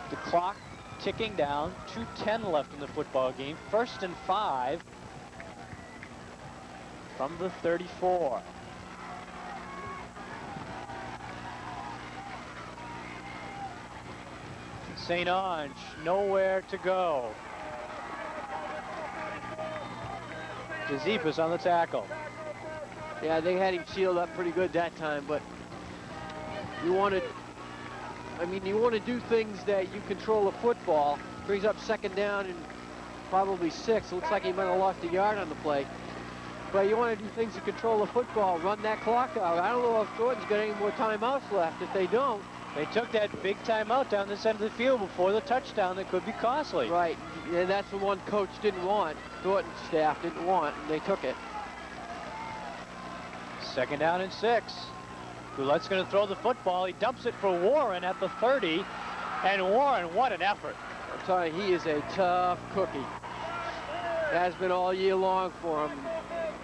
The clock ticking down, 2:10 left in the football game. 1st and 5 from the 34. St. Ange, nowhere to go. Giuseppes on the tackle. Yeah, they had him sealed up pretty good that time, but you want to do things that you control a football. Brings up 2nd down and probably 6. Looks like he might have lost a yard on the play. But you want to do things to control the football, run that clock out. I don't know if Thornton's got any more timeouts left. If they don't, they took that big timeout down this end of the field before the touchdown that could be costly. Right, and that's the one coach didn't want. Thornton's staff didn't want, and they took it. 2nd down and 6. Goulette's going to throw the football. He dumps it for Warren at the 30. And Warren, what an effort. I'm telling you, he is a tough cookie. Has been all year long for him.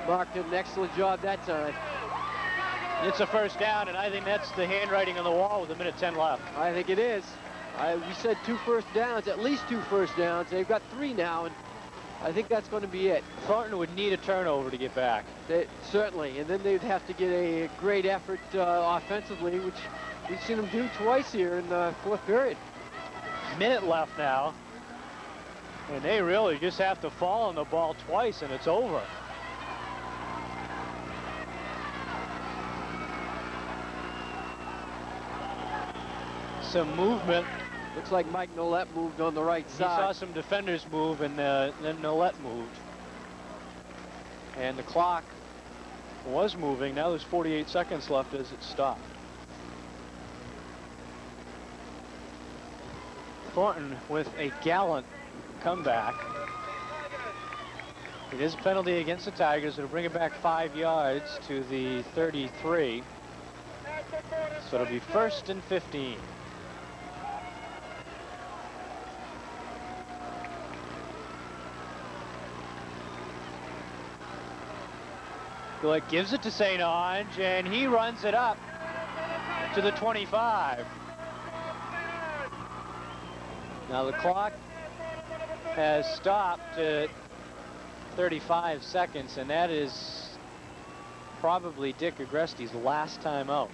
Mark did an excellent job that time. It's a 1st down, and I think that's the handwriting on the wall with 1:10 left. I think it is. We said 2 first downs, at least 2 first downs. They've got 3 now, and I think that's going to be it. Thornton would need a turnover to get back. Certainly, and then they'd have to get a great effort offensively, which we've seen them do twice here in the 4th period. Minute left now, and they really just have to fall on the ball twice, and it's over. Some movement. Looks like Mike Nolet moved on the right side. He saw some defenders move, and then Nolet moved. And the clock was moving. Now there's 48 seconds left as it stopped. Thornton with a gallant comeback. It is a penalty against the Tigers. It'll bring it back 5 yards to the 33. So it'll be 1st and 15. Goulet gives it to St. Ange, and he runs it up to the 25. Now the clock has stopped at 35 seconds, and that is probably Dick Agreste's last time out.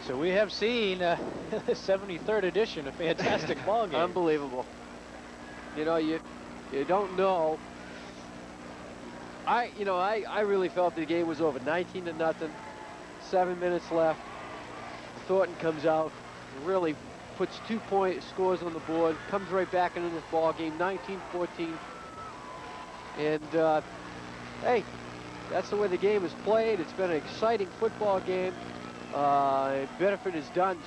So we have seen the 73rd edition, a fantastic ball game. Unbelievable. You know, you don't know. I really felt the game was over. 19-0, 7 minutes left. Thornton comes out, really puts 2 scores on the board, comes right back into this ball game, 19-14. And hey, that's the way the game is played. It's been an exciting football game. Biddeford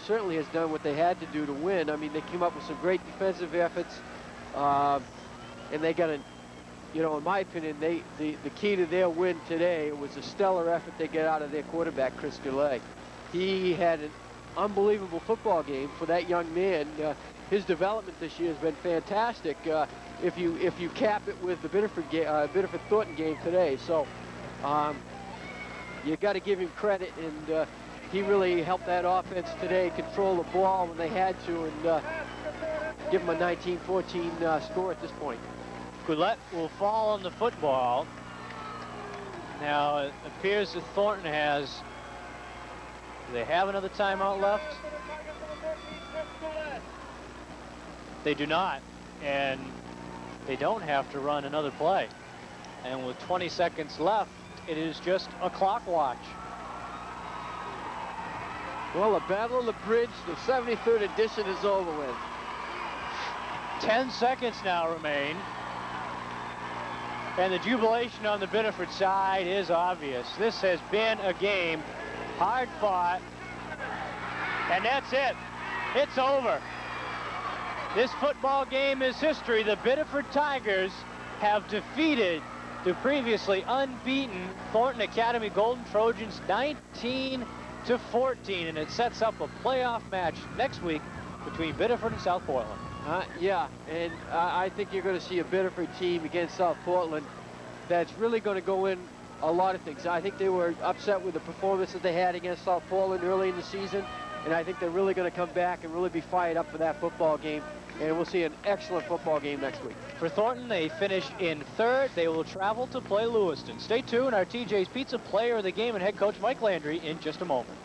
certainly has done what they had to do to win. I mean, they came up with some great defensive efforts, and they got in my opinion, the key to their win today was a stellar effort they get out of their quarterback, Chris Goulet. He had an unbelievable football game for that young man. His development this year has been fantastic. If you cap it with the Biddeford Thornton game today, so you got to give him credit, and he really helped that offense today control the ball when they had to, and give them a 19-14 score at this point. Goulet will fall on the football. Now it appears that Thornton has. Do they have another timeout left? They do not. and they don't have to run another play. And with 20 seconds left, it is just a clock watch. Well, the battle of the bridge, the 73rd edition is over with. 10 seconds now remain. And the jubilation on the Biddeford side is obvious. This has been a game hard fought. And that's it. It's over. This football game is history. The Biddeford Tigers have defeated the previously unbeaten Thornton Academy Golden Trojans 19-14, and it sets up a playoff match next week between Biddeford and South Portland. Yeah, and I think you're going to see a Biddeford team against South Portland that's really going to go in a lot of things. I think they were upset with the performance that they had against South Portland early in the season, and I think they're really going to come back and really be fired up for that football game, and we'll see an excellent football game next week. For Thornton, they finish in third. They will travel to play Lewiston. Stay tuned. Our TJ's Pizza player of the game and head coach Mike Landry in just a moment.